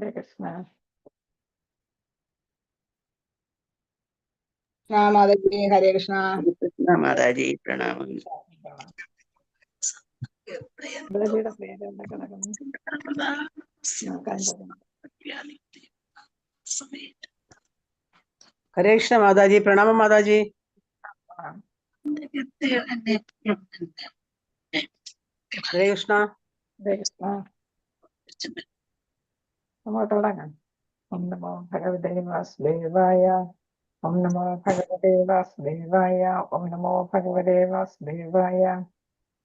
ഹരേ കൃഷ്ണ. മാതാജി ഹരേ കൃഷ്ണ. മാതാജി പ്രണാമം. മാതാജിയുടെ പേര് എന്താ കിടക്കുന്നു? ഹരേ കൃഷ്ണ മാതാജി പ്രണാമം. മാതാജി ഹരേ കൃഷ്ണ. ഹരേ കൃഷ്ണ. അങ്ങോട്ട് തുടങ്ങാം. ഓം നമോ ഭഗവതേ വാസുദേവായ. ഓം നമോ ഭഗവതേ വാസുദേവായ. ഓം നമോ ഭഗവതേ വാസുദേവായ.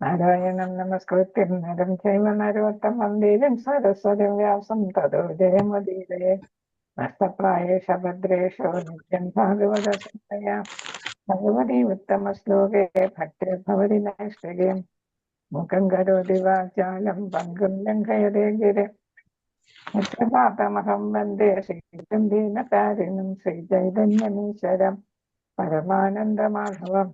നാരായണം നമസ്കൃത്യം നരം ചൈവ നരോത്തമം ദേവീം സരസ്വതീം വ്യാസം തതോ ജയമുദീരയേ. നഷ്ടപ്രായേഷ ഭദ്രേഷു നിത്യം ഭാഗവത ചിന്തയ. ഭഗവതി ഉത്തമശ്ലോകേ ഭക്തിർഭവതി നൈഷ്ഠികേ. മുഖം കരോതി വാചാലം പങ്കും ലംഘയതേ ഗിരിം. യത്രപാപമഹം വന്ദേ ശ്രീചം ദീനതാരിണം ശ്രീചൈതന്യമീശ്വരം പരമാനന്ദമാധവം.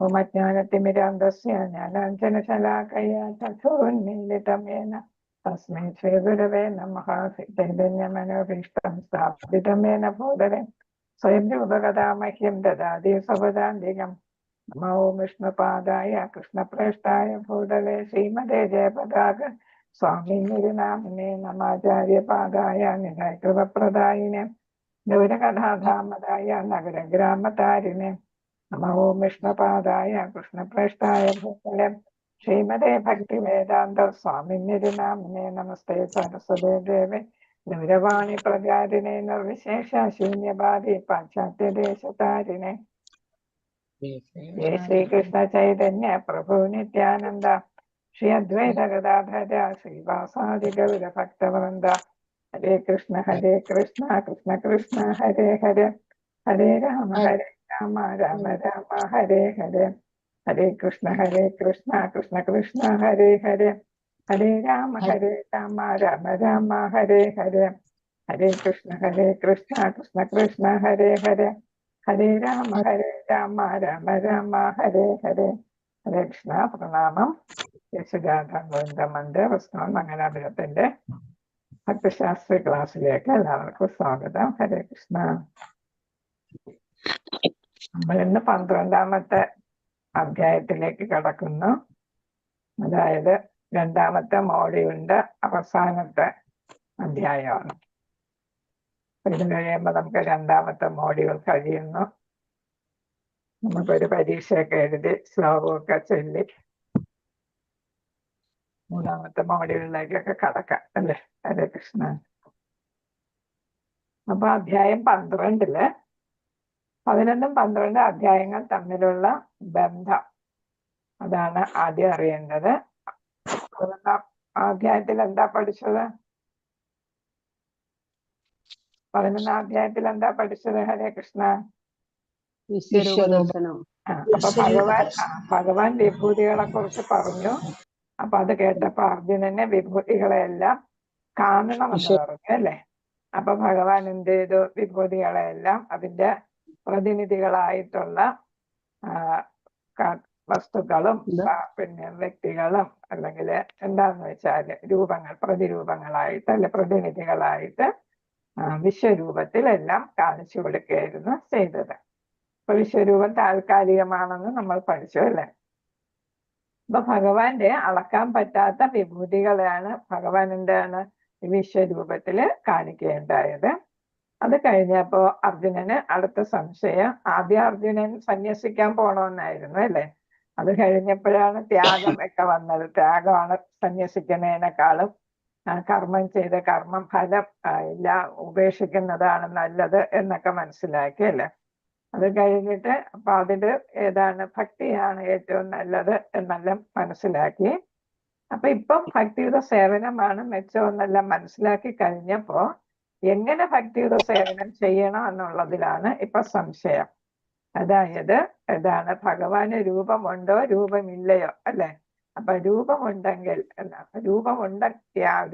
ഓം അജ്ഞാനതിമിരാന്ധസ്യ ജ്ഞാനാഞ്ജനശലാകയാ ചക്ഷുരുന്മീലിതം യേന തസ്മൈ ശ്രീഗുരവേ നമഃ. ചൈതന്യമനോഭീഷ്ടം സ്ഥാപിതം യേന ഭൂതലേ സ്വയം രൂപകഥാ മഹ്യം ദദാതി സ്വപദാന്തികം. നമോ വിഷ്ണുപാദായ കൃഷ്ണപ്രേഷ്ഠായ ഭൂതലേ ശ്രീമതേ ജയപതാക സ്വാമിനി നാമിനെ നമാചാര്യപാദായ നിരാകൃതപ്രദായിനെ ഗൗരകഥാധാമതായ നഗരഗ്രാമതാരിണെ. നമോ വിഷ്ണുപാദായ കൃഷ്ണപ്രേഷ്ഠായ ഭൂതലേ ശ്രീമതേ ഭക്തിവേദാന്ത സ്വാമിനി നാമിനെ നമസ്തേ സരസ്വതേ ദേവേ ഗൗരവാണി പ്രചാരിണേ നിർവിശേഷ ശൂന്യവാദി പാശ്ചാത്യദേശതാരിണേ. ജയ ശ്രീകൃഷ്ണ ചൈതന്യ പ്രഭു നിത്യാനന്ദ ശ്രീ അദ്വൈത ഗദാധര ശ്രീവാസാദി ഗൗര ഭക്തവൃന്ദ. ഹരേ കൃഷ്ണ കൃഷ്ണ കൃഷ്ണ ഹരേ ഹരേ. ഹരേ രാമ രാമ രാമ ഹരേ ഹരേ. ഹരേ കൃഷ്ണ കൃഷ്ണ കൃഷ്ണ ഹരേ ഹരേ. ഹരേ രാമ രാമ രാമ ഹരേ ഹരേ. ഹരേ കൃഷ്ണ കൃഷ്ണ കൃഷ്ണ ഹരേ ഹരേ. ഹരേ രാമ രാമ രാമ ഹരേ ഹരേ. ഹരേ കൃഷ്ണ. പ്രണാമം. യശോദാനന്ദ പ്രശ്നം മംഗലാപുരത്തിന്റെ ഭക്തശാസ്ത്ര ക്ലാസ്സിലേക്ക് എല്ലാവർക്കും സ്വാഗതം. ഹരേ കൃഷ്ണ. നമ്മൾ ഇന്ന് 12ാമത്തെ അധ്യായത്തിലേക്ക് കടക്കുന്നു. അതായത് 2ാമത്തെ മോഡ്യൂളിന്റെ അവസാനത്തെ അധ്യായമാണ്. ഇത് കഴിയുമ്പോൾ നമുക്ക് 2ാമത്തെ മോഡ്യൂൾ കഴിയുന്നു. നമുക്കൊരു പരീക്ഷയൊക്കെ എഴുതി ശ്ലോകമൊക്കെ ചൊല്ലി 3ാമത്തെ മോഡ്യൂളിലേക്കൊക്കെ കടക്കാം അല്ലേ. ഹരേ കൃഷ്ണ. അപ്പൊ അധ്യായം 12 11, 12 അധ്യായങ്ങൾ തമ്മിലുള്ള ബന്ധം, അതാണ് ആദ്യം അറിയേണ്ടത്. 11ാം അധ്യായത്തിൽ എന്താ പഠിച്ചത്? 11ാം അധ്യായത്തിൽ എന്താ പഠിച്ചത്? ഹരേ കൃഷ്ണ. അപ്പൊ ഭഗവാൻ വിഭൂതികളെ കുറിച്ച് പറഞ്ഞു. അപ്പൊ അത് കേട്ടപ്പോ അർജുനനെ വിഭൂതികളെല്ലാം കാണണമെന്ന് പറഞ്ഞു അല്ലേ. അപ്പൊ ഭഗവാൻ എന്ത് ചെയ്തു? വിഭൂതികളെല്ലാം അതിന്റെ പ്രതിനിധികളായിട്ടുള്ള വസ്തുക്കളും പിന്നെ വ്യക്തികളും അല്ലെങ്കിൽ എന്താന്ന് വെച്ചാല് രൂപങ്ങൾ, പ്രതിരൂപങ്ങളായിട്ട് അല്ലെ പ്രതിനിധികളായിട്ട് വിശ്വരൂപത്തിലെല്ലാം കാണിച്ചു കൊടുക്കുകയായിരുന്നു ചെയ്തത്. അപ്പൊ വിശ്വരൂപം താൽക്കാലികമാണെന്ന് നമ്മൾ പഠിച്ചു അല്ലേ. അപ്പൊ ഭഗവാന്റെ അളക്കാൻ പറ്റാത്ത വിഭൂതികളെയാണ് ഭഗവാൻ എന്താണ് വിശ്വരൂപത്തില് കാണിക്കുകയുണ്ടായത്. അത് കഴിഞ്ഞപ്പോ അർജുനന് അടുത്ത സംശയം. ആദ്യം അർജുനൻ സന്യസിക്കാൻ പോണമെന്നായിരുന്നു അല്ലേ. അത് കഴിഞ്ഞപ്പോഴാണ് ത്യാഗം ഒക്കെ വന്നത്. ത്യാഗമാണ് സന്യസിക്കുന്നതിനേക്കാളും കർമ്മം ചെയ്ത കർമ്മം ഫലം ഇല്ല ഉപേക്ഷിക്കുന്നതാണ് നല്ലത് എന്നൊക്കെ മനസ്സിലാക്കി അല്ലേ. അത് കഴിഞ്ഞിട്ട് അപ്പൊ അതില് ഏതാണ് ഭക്തിയാണ് ഏറ്റവും നല്ലത് എന്നെല്ലാം മനസ്സിലാക്കി. അപ്പൊ ഇപ്പം ഭക്തിയുടെ സേവനമാണ് മെച്ചമെന്നെല്ലാം മനസ്സിലാക്കി കഴിഞ്ഞപ്പോ എങ്ങനെ ഭക്തിയുടെ സേവനം ചെയ്യണം എന്നുള്ളതിലാണ് ഇപ്പൊ സംശയം. അതായത് ഏതാണ് ഭഗവാന് രൂപമുണ്ടോ രൂപമില്ലയോ അല്ലെ. അപ്പൊ രൂപമുണ്ടെങ്കിൽ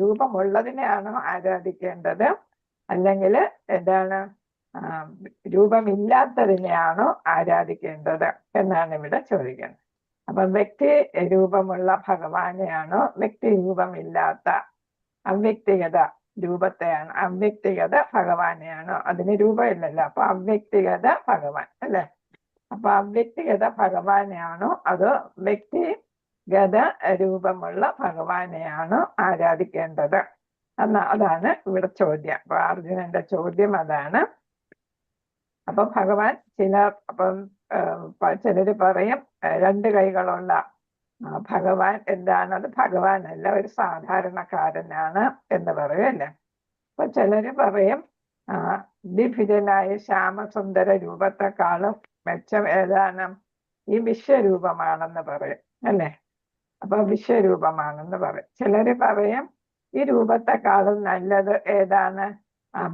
രൂപമുള്ളതിനെയാണോ ആരാധിക്കേണ്ടത്, അല്ലെങ്കിൽ എന്താണ് രൂപമില്ലാത്തതിനെയാണോ ആരാധിക്കേണ്ടത് എന്നാണ് ഇവിടെ ചോദിക്കുന്നത്. അപ്പൊ വ്യക്തി രൂപമുള്ള ഭഗവാനെയാണോ വ്യക്തി രൂപമില്ലാത്ത അവ്യക്തിഗത രൂപത്തെയാണ്, അവ്യക്തിഗത ഭഗവാനെയാണോ? അതിന് രൂപമില്ലല്ലോ, അപ്പൊ അവ്യക്തിഗത ഭഗവാൻ അല്ലെ? അപ്പൊ അവ്യക്തിഗത ഭഗവാനെയാണോ അതോ വ്യക്തിഗത രൂപമുള്ള ഭഗവാനെയാണോ ആരാധിക്കേണ്ടത് അതാണ് ഇവിടെ ചോദ്യം. അപ്പൊ അർജുനന്റെ ചോദ്യം അതാണ്. അപ്പൊ ഭഗവാൻ ചിലര് പറയും രണ്ട് കൈകളുള്ള ഭഗവാൻ എന്താണ്, അത് ഭഗവാനല്ല, ഒരു സാധാരണക്കാരനാണ് എന്ന് പറയും അല്ലേ? അപ്പൊ ചിലര് പറയും ദ്വിഭുജനായ ശ്യാമസുന്ദര രൂപത്തെക്കാളും മെച്ചം ഏതാണ്, ഈ വിശ്വരൂപമാണെന്ന് പറയും അല്ലേ? അപ്പൊ വിശ്വരൂപമാണെന്ന് പറയും. ചിലര് പറയും ഈ രൂപത്തെക്കാളും നല്ലത് ഏതാണ്,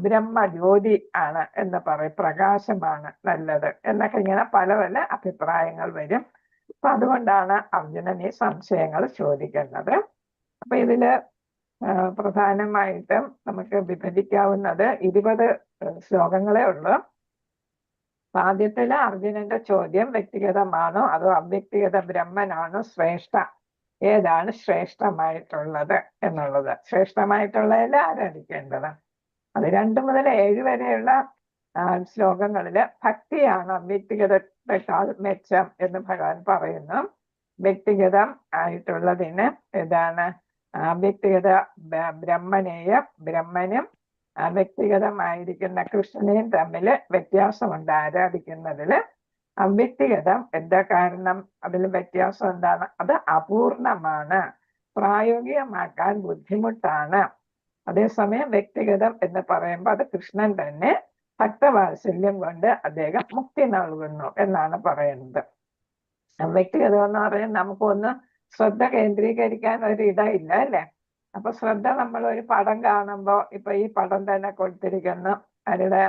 ബ്രഹ്മജ്യോതി ആണ് എന്ന് പറയും, പ്രകാശമാണ് നല്ലത് എന്നൊക്കെ ഇങ്ങനെ പല പല അഭിപ്രായങ്ങൾ വരും. അപ്പൊ അതുകൊണ്ടാണ് അർജുനൻ ഈ സംശയങ്ങൾ ചോദിക്കുന്നത്. അപ്പൊ ഇതില് പ്രധാനമായിട്ടും നമുക്ക് വിഭജിക്കാവുന്നത് 20 ശ്ലോകങ്ങളേ ഉള്ളൂ. ആദ്യത്തില് അർജുനന്റെ ചോദ്യം വ്യക്തിഗതമാണോ അതോ അവ്യക്തിഗത ബ്രഹ്മനാണോ ശ്രേഷ്ഠ, ഏതാണ് ശ്രേഷ്ഠമായിട്ടുള്ളത് എന്നുള്ളത്. ശ്രേഷ്ഠമായിട്ടുള്ളതിൽ ആരാധിക്കേണ്ടത്. അത് 2 മുതൽ 7 വരെയുള്ള ശ്ലോകങ്ങളില് ഭക്തിയാണ് അവ്യക്തിഗതത്തെക്കാൾ മെച്ചം എന്ന് ഭഗവാൻ പറയുന്നു. വ്യക്തിഗതം ആയിട്ടുള്ളതിന് ഏതാണ്, അവ്യക്തിഗത ബ്രഹ്മനും വ്യക്തിഗതമായിരിക്കുന്ന കൃഷ്ണനെയും തമ്മിൽ വ്യത്യാസമുണ്ട് ആരാധിക്കുന്നതില്. അവ്യക്തിഗതം എന്താ കാരണം, അതിൽ വ്യത്യാസം എന്താണ്, അത് അപൂർണമാണ്, പ്രായോഗികമാക്കാൻ ബുദ്ധിമുട്ടാണ്. അതേസമയം വ്യക്തിഗതം എന്ന് പറയുമ്പോൾ അത് കൃഷ്ണൻ തന്നെ ഭക്തവാത്സല്യം കൊണ്ട് അദ്ദേഹം മുക്തി നൽകുന്നു എന്നാണ് പറയുന്നത്. വ്യക്തിഗതം എന്ന് പറയുന്നത് നമുക്കൊന്ന് ശ്രദ്ധ കേന്ദ്രീകരിക്കാൻ ഒരു ഇടയില്ല അല്ലെ? അപ്പൊ ശ്രദ്ധ നമ്മൾ ഒരു പടം കാണുമ്പോൾ, ഇപ്പൊ ഈ പടം തന്നെ കൊടുത്തിരിക്കുന്നു, അവരുടെ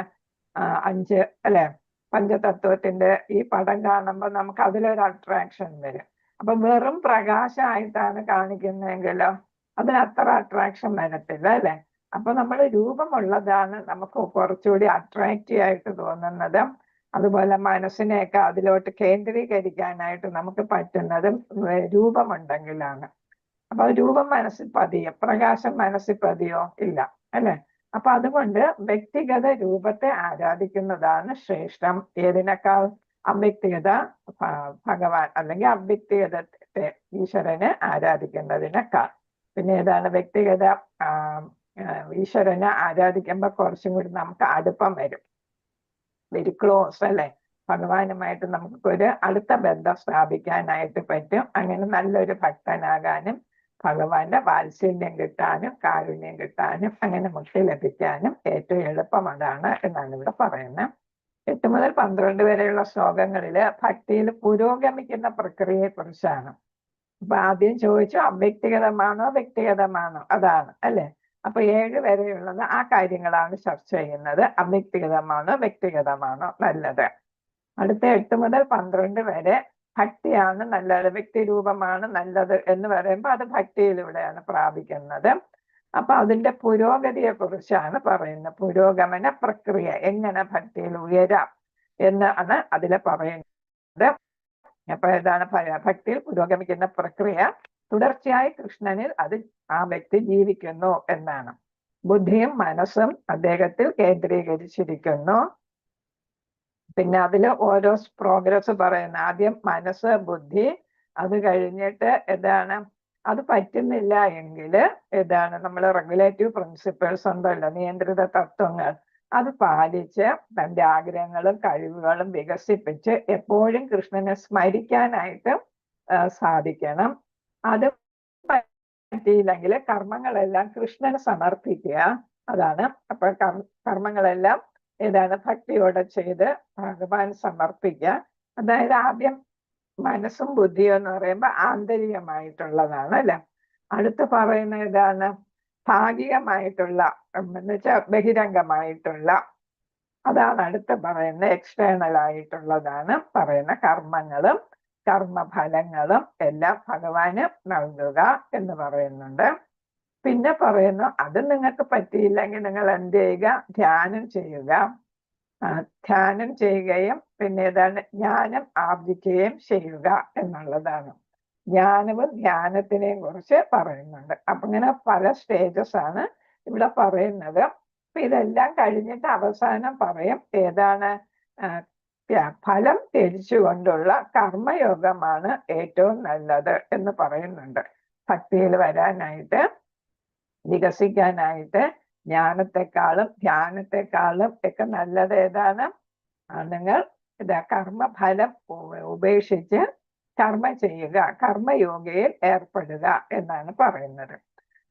5 അല്ലെ പഞ്ചതത്വത്തിന്റെ ഈ പടം കാണുമ്പോൾ നമുക്ക് അതിലൊരു അട്രാക്ഷൻ വരും. അപ്പൊ വെറും പ്രകാശമായിട്ടാണ് കാണിക്കുന്നതെങ്കിലോ അതിന് അത്ര അട്രാക്ഷൻ വരത്തില്ല അല്ലെ? അപ്പൊ നമ്മൾ രൂപമുള്ളതാണ് നമുക്ക് കുറച്ചുകൂടി അട്രാക്റ്റീവ് ആയിട്ട് തോന്നുന്നത്. അതുപോലെ മനസ്സിനെയൊക്കെ അതിലോട്ട് കേന്ദ്രീകരിക്കാനായിട്ട് നമുക്ക് പറ്റുന്നതും രൂപമുണ്ടെങ്കിലാണ്. അപ്പൊ രൂപം മനസ്സിൽ പതിയോ, പ്രകാശം മനസ്സിൽ പതിയോ ഇല്ല അല്ലെ? അപ്പൊ അതുകൊണ്ട് വ്യക്തിഗത രൂപത്തെ ആരാധിക്കുന്നതാണ് ശ്രേഷ്ഠം. ഏതിനേക്കാൾ, അവ്യക്തിഗത ഭഗവാൻ അല്ലെങ്കിൽ അവ്യക്തിഗതത്തെ ഈശ്വരനെ ആരാധിക്കുന്നതിനേക്കാൾ. പിന്നെ ഏതാണ്, വ്യക്തിഗത ഈശ്വരനെ ആരാധിക്കുമ്പോൾ കുറച്ചും കൂടി നമുക്ക് അടുപ്പം വരും, വെരി ക്ലോസ് അല്ലെ? ഭഗവാനുമായിട്ട് നമുക്കൊരു അടുത്ത ബന്ധം സ്ഥാപിക്കാനായിട്ട് പറ്റും. അങ്ങനെ നല്ലൊരു ഭക്തനാകാനും ഭഗവാന്റെ വാത്സല്യം കിട്ടാനും കാരുണ്യം കിട്ടാനും അങ്ങനെ മുക്തി ലഭിക്കാനും ഏറ്റവും എളുപ്പം അതാണ് എന്നാണ് ഇവിടെ പറയുന്നത്. 8 മുതൽ 12 വരെയുള്ള ശ്ലോകങ്ങളില് ഭക്തിയിൽ പുരോഗമിക്കുന്ന പ്രക്രിയയെ കുറിച്ചാണ്. അപ്പൊ ആദ്യം ചോദിച്ചു അവ്യക്തിഗതമാണോ വ്യക്തിഗതമാണോ, അതാണ് അല്ലെ? അപ്പൊ 7 വരെയുള്ളത് ആ കാര്യങ്ങളാണ് ചർച്ച ചെയ്യുന്നത്. അവ്യക്തിഗതമാണോ വ്യക്തിഗതമാണോ നല്ലത്. അടുത്ത 8 മുതൽ 12 വരെ ഭക്തിയാണ് നല്ലത്, വ്യക്തി രൂപമാണ് നല്ലത് എന്ന് പറയുമ്പോൾ അത് ഭക്തിയിലൂടെയാണ് പ്രാപിക്കുന്നത്. അപ്പൊ അതിന്റെ പുരോഗതിയെ കുറിച്ചാണ് പറയുന്നത്. പുരോഗമന പ്രക്രിയ, എങ്ങനെ ഭക്തിയിൽ ഉയരാം എന്നാണ് അതിൽ പറയുന്നത്. അപ്പൊ ഏതാണ് ഭക്തിയിൽ പുരോഗമിക്കുന്ന പ്രക്രിയ, തുടർച്ചയായി കൃഷ്ണനിൽ ആ വ്യക്തി ജീവിക്കുന്നു എന്നാണ്. ബുദ്ധിയും മനസ്സും അദ്ദേഹത്തിൽ കേന്ദ്രീകരിച്ചിരിക്കുന്നു. പിന്നെ അതില് ഓരോ പ്രോഗ്രസ് പറയുന്ന, ആദ്യം മനസ്സ് ബുദ്ധി, അത് കഴിഞ്ഞിട്ട് ഏതാണ് അത് പറ്റുന്നില്ല എങ്കിൽ ഏതാണ് നമ്മൾ റെഗുലേറ്റീവ് പ്രിൻസിപ്പിൾസ് ഉണ്ടല്ലോ, നിയന്ത്രിത തത്വങ്ങൾ, അത് പാലിച്ച് തൻ്റെ ആഗ്രഹങ്ങളും കഴിവുകളും വികസിപ്പിച്ച് എപ്പോഴും കൃഷ്ണനെ സ്മരിക്കാനായിട്ട് സാധിക്കണം. അത് പറ്റിയില്ലെങ്കിൽ കർമ്മങ്ങളെല്ലാം കൃഷ്ണന് സമർപ്പിക്കുക, അതാണ്. അപ്പൊ കർമ്മങ്ങളെല്ലാം ഏതാണ് ഭക്തിയോടെ ചെയ്ത് ഭഗവാൻ സമർപ്പിക്കുക. അതായത് ആദ്യം മനസ്സും ബുദ്ധിയും എന്ന് പറയുമ്പോൾ ആന്തരികമായിട്ടുള്ളതാണ് അല്ലെ? അടുത്ത് പറയുന്ന ഏതാണ് ഭാഗികമായിട്ടുള്ള എന്ന് വെച്ചാൽ ബഹിരംഗമായിട്ടുള്ള, അതാണ് അടുത്ത് പറയുന്ന എക്സ്റ്റേണൽ ആയിട്ടുള്ളതാണ് പറയുന്ന കർമ്മങ്ങളും കർമ്മഫലങ്ങളും എല്ലാം ഭഗവാന് നൽകുക എന്ന് പറയുന്നുണ്ട്. പിന്നെ പറയുന്നു അത് നിങ്ങൾക്ക് പറ്റിയില്ലെങ്കിൽ നിങ്ങൾ എന്ത് ചെയ്യുക, ധ്യാനം ചെയ്യുക. ധ്യാനം ചെയ്യുകയും പിന്നെ ഏതാണ് ജ്ഞാനം ആർജിക്കുകയും ചെയ്യുക എന്നുള്ളതാണ്. ജ്ഞാനവും ധ്യാനത്തിനെയും കുറിച്ച് പറയുന്നുണ്ട്. അപ്പൊ ഇങ്ങനെ പല സ്റ്റേജസ് ആണ് ഇവിടെ പറയുന്നത്. അപ്പൊ ഇതെല്ലാം കഴിഞ്ഞിട്ട് അവസാനം പറയും ഏതാണ് ഫലം ത്യജിച്ചുകൊണ്ടുള്ള കർമ്മയോഗമാണ് ഏറ്റവും നല്ലത് എന്ന് പറയുന്നുണ്ട്. ഭക്തിയിൽ വരാനായിട്ട്, വികസിക്കാനായിട്ട് ജ്ഞാനത്തെക്കാളും ധ്യാനത്തെക്കാളും ഒക്കെ നല്ലത് ഏതാണ്? നിങ്ങൾ കർമ്മഫലം ഉപേക്ഷിച്ച് കർമ്മം ചെയ്യുക, കർമ്മയോഗയിൽ ഏർപ്പെടുക എന്നാണ് പറയുന്നത്.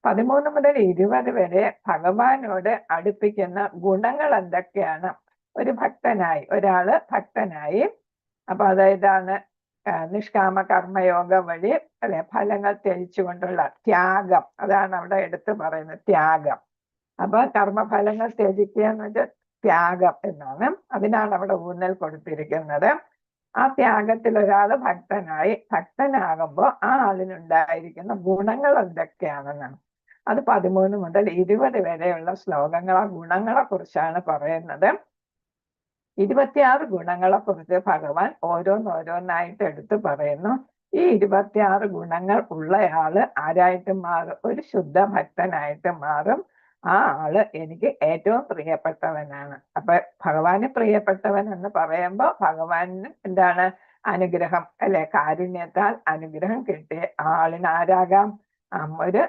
13 മുതൽ 20 വരെ ഭഗവാനോട് അടുപ്പിക്കുന്ന ഗുണങ്ങൾ എന്തൊക്കെയാണ്? ഒരു ഭക്തനായി, ഒരാള് ഭക്തനായി, അപ്പൊ അതായതാണ് നിഷ്കാമ കർമ്മയോഗം വഴി അല്ലെ ഫലങ്ങൾ ത്യജിച്ചുകൊണ്ടുള്ള ത്യാഗം, അതാണ് അവിടെ എടുത്തു പറയുന്നത്, ത്യാഗം. അപ്പൊ കർമ്മഫലങ്ങൾ ത്യജിക്കുക എന്ന് വെച്ചാൽ ത്യാഗം എന്നാണ്, അതിനാണ് അവിടെ ഊന്നൽ കൊടുത്തിരിക്കുന്നത്. ആ ത്യാഗത്തിൽ ഒരാൾ ഭക്തനാകുമ്പോൾ ആ ആളിനുണ്ടായിരിക്കുന്ന ഗുണങ്ങൾ എന്തൊക്കെയാണെന്നാണ്. അത് 13 മുതൽ 20 വരെയുള്ള ശ്ലോകങ്ങൾ ആ ഗുണങ്ങളെ കുറിച്ചാണ് പറയുന്നത്. 26 ഗുണങ്ങളെ കുറിച്ച് ഭഗവാൻ ഓരോന്നോരോന്നായിട്ട് എടുത്തു പറയുന്നു. ഈ 26 ഗുണങ്ങൾ ഉള്ളയാള് ആരായിട്ട് മാറും? ഒരു ശുദ്ധ ഭക്തനായിട്ട് മാറും. ആ ആള് എനിക്ക് ഏറ്റവും പ്രിയപ്പെട്ടവനാണ്. അപ്പൊ ഭഗവാന് പ്രിയപ്പെട്ടവൻ എന്ന് പറയുമ്പോ ഭഗവാന് എന്താണ്? അനുഗ്രഹം അല്ലെ, കാരുണ്യത്താൽ അനുഗ്രഹം കിട്ടിയ ആളിന് ആരാകാം? ഒരു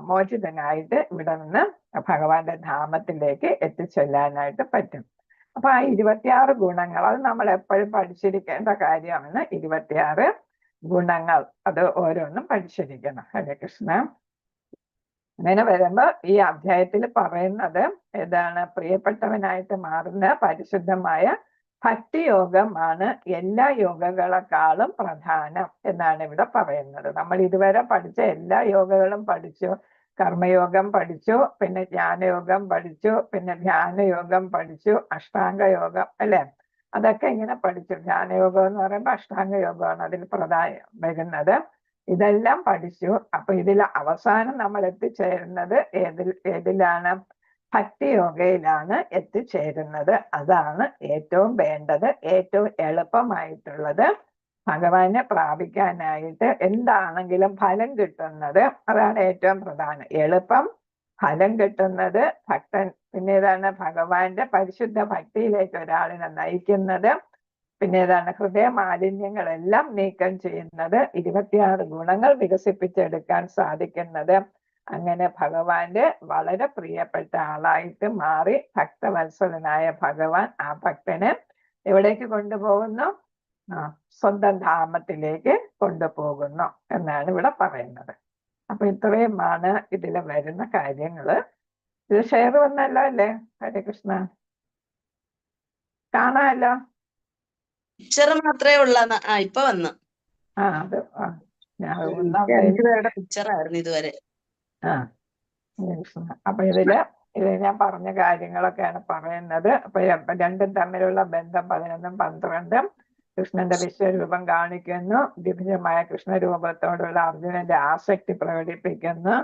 മോചിതനായിട്ട് ഇവിടെ നിന്ന് ഭഗവാന്റെ ധാമത്തിലേക്ക് എത്തിച്ചൊല്ലാനായിട്ട് പറ്റും. അപ്പൊ ആ 26 ഗുണങ്ങൾ അത് നമ്മൾ എപ്പോഴും പഠിച്ചിരിക്കേണ്ട കാര്യമാണ്. 26 ഗുണങ്ങൾ അത് ഓരോന്നും പഠിച്ചിരിക്കണം. ഹരേ കൃഷ്ണ. അങ്ങനെ വരുമ്പോ ഈ അധ്യായത്തിൽ പറയുന്നത് ഏതാണ്? പ്രിയപ്പെട്ടവനായിട്ട് മാറുന്ന പരിശുദ്ധമായ ഭക്തിയോഗമാണ് എല്ലാ യോഗകളെക്കാളും പ്രധാനം എന്നാണ് ഇവിടെ പറയുന്നത്. നമ്മൾ ഇതുവരെ പഠിച്ച എല്ലാ യോഗകളും പഠിച്ചു. കർമ്മയോഗം പഠിച്ചു, പിന്നെ ജ്ഞാനയോഗം പഠിച്ചു, പിന്നെ ധ്യാനയോഗം പഠിച്ചു, അഷ്ടാംഗ യോഗം അല്ലെ, അതൊക്കെ ഇങ്ങനെ പഠിച്ചു. ധ്യാനയോഗം എന്ന് പറയുമ്പോൾ അഷ്ടാംഗ യോഗമാണ് അതിൽ പ്രധാനം വരുന്നത്. ഇതെല്ലാം പഠിച്ചു. അപ്പൊ ഇതിൽ അവസാനം നമ്മൾ എത്തിച്ചേരുന്നത് ഏതിലാണ്? ഭക്തിയോഗയിലാണ് എത്തിച്ചേരുന്നത്. അതാണ് ഏറ്റവും വേണ്ടത്, ഏറ്റവും എളുപ്പമായിട്ടുള്ളത്. ഭഗവാനെ പ്രാപിക്കാനായിട്ട് എന്താണെങ്കിലും ഫലം കിട്ടുന്നത്, അതാണ് ഏറ്റവും പ്രധാനം. എളുപ്പം ഫലം കിട്ടുന്നത് ഭക്തൻ. പിന്നെ ഏതാണ്? ഭഗവാന്റെ പരിശുദ്ധ ഭക്തിയിലേക്ക് ഒരാളിനെ നയിക്കുന്നത്. പിന്നെ ഏതാണ്? ഹൃദയ മാലിന്യങ്ങളെല്ലാം നീക്കം ചെയ്യുന്നത്. 26 ഗുണങ്ങൾ വികസിപ്പിച്ചെടുക്കാൻ സാധിക്കുന്നത്. അങ്ങനെ ഭഗവാന്റെ വളരെ പ്രിയപ്പെട്ട ആളായിട്ട് മാറി ഭക്തവത്സലനായ ഭഗവാൻ ആ ഭക്തനെ എവിടേക്ക് കൊണ്ടുപോകുന്നു? സ്വന്തം ധാമത്തിലേക്ക് കൊണ്ടുപോകുന്നു എന്നാണ് ഇവിടെ പറയുന്നത്. അപ്പൊ ഇത്രയുമാണ് ഇതിൽ വരുന്ന കാര്യങ്ങള്. ഇത് ഷെയർ വന്നല്ലോ അല്ലേ? ഹരേ കൃഷ്ണ. കാണാമല്ലോ? പിക്ചർ മാത്രമേ ഉള്ള ഇപ്പൊ വന്നു. അത് ഞാൻ രണ്ടുപേരുടെ പിക്ചറായിരുന്നു ഇതുവരെ. കൃഷ്ണ. അപ്പൊ ഇത് ഞാൻ പറഞ്ഞ കാര്യങ്ങളൊക്കെയാണ് പറയുന്നത്. അപ്പൊ രണ്ടും തമ്മിലുള്ള ബന്ധം 11ഉം 12ഉം കൃഷ്ണന്റെ വിശ്വരൂപം കാണിക്കുന്നു. ദിവ്യമായ കൃഷ്ണരൂപത്തോടുള്ള അർജുനന്റെ ആസക്തി പ്രകടിപ്പിക്കുന്നു.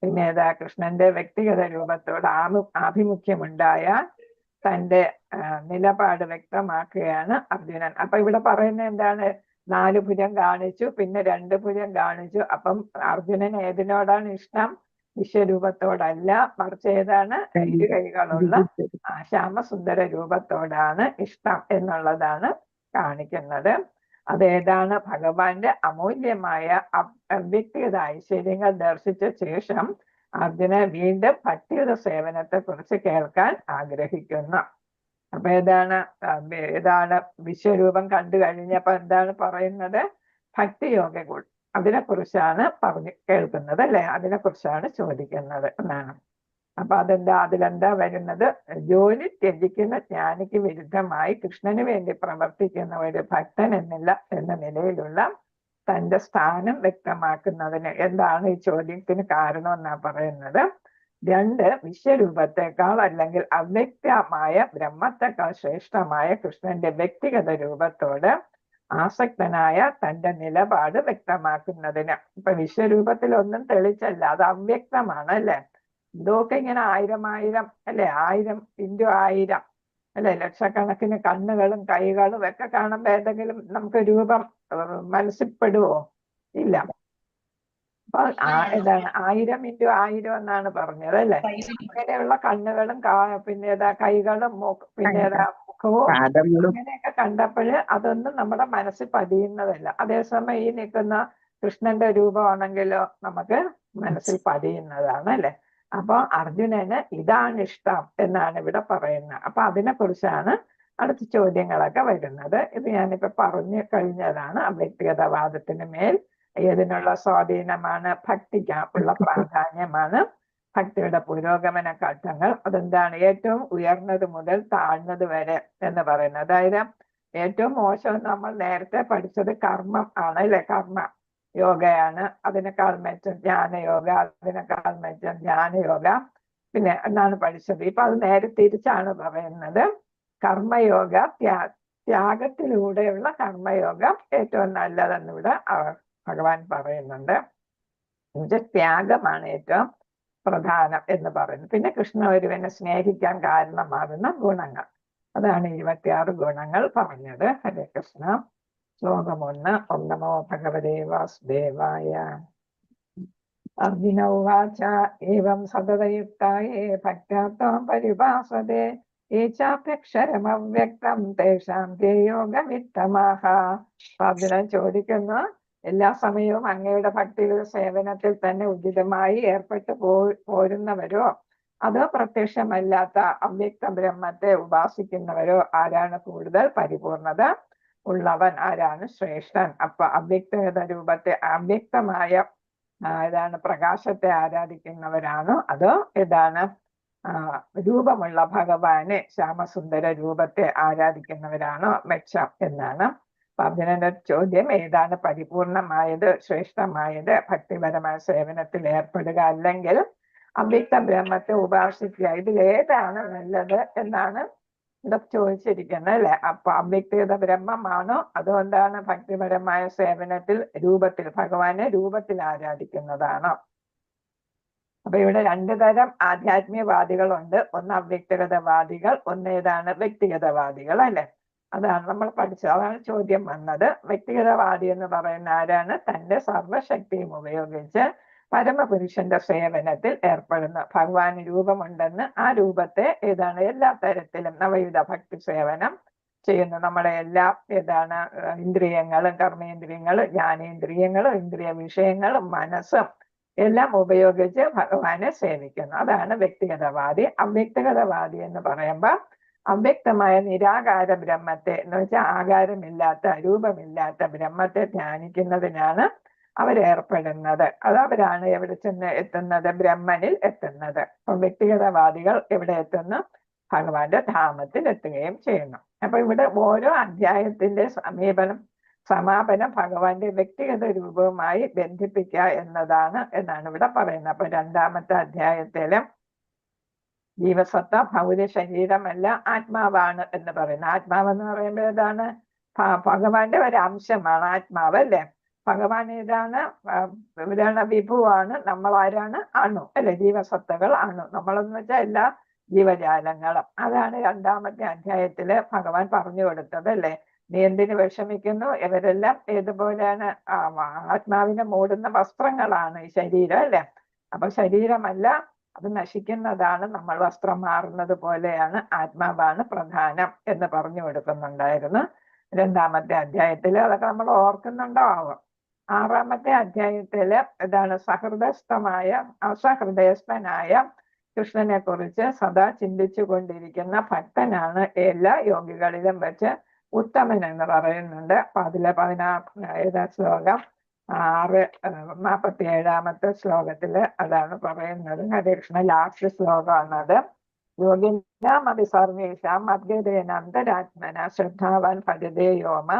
പിന്നെ കൃഷ്ണന്റെ വ്യക്തിഗത രൂപത്തോട് ആഭിമുഖ്യമുണ്ടായ തന്റെ നിലപാട് വ്യക്തമാക്കുകയാണ് അർജുനൻ. അപ്പൊ ഇവിടെ പറയുന്നത് എന്താണ്? 4 ഭുജം കാണിച്ചു, പിന്നെ 2 ഭുജം കാണിച്ചു. അപ്പം അർജുനൻ ഏതിനോടാണ് ഇഷ്ടം? വിശ്വരൂപത്തോടല്ല, മറിച്ച് ഏതാണ്? 2 കൈകളുള്ള ശ്യാമസുന്ദര രൂപത്തോടാണ് ഇഷ്ടം എന്നുള്ളതാണ് കാണിക്കുന്നത്. അതേതാണ്? ഭഗവാന്റെ അമൂല്യമായ വ്യക്തിഗത ഐശ്വര്യങ്ങൾ ദർശിച്ച ശേഷം അർജുനൻ വീണ്ടും ഭക്തിയുടെ സേവനത്തെ കുറിച്ച് കേൾക്കാൻ ആഗ്രഹിക്കുന്നു. അപ്പൊ ഏതാണ് വിശ്വരൂപം കണ്ടു കഴിഞ്ഞപ്പോ എന്താണ് പറയുന്നത്? ഭക്തിയോഗ അതിനെക്കുറിച്ചാണ് കേൾക്കുന്നത് അല്ലെ, അതിനെക്കുറിച്ചാണ് ചോദിക്കുന്നത് എന്നാണ്. അപ്പൊ അതിലെന്താ വരുന്നത്? ജോലി ത്യജിക്കുന്ന ജ്ഞാനിക്ക് വിരുദ്ധമായി കൃഷ്ണന് വേണ്ടി പ്രവർത്തിക്കുന്ന ഒരു ഭക്തൻ എന്ന നിലയിലുള്ള തന്റെ സ്ഥാനം വ്യക്തമാക്കുന്നതിന് എന്താണ് ഈ ചോദ്യത്തിന് കാരണം എന്നാ പറയുന്നത്. 2 വിശ്വരൂപത്തെക്കാൾ അല്ലെങ്കിൽ അവ്യക്തമായ ബ്രഹ്മത്തെക്കാൾ ശ്രേഷ്ഠമായ കൃഷ്ണന്റെ വ്യക്തിഗത രൂപത്തോട് ആസക്തനായ തന്റെ നിലപാട് വ്യക്തമാക്കുന്നതിന്. ഇപ്പൊ വിശ്വരൂപത്തിൽ ഒന്നും തെളിച്ചല്ല, അത് അവ്യക്തമാണ് അല്ലെ. ഇതൊക്കെ ഇങ്ങനെ 1000 അല്ലെ, 1000 × 1000 അല്ലെ, ലക്ഷക്കണക്കിന് കണ്ണുകളും കൈകളും ഒക്കെ കാണുമ്പോ ഏതെങ്കിലും നമുക്ക് രൂപം മനസ്സിൽപ്പെടുവോ? ഇല്ല. അപ്പൊ എന്താണ് 1000 × 1000 എന്നാണ് പറഞ്ഞത് അല്ലെ. അങ്ങനെയുള്ള കണ്ണുകളും പിന്നെ കൈകളും പിന്നെ മുഖവും അങ്ങനെയൊക്കെ കണ്ടപ്പോൾ അതൊന്നും നമ്മുടെ മനസ്സിൽ പതിയുന്നതല്ല. അതേസമയം ഈ നിൽക്കുന്ന കൃഷ്ണന്റെ രൂപമാണെങ്കിലോ നമുക്ക് മനസ്സിൽ പതിയുന്നതാണ് അല്ലെ. അപ്പൊ അർജുനന് ഇതാണ് ഇഷ്ടം എന്നാണ് ഇവിടെ പറയുന്നത്. അപ്പൊ അതിനെ കുറിച്ചാണ് അടുത്ത ചോദ്യങ്ങളൊക്കെ വരുന്നത്. ഇത് ഞാനിപ്പോ പറഞ്ഞു കഴിഞ്ഞതാണ്. വ്യക്തിഗതവാദത്തിന് മേൽ ഏതിനുള്ള സ്വാധീനമാണ്? ഭക്തിക്ക് ഉള്ള പ്രാധാന്യമാണ്. ഭക്തിയുടെ പുരോഗമന ഘട്ടങ്ങൾ അതെന്താണ്? ഏറ്റവും ഉയർന്നത് മുതൽ താഴ്ന്നത് വരെ എന്ന് പറയുന്നത്. അതായത് ഏറ്റവും മോശം നമ്മൾ നേരത്തെ പഠിച്ചത് കർമ്മം ആണ് അല്ലെ. കർമ്മ യോഗയാണ്. അതിനേക്കാൾ മെച്ചം ജ്ഞാനയോഗ, അതിനേക്കാൾ മെച്ചം ജ്ഞാനയോഗ പിന്നെ എന്നാണ് പഠിച്ചത്. ഇപ്പൊ അത് നേരെ തിരിച്ചാണ് പറയുന്നത്. കർമ്മയോഗ ത്യാഗത്തിലൂടെയുള്ള കർമ്മയോഗം ഏറ്റവും നല്ലതെന്നിവിടെ ഭഗവാൻ പറയുന്നുണ്ട്. എന്നുവെച്ചാൽ ത്യാഗമാണ് ഏറ്റവും പ്രധാനം എന്ന് പറയുന്നത്. പിന്നെ കൃഷ്ണ ഒരുവനെ സ്നേഹിക്കാൻ കാരണമാകുന്ന ഗുണങ്ങൾ, അതാണ് 26 ഗുണങ്ങൾ പറഞ്ഞത്. ഹരേ കൃഷ്ണ. ശ്ലോകം 1. ഓം നമോ ഭഗവതേ വാസുദേവായ. അർജുന ഉവാച ഏവം സതതയുക്തായേ ഭക്ത്യാത്മാ പരിഭാസതേ യേ ചാപ്യക്ഷരമവ്യക്തം തേഷാം തേ യോഗവിത്തമാഹ. അർജുനൻ ചോദിക്കുന്നു, എല്ലാ സമയവും അങ്ങയുടെ ഭക്തിയുടെ സേവനത്തിൽ തന്നെ ഉചിതമായി ഏർപ്പെട്ടു പോരുന്നവരോ അതോ പ്രത്യക്ഷമല്ലാത്ത അവ്യക്ത ബ്രഹ്മത്തെ ഉപാസിക്കുന്നവരോ ആരാണ് കൂടുതൽ പരിപൂർണത ഉള്ളവൻ? ആരാണ് ശ്രേഷ്ഠൻ? അപ്പൊ അവ്യക്തത രൂപത്തെ അവ്യക്തമായ ഏതാണ് പ്രകാശത്തെ ആരാധിക്കുന്നവരാണോ അതോ ഏതാണ് രൂപമുള്ള ഭഗവാനെ ശ്യാമസുന്ദര രൂപത്തെ ആരാധിക്കുന്നവരാണോ മെച്ചം എന്നാണ്. അർജുനന്റെ ചോദ്യം ഏതാണ് പരിപൂർണമായത്, ശ്രേഷ്ഠമായത്? ഭക്തിപരമായ സേവനത്തിൽ ഏർപ്പെടുക അല്ലെങ്കിൽ അവ്യക്ത ബ്രഹ്മത്തെ ഉപാസിക്കുക, ഇതിലേതാണ് നല്ലത് എന്നാണ് ഇവിടെ ചോദിച്ചിരിക്കുന്നത് അല്ലെ. അപ്പൊ അവ്യക്തത ബ്രഹ്മമാണോ അതുകൊണ്ടാണ് ഭക്തിപരമായ സേവനത്തിൽ രൂപത്തിൽ ഭഗവാനെ രൂപത്തിൽ ആരാധിക്കുന്നതാണോ? അപ്പൊ ഇവിടെ 2 തരം ആധ്യാത്മികവാദികളുണ്ട്. ഒന്ന് അവ്യക്തിഗതവാദികൾ, ഒന്ന് ഏതാണ് വ്യക്തിഗതവാദികൾ അല്ലെ. അതാണ് നമ്മൾ പഠിച്ചത്. അതാണ് ചോദ്യം വന്നത്. വ്യക്തിഗതവാദി എന്ന് പറയുന്ന ആരാണ്? തന്റെ സർവശക്തിയും ഉപയോഗിച്ച് പരമപുരുഷന്റെ സേവനത്തിൽ ഏർപ്പെടുന്നു. ഭഗവാന് രൂപമുണ്ടെന്ന് ആ രൂപത്തെ ഏതാണ് എല്ലാ തരത്തിലും നവയുധ ഭക്തി സേവനം ചെയ്യുന്നു. നമ്മളെ എല്ലാ ഏതാണ് ഇന്ദ്രിയങ്ങളും കർമ്മേന്ദ്രിയങ്ങളും ജ്ഞാനേന്ദ്രിയങ്ങളും ഇന്ദ്രിയ വിഷയങ്ങളും മനസ്സും എല്ലാം ഉപയോഗിച്ച് ഭഗവാനെ സേവിക്കുന്നു. അതാണ് വ്യക്തിഗതവാദി. അവ്യക്തിഗതവാദി എന്ന് പറയുമ്പോൾ അവ്യക്തമായ നിരാകാര ബ്രഹ്മത്തെ എന്ന് വെച്ചാൽ ആകാരമില്ലാത്ത രൂപമില്ലാത്ത ബ്രഹ്മത്തെ ധ്യാനിക്കുന്നതിനാണ് അവരേർപ്പെടുന്നത്. അത് അവരാണ് എവിടെ ചെന്ന് എത്തുന്നത്? ബ്രഹ്മനിൽ എത്തുന്നത്. അപ്പൊ വ്യക്തിഗതവാദികൾ എവിടെ എത്തുന്നു? ഭഗവാന്റെ ധാമത്തിൽ എത്തുകയും ചെയ്യുന്നു. അപ്പൊ ഇവിടെ ഓരോ അധ്യായത്തിന്റെ സമാപനം ഭഗവാന്റെ വ്യക്തിഗത രൂപവുമായി ബന്ധിപ്പിക്കുക എന്നാണ് ഇവിടെ പറയുന്നത്. അപ്പൊ 2ാമത്തെ അധ്യായത്തിലും ജീവസത്ത ഭൗതിക ശരീരമല്ല ആത്മാവാണ് എന്ന് പറയുന്നത്. ആത്മാവെന്ന് പറയുമ്പോൾ ഏതാണ്? ഭഗവാന്റെ ഒരു അംശമാണ് ആത്മാവ് അല്ലെ. ഭഗവാൻ ഏതാണ്? വിഭുവാണ്. നമ്മൾ ആരാണ്? അണു അല്ലെ. ജീവസത്തകൾ അണു. നമ്മളെന്ന് വെച്ചാൽ എല്ലാ ജീവജാലങ്ങളും. അതാണ് 2ാമത്തെ അധ്യായത്തില് ഭഗവാൻ പറഞ്ഞു കൊടുത്തത് അല്ലെ. നീ എന്തിനു വിഷമിക്കുന്നു? ഇവരെല്ലാം ഏതുപോലെയാണ്? ആത്മാവിനെ മൂടുന്ന വസ്ത്രങ്ങളാണ് ഈ ശരീരം അല്ലെ. അപ്പൊ ശരീരമല്ല, അത് നശിക്കുന്നതാണ്. നമ്മൾ വസ്ത്രം മാറുന്നത് പോലെയാണ്. ആത്മാവാണ് പ്രധാനം എന്ന് പറഞ്ഞു കൊടുക്കുന്നുണ്ടായിരുന്നു 2ാമത്തെ അധ്യായത്തില്. അതൊക്കെ നമ്മൾ ഓർക്കുന്നുണ്ടാവും. 6ാമത്തെ അധ്യായത്തില് ഇതാണ് അസഹൃദയസ്ഥനായ കൃഷ്ണനെ കുറിച്ച് സദാ ചിന്തിച്ചു കൊണ്ടിരിക്കുന്ന ഭക്തനാണ് എല്ലാ യോഗികളിലും വെച്ച് ഉത്തമൻ എന്ന് പറയുന്നുണ്ട്. അപ്പൊ അതിലെ 16 ശ്ലോകം 47ാമത്തെ ശ്ലോകത്തില് അതാണ് പറയുന്നത്. ഹരേ കൃഷ്ണ. ലാസ്റ്റ് ശ്ലോകമാണത്. യോഗിനാമപി സർവേഷാം മദ്ഗതേനാന്തരാത്മന ശ്രദ്ധാവാൻ ഭജതേ യോമ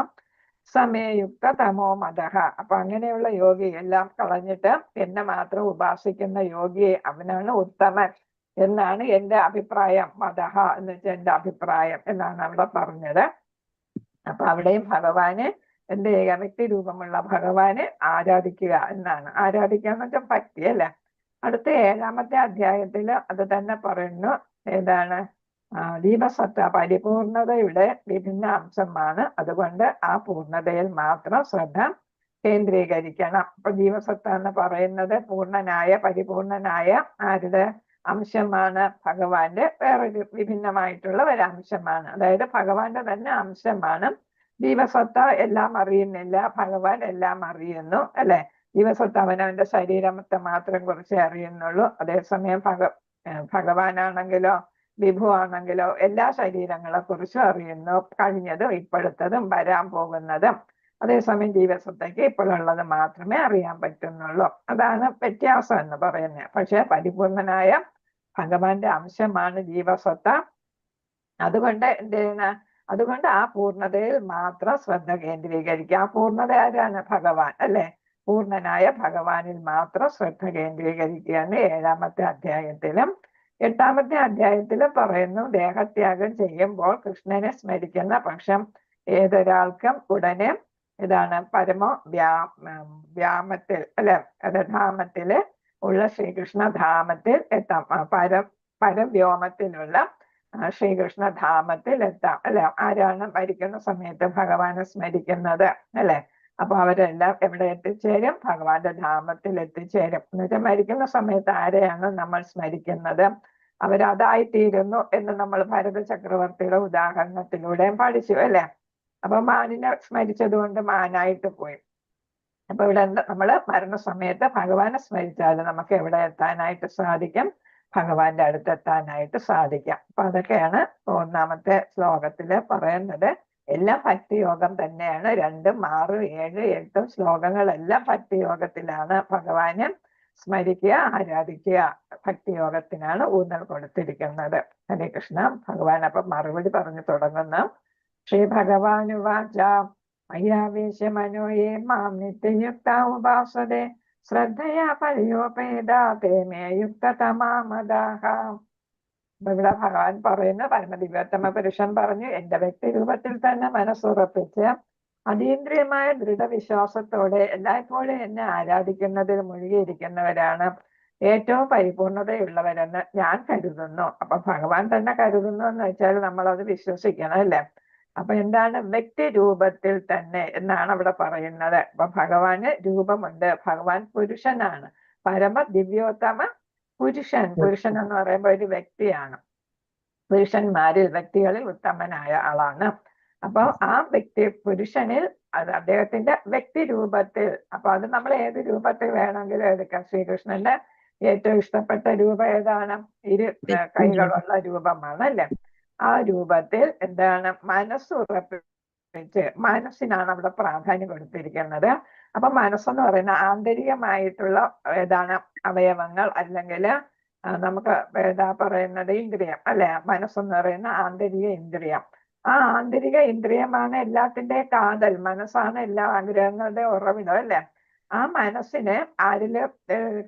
സമയയുക്ത തമോ മദഃ. അപ്പൊ അങ്ങനെയുള്ള യോഗി എല്ലാം കളഞ്ഞിട്ട് എന്നെ മാത്രം ഉപാസിക്കുന്ന യോഗിയെ അവനാണ് ഉത്തമൻ എന്നാണ് എന്റെ അഭിപ്രായം. മദഃ എന്ന് വെച്ചാൽ എന്റെ അഭിപ്രായം എന്നാണ് അവിടെ പറഞ്ഞത്. അപ്പൊ അവിടെയും ഭഗവാന് എന്റെ വ്യക്തി രൂപമുള്ള ഭഗവാനെ ആരാധിക്കുക എന്നാണ്. ആരാധിക്കുക എന്ന് വെച്ചാൽ ഭക്തി അല്ലെ. അടുത്ത 7ാമത്തെ അധ്യായത്തില് അത് തന്നെ പറയുന്നു. ഏതാണ്? ദീപസത്ത പരിപൂർണതയുടെ വിഭിന്ന അംശമാണ്. അതുകൊണ്ട് ആ പൂർണ്ണതയിൽ മാത്രം ശ്രദ്ധ കേന്ദ്രീകരിക്കണം. അപ്പൊ ജീവസത്ത എന്ന് പറയുന്നത് പൂർണ്ണനായ പരിപൂർണനായ ആരുടെ അംശമാണ്? ഭഗവാന്റെ വേറൊരു വിഭിന്നമായിട്ടുള്ള ഒരു അംശമാണ്. അതായത് ഭഗവാന്റെ തന്നെ അംശമാണ് ജീവസത്ത. എല്ലാം അറിയുന്നില്ല, ഭഗവാൻ എല്ലാം അറിയുന്നു, അല്ലെ? ജീവസത്ത അവനവന്റെ ശരീരത്തെ മാത്രം കുറിച്ച് അറിയുന്നുള്ളൂ. അതേസമയം ഭഗവാനാണെങ്കിലോ വിഭു ആണെങ്കിലോ എല്ലാ ശരീരങ്ങളെ കുറിച്ചും അറിയുന്നു, കഴിഞ്ഞതും ഇപ്പോഴത്തതും വരാൻ പോകുന്നതും. അതേസമയം ജീവസത്തയ്ക്ക് ഇപ്പോഴുള്ളത് മാത്രമേ അറിയാൻ പറ്റുന്നുള്ളൂ. അതാണ് വ്യത്യാസം എന്ന് പറയുന്നത്. പക്ഷെ പരിപൂർണനായ ഭഗവാന്റെ അംശമാണ് ജീവസത്ത. അതുകൊണ്ട് എന്ത് ചെയ്യണം? അതുകൊണ്ട് ആ പൂർണ്ണതയിൽ മാത്രം ശ്രദ്ധ കേന്ദ്രീകരിക്കുക. ആ പൂർണ്ണത ആരാണ്? ഭഗവാൻ, അല്ലെ? പൂർണ്ണനായ ഭഗവാനിൽ മാത്രം ശ്രദ്ധ കേന്ദ്രീകരിക്കുകയാണ് 7-ാമത്തെ അധ്യായത്തിലും. 8-ാമത്തെ അധ്യായത്തിലും പറയുന്നു, ദേഹത്യാഗം ചെയ്യുമ്പോൾ കൃഷ്ണനെ സ്മരിക്കുന്ന പക്ഷം ഏതൊരാൾക്കും ഉടനെ ഇതാണ് പരമോ വ്യാമത്തിൽ, അല്ലെ? ധാമത്തില് ഉള്ള ശ്രീകൃഷ്ണ ധാമത്തിൽ എത്താം. പരവ്യോമത്തിലുള്ള ശ്രീകൃഷ്ണ ധാമത്തിൽ എത്താം, അല്ലെ? ആരാണ് മരിക്കുന്ന സമയത്ത് ഭഗവാനെ സ്മരിക്കുന്നത്, അല്ലെ? അപ്പൊ അവരെല്ലാം എവിടെ എത്തിച്ചേരും? ഭഗവാന്റെ ധാമത്തിൽ എത്തിച്ചേരും. എന്നുവെച്ചാൽ മരിക്കുന്ന സമയത്ത് ആരെയാണ് നമ്മൾ സ്മരിക്കുന്നത്? അവരതായിത്തീരുന്നു എന്ന് നമ്മൾ ഭരത ചക്രവർത്തിയുടെ ഉദാഹരണത്തിലൂടെയും പഠിച്ചു, അല്ലെ? അപ്പൊ മാനിനെ സ്മരിച്ചത് കൊണ്ട് മാനായിട്ട് പോയി. അപ്പൊ ഇവിടെ നമ്മള് മരണസമയത്ത് ഭഗവാനെ സ്മരിച്ചാൽ നമുക്ക് എവിടെ എത്താനായിട്ട് സാധിക്കും? ഭഗവാന്റെ അടുത്തെത്താനായിട്ട് സാധിക്കാം. അപ്പൊ അതൊക്കെയാണ് 1-ാമത്തെ ശ്ലോകത്തില് പറയുന്നത്. എല്ലാം ഭക്തിയോഗം തന്നെയാണ്. 2, 6, 7, 8 ശ്ലോകങ്ങളെല്ലാം ഭക്തിയോഗത്തിലാണ്. ഭഗവാനെ സ്മരിക്കുക, ആരാധിക്കുക, ഭക്തിയോഗത്തിനാണ് ഊന്നൽ കൊടുത്തിരിക്കുന്നത്. ഹരേ കൃഷ്ണ. ഭഗവാൻ അപ്പൊ മറുപടി പറഞ്ഞു തുടങ്ങുന്നു. ശ്രീ ഭഗവാനുവാച മയ്യാവേശ മനോയേ മാം നിത്യയുക്ത ഉപാസതേ ശ്രദ്ധയാ പര്യോപേതാ തേ മേ യുക്തതമാമദാഹ. അപ്പൊ ഇവിടെ ഭഗവാൻ പറയുന്ന പരമദിവ്യോത്തമ പുരുഷൻ പറഞ്ഞു, എന്റെ വ്യക്തി രൂപത്തിൽ തന്നെ മനസ്സുറപ്പിച്ച് അതീന്ദ്രിയമായ ദൃഢവിശ്വാസത്തോടെ എല്ലായ്പ്പോഴും എന്നെ ആരാധിക്കുന്നതിൽ മുഴുകിയിരിക്കുന്നവരാണ് ഏറ്റവും പരിപൂർണതയുള്ളവരെന്ന് ഞാൻ കരുതുന്നു. അപ്പൊ ഭഗവാൻ തന്നെ കരുതുന്നു എന്ന് വെച്ചാൽ നമ്മളത് വിശ്വസിക്കണം, അല്ലേ? അപ്പൊ എന്താണ്? വ്യക്തി രൂപത്തിൽ തന്നെ എന്നാണ് അവിടെ പറയുന്നത്. അപ്പൊ ഭഗവാന് രൂപമുണ്ട്. ഭഗവാൻ പുരുഷനാണ്, പരമ ദിവ്യോത്തമ പുരുഷൻ. പുരുഷൻ എന്ന് പറയുമ്പോൾ ഒരു വ്യക്തിയാണ്. പുരുഷന്മാരിൽ, വ്യക്തികളിൽ ഉത്തമനായ ആളാണ്. അപ്പൊ ആ വ്യക്തി പുരുഷനിൽ അദ്ദേഹത്തിന്റെ വ്യക്തി രൂപത്തിൽ, അപ്പൊ അത് നമ്മൾ ഏത് രൂപത്തിൽ വേണമെങ്കിലും എടുക്കാം. ശ്രീകൃഷ്ണന്റെ ഏറ്റവും ഇഷ്ടപ്പെട്ട രൂപം ഏതാണ്? കൈകളുള്ള രൂപമാണ്, അല്ലെ? ആ രൂപത്തിൽ എന്താണ്? മനസ്സുറപ്പിച്ച്, മനസ്സിനാണ് അവിടെ പ്രാധാന്യം കൊടുത്തിരിക്കുന്നത്. അപ്പൊ മനസ്സെന്ന് പറയുന്ന ആന്തരികമായിട്ടുള്ള ഏതാണ് അവയവങ്ങൾ, അല്ലെങ്കിൽ നമുക്ക് ഏതാ പറയുന്നത്? ഇന്ദ്രിയം, അല്ലെ? മനസ്സെന്ന് പറയുന്ന ആന്തരിക ഇന്ദ്രിയം. ആ ആന്തരിക ഇന്ദ്രിയമാണ് എല്ലാത്തിന്റെ കാതൽ. മനസ്സാണ് എല്ലാ ആഗ്രഹങ്ങളുടെ ഉറവിടം, അല്ലെ? ആ മനസ്സിനെ ആരില്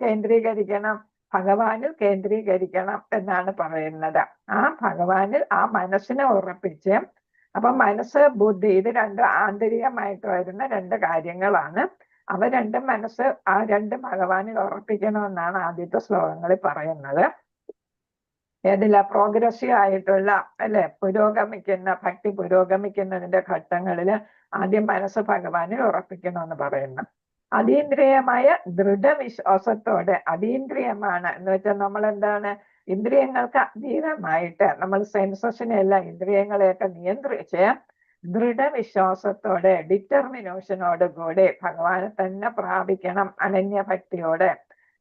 കേന്ദ്രീകരിക്കണം? ഭഗവാനിൽ കേന്ദ്രീകരിക്കണം എന്നാണ് പറയുന്നത്. ആ ഭഗവാനിൽ ആ മനസ്സിനെ ഉറപ്പിച്ച്, അപ്പൊ മനസ്സ്, ബുദ്ധി, ഇത് രണ്ടും ആന്തരികമായിട്ട് വരുന്ന 2 കാര്യങ്ങളാണ്. അവ രണ്ടും ആ രണ്ടും ഭഗവാനിൽ ഉറപ്പിക്കണമെന്നാണ് ആദ്യത്തെ ശ്ലോകങ്ങളിൽ പറയുന്നത്. ഏതില്ല? പ്രോഗ്രസീവ് ആയിട്ടുള്ള, അല്ലെ? ഭക്തി പുരോഗമിക്കുന്നതിന്റെ ഘട്ടങ്ങളില് ആദ്യം മനസ്സ് ഭഗവാനിൽ ഉറപ്പിക്കണമെന്ന് പറയുന്നു. അതീന്ദ്രിയമായ ദൃഢവിശ്വാസത്തോടെ, അതീന്ദ്രിയമാണ് എന്ന് വെച്ചാൽ നമ്മൾ എന്താണ്? ഇന്ദ്രിയങ്ങൾക്ക് അതീതമായിട്ട് നമ്മൾ സെൻസസിനെല്ലാം, ഇന്ദ്രിയങ്ങളെയൊക്കെ നിയന്ത്രിച്ച് ദൃഢവിശ്വാസത്തോടെ, ഡിറ്റർമിനേഷനോട് കൂടി ഭഗവാനെ തന്നെ പ്രാപിക്കണം, അനന്യഭക്തിയോടെ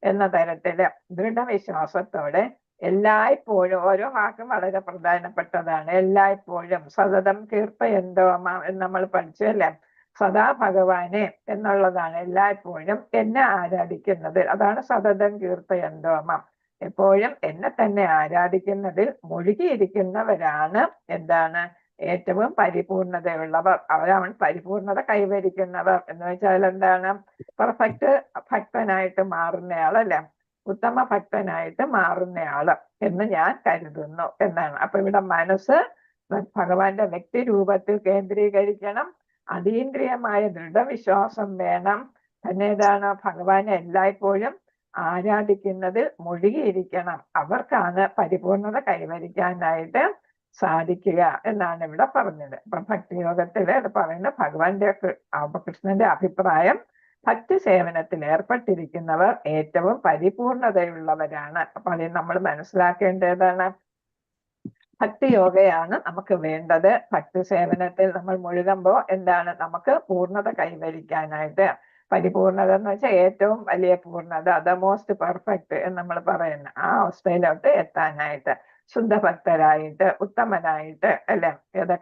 എന്ന തരത്തില് ദൃഢവിശ്വാസത്തോടെ എല്ലായ്പ്പോഴും, ഓരോ വാക്കും വളരെ പ്രധാനപ്പെട്ടതാണ്. എല്ലായ്പ്പോഴും സതതം കീർത്തയന്തോ എന്ന് നമ്മൾ പഠിച്ചു, അല്ലെ? സദാ ഭഗവാനെ എന്നുള്ളതാണ്. എല്ലായ്പ്പോഴും എന്നെ ആരാധിക്കുന്നതിൽ, അതാണ് സതതം കീർത്തയന്തോമം. എപ്പോഴും എന്നെ തന്നെ ആരാധിക്കുന്നതിൽ മുഴുകിയിരിക്കുന്നവരാണ് എന്താണ്? ഏറ്റവും പരിപൂർണതയുള്ളവർ. അവരാണ് പരിപൂർണത കൈവരിക്കുന്നവർ. എന്ന് വെച്ചാൽ എന്താണ്? പെർഫെക്റ്റ് ഭക്തനായിട്ട് മാറുന്നയാൾ, അല്ലെ? ഉത്തമ ഭക്തനായിട്ട് മാറുന്നയാള് എന്ന് ഞാൻ കരുതുന്നു എന്നാണ്. അപ്പൊ ഇവിടെ മനസ്സ് ഭഗവാന്റെ വ്യക്തി രൂപത്തിൽ കേന്ദ്രീകരിക്കണം. അതീന്ദ്രിയമായ ദൃഢവിശ്വാസം വേണം. തന്നെ ഏതാണ്? ഭഗവാനെ എല്ലായ്പ്പോഴും ആരാധിക്കുന്നതിൽ മുഴുകിയിരിക്കണം. അവർക്കാണ് പരിപൂർണത കൈവരിക്കാനായിട്ട് സാധിക്കുക എന്നാണ് ഇവിടെ പറഞ്ഞത്. അപ്പൊ ഭക്തിയോഗത്തില് പറയുന്ന ഭഗവാന്റെ കൃഷ്ണന്റെ അഭിപ്രായം ഭക്തി സേവനത്തിൽ ഏർപ്പെട്ടിരിക്കുന്നവർ ഏറ്റവും പരിപൂർണതയുള്ളവരാണ്. അപ്പൊ അതിൽ നമ്മൾ മനസ്സിലാക്കേണ്ടതാണ് ഭക്തിയോഗയാണ് നമുക്ക് വേണ്ടത്. ഭക്തി സേവനത്തിൽ നമ്മൾ മുഴുകുമ്പോൾ എന്താണ് നമുക്ക് പൂർണ്ണത കൈവരിക്കാനായിട്ട്, പരിപൂർണത എന്ന് വെച്ചാൽ ഏറ്റവും വലിയ പൂർണ്ണത, ദ മോസ്റ്റ് പെർഫെക്റ്റ് എന്ന് നമ്മൾ പറയുന്ന ആ അവസ്ഥയിലോട്ട് എത്താനായിട്ട്, ശുദ്ധഭക്തരായിട്ട് ഉത്തമനായിട്ട് അല്ലെ,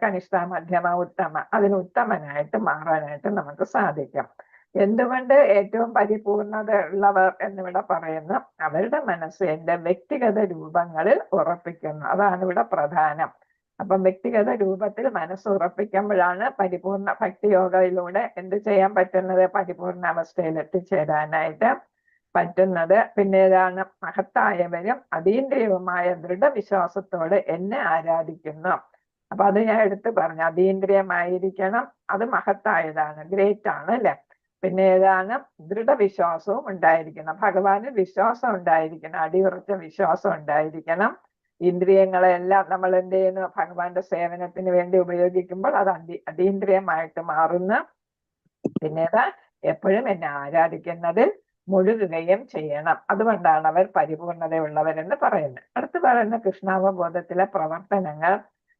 കനിഷ്ഠ മധ്യമ ഉത്തമ, അതിന് ഉത്തമനായിട്ട് മാറാനായിട്ട് നമുക്ക് സാധിക്കും. എന്തുകൊണ്ട് ഏറ്റവും പരിപൂർണത ഉള്ളവർ എന്നിവിടെ പറയുന്നു? അവരുടെ മനസ്സ് എന്റെ വ്യക്തിഗത രൂപങ്ങളിൽ ഉറപ്പിക്കുന്നു. അതാണ് ഇവിടെ പ്രധാനം. അപ്പം വ്യക്തിഗത രൂപത്തിൽ മനസ്സ് ഉറപ്പിക്കുമ്പോഴാണ് പരിപൂർണ ഭക്തിയോഗയിലൂടെ എന്ത് ചെയ്യാൻ പറ്റുന്നത്? പരിപൂർണ അവസ്ഥയിൽ എത്തിച്ചേരാനായിട്ട് പറ്റുന്നത്. പിന്നെ ഏതാണ്? മഹത്തായവരും അതീന്ദ്രിയവുമായ ദൃഢവിശ്വാസത്തോടെ എന്നെ ആരാധിക്കുന്നു. അപ്പൊ അത് ഞാൻ എടുത്തു പറഞ്ഞു. അതീന്ദ്രിയമായിരിക്കണം, അത് മഹത്തായതാണ്, ഗ്രേറ്റ് ആണ് അല്ലെ. പിന്നെ ഏതാണ്? ദൃഢവിശ്വാസവും ഉണ്ടായിരിക്കണം, ഭഗവാന് വിശ്വാസം ഉണ്ടായിരിക്കണം, അടിയുറച്ച വിശ്വാസം ഉണ്ടായിരിക്കണം. ഇന്ദ്രിയങ്ങളെല്ലാം നമ്മൾ എന്ത് ചെയ്യുന്നു? ഭഗവാന്റെ സേവനത്തിന് വേണ്ടി ഉപയോഗിക്കുമ്പോൾ അത് അതീന്ദ്രിയമായിട്ട് മാറുന്നു. പിന്നെ എപ്പോഴും എന്നെ ആരാധിക്കുന്നതിൽ മുഴുകുകയും ചെയ്യണം. അതുകൊണ്ടാണ് അവർ പരിപൂർണതയുള്ളവരെന്ന് പറയുന്നത്. അടുത്ത് പറയുന്ന കൃഷ്ണാവബോധത്തിലെ പ്രവർത്തനങ്ങൾ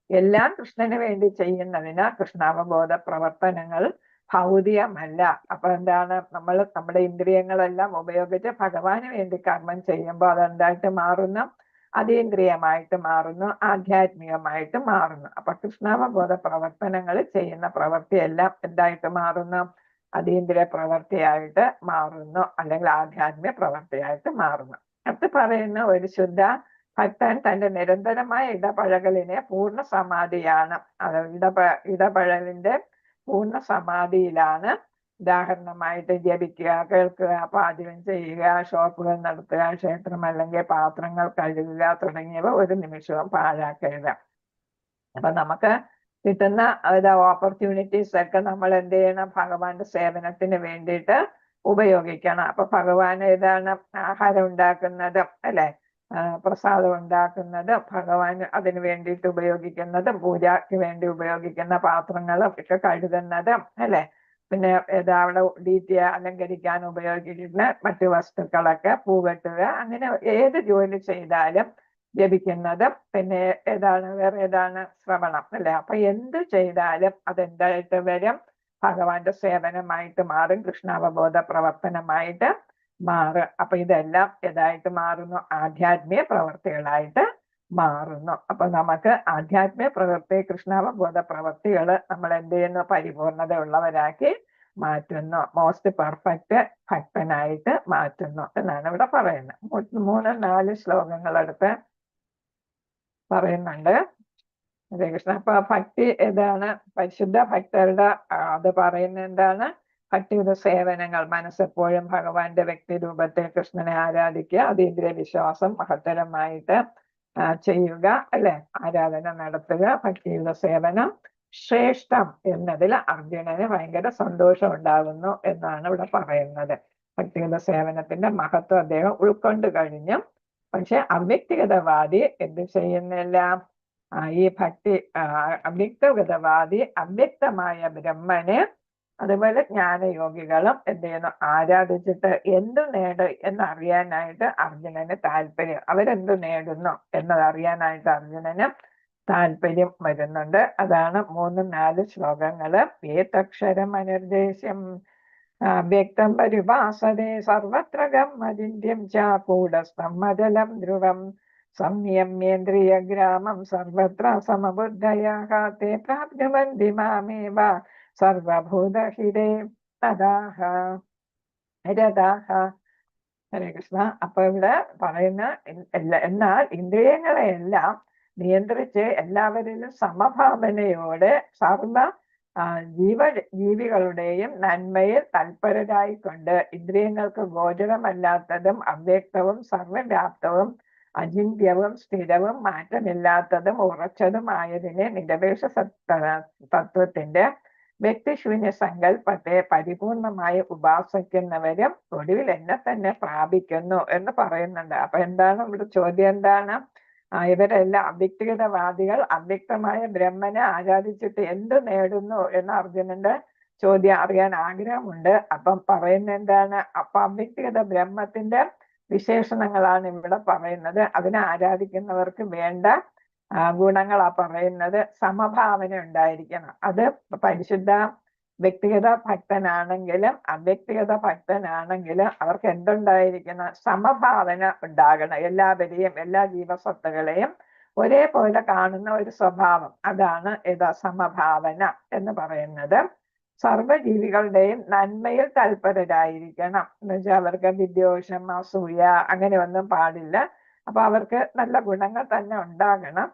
എല്ലാം കൃഷ്ണന് വേണ്ടി ചെയ്യുന്നതിന് കൃഷ്ണാവബോധ പ്രവർത്തനങ്ങൾ ഭൗതികമല്ല. അപ്പൊ എന്താണ്? നമ്മൾ നമ്മുടെ ഇന്ദ്രിയങ്ങളെല്ലാം ഉപയോഗിച്ച് ഭഗവാന് വേണ്ടി കർമ്മം ചെയ്യുമ്പോൾ അതെന്തായിട്ട് മാറുന്നു? അതീന്ദ്രിയമായിട്ട് മാറുന്നു, ആധ്യാത്മികമായിട്ട് മാറുന്നു. അപ്പൊ കൃഷ്ണാവബോധ പ്രവർത്തനങ്ങൾ ചെയ്യുന്ന പ്രവൃത്തിയെല്ലാം എന്തായിട്ട് മാറുന്നു? അതീന്ദ്രിയ പ്രവൃത്തിയായിട്ട് മാറുന്നു, അല്ലെങ്കിൽ ആധ്യാത്മിക പ്രവൃത്തിയായിട്ട് മാറുന്നു. അടുത്ത് പറയുന്ന ഒരു ശുദ്ധ ഭക്തൻ തന്റെ നിരന്തരമായ ഇടപഴകലിനെ പൂർണ്ണ സമാധിയാണ്. അത് ഇടപഴകലിന്റെ പൂർണ്ണ സമാധിയിലാണ്. ഉദാഹരണമായിട്ട് ജപിക്കുക, കേൾക്കുക, പാചകം ചെയ്യുക, ഷോപ്പുകൾ നടത്തുക, ക്ഷേത്രം അല്ലെങ്കിൽ പാത്രങ്ങൾ കഴുകുക തുടങ്ങിയവ ഒരു നിമിഷവും പാഴാക്കരുത്. അപ്പൊ നമുക്ക് കിട്ടുന്ന ഓപ്പർച്യൂണിറ്റീസ് ഒക്കെ നമ്മൾ എന്ത് ചെയ്യണം? ഭഗവാന്റെ സേവനത്തിന് വേണ്ടിയിട്ട് ഉപയോഗിക്കണം. അപ്പൊ ഭഗവാൻ ഏതാണ്? ആഹാരം ഉണ്ടാക്കുന്നതും അല്ലെ, പ്രസാദം ഉണ്ടാക്കുന്നതും, ഭഗവാൻ അതിന് വേണ്ടിയിട്ട് ഉപയോഗിക്കുന്നതും, പൂജയ്ക്ക് വേണ്ടി ഉപയോഗിക്കുന്ന പാത്രങ്ങളും ഒക്കെ കഴുകുന്നതും അല്ലെ, പിന്നെ അവിടെ ഡീറ്റിയെ അലങ്കരിക്കാൻ ഉപയോഗിക്കുന്ന മറ്റു വസ്തുക്കളൊക്കെ, പൂവെട്ടുക, അങ്ങനെ ഏത് ജോലി ചെയ്താലും ജപിക്കുന്നതും, പിന്നെ വേറെ ഏതാണ്? ശ്രവണം അല്ലെ. അപ്പൊ എന്ത് ചെയ്താലും അതെന്തായിട്ട് വരും? ഭഗവാന്റെ സേവനമായിട്ട് മാറും, കൃഷ്ണാവബോധ പ്രവർത്തനമായിട്ട് മാറും. അപ്പൊ ഇതെല്ലാം ഏതായിട്ട് മാറുന്നു? ആധ്യാത്മിക പ്രവർത്തികളായിട്ട് മാറുന്നു. അപ്പൊ നമുക്ക് ആധ്യാത്മിക പ്രവൃത്തി, കൃഷ്ണാവബോധ പ്രവൃത്തികൾ നമ്മൾ എന്ത് ചെയ്യുന്നു? പരിപൂർണത ഉള്ളവരാക്കി മാറ്റുന്നു, മോസ്റ്റ് പെർഫെക്റ്റ് ഭക്തനായിട്ട് മാറ്റുന്നു എന്നാണ് ഇവിടെ പറയുന്നത്. 3-4 ശ്ലോകങ്ങളെടുത്ത് പറയുന്നുണ്ട്. ഹരേ കൃഷ്ണ. അപ്പൊ ഭക്തി ഏതാണ്? പരിശുദ്ധ ഭക്തരുടെ അത് പറയുന്നത് എന്താണ്? ഭക്തിയുടെ സേവനങ്ങൾ, മനസ്സെപ്പോഴും ഭഗവാന്റെ വ്യക്തി രൂപത്തിൽ കൃഷ്ണനെ ആരാധിക്കുക, അതീന്ദ്രിയ വിശ്വാസം മഹത്തരമായിട്ട് ചെയ്യുക അല്ലെ, ആരാധന നടത്തുക, ഭക്തിയുടെ സേവനം ശ്രേഷ്ഠം എന്നതിൽ അർജുനന് ഭയങ്കര സന്തോഷം ഉണ്ടാകുന്നു എന്നാണ് ഇവിടെ പറയുന്നത്. ഭക്തിയുടെ സേവനത്തിന്റെ മഹത്വം അദ്ദേഹം ഉൾക്കൊണ്ട് കഴിഞ്ഞു. പക്ഷെ അവ്യക്തിഗതവാദി എന്ത് ചെയ്യുന്നില്ല? ഈ ഭക്തി അവ്യക്തഗതവാദി അവ്യക്തമായ ബ്രഹ്മനെ, അതുപോലെ ജ്ഞാനയോഗികളും എന്ത് ചെയ്യുന്നു? ആരാധിച്ചിട്ട് എന്തു നേടും എന്നറിയാനായിട്ട് അർജുനന് താല്പര്യം, അവരെന്തു നേടുന്നു എന്നതറിയാനായിട്ട് അർജുനന് താല്പര്യം വരുന്നുണ്ട്. അതാണ് 3-4 ശ്ലോകങ്ങള്. ഏതക്ഷരം അനിർദ്ദേശ്യം വ്യക്തം പരിഭാസതേ സർവത്ര ഗമ്മചിന്യം ചൂടസ്ഥം മജലം ധ്രുവം സംയമേന്ദ്രിയ ഗ്രാമം സർവത്ര സമബുദ്ധയാഃ തേ പ്രാപ്നുവന്തി മാമേവ സർവഭൂതഹിതേ തദാഹ രഥാഹ. ഹരേ കൃഷ്ണ. അപ്പൊ ഇവിടെ പറയുന്ന എന്നാൽ ഇന്ദ്രിയങ്ങളെയെല്ലാം നിയന്ത്രിച്ച് എല്ലാവരിലും സമഭാവനയോടെ സർവ ജീവികളുടെയും നന്മയിൽ തൽപരരായിക്കൊണ്ട് ഇന്ദ്രിയങ്ങൾക്ക് ഗോചരമല്ലാത്തതും അവ്യക്തവും സർവവ്യാപ്തവും അചിന്ത്യവും സ്ഥിരവും മാറ്റമില്ലാത്തതും ഉറച്ചതുമായതിനെ നിരപേക്ഷ തത്വത്തിന്റെ വ്യക്തിശൂന്യ സങ്കല്പത്തെ പരിപൂർണമായി ഉപാസിക്കുന്നവരും ഒടുവിൽ എന്നെ തന്നെ പ്രാപിക്കുന്നു എന്ന് പറയുന്നുണ്ട്. അപ്പൊ എന്താണ് ഇവിടെ ചോദ്യം? എന്താണ്? ഇവരെല്ലാം അവ്യക്തിഗതവാദികൾ അവ്യക്തമായ ബ്രഹ്മനെ ആരാധിച്ചിട്ട് എന്ത് നേടുന്നു എന്ന് അർജുനന്റെ ചോദ്യം അറിയാൻ ആഗ്രഹമുണ്ട്. അപ്പം പറയുന്നത് എന്താണ്? അപ്പൊ അവ്യക്തിഗത ബ്രഹ്മത്തിന്റെ വിശേഷണങ്ങളാണ് ഇവിടെ പറയുന്നത്. അതിനെ ആരാധിക്കുന്നവർക്ക് വേണ്ട ഗുണങ്ങളാ പറയുന്നത്. സമഭാവന ഉണ്ടായിരിക്കണം. അത് പരിശുദ്ധ വ്യക്തിഗത ഭക്തനാണെങ്കിലും അവ്യക്തിഗത ഭക്തനാണെങ്കിലും അവർക്ക് എന്തുണ്ടായിരിക്കണം? സമഭാവന ഉണ്ടാകണം. എല്ലാവരെയും, എല്ലാ ജീവസത്തകളെയും ഒരേപോലെ കാണുന്ന ഒരു സ്വഭാവം, അതാണ് സമഭാവന എന്ന് പറയുന്നത്. സർവ്വജീവികളുടെയും നന്മയിൽ തൽപരരായിരിക്കണം എന്ന് വെച്ചാൽ അവർക്ക് വിദ്വേഷം, അസൂയ അങ്ങനെ ഒന്നും പാടില്ല. അപ്പൊ അവർക്ക് നല്ല ഗുണങ്ങൾ തന്നെ ഉണ്ടാകണം.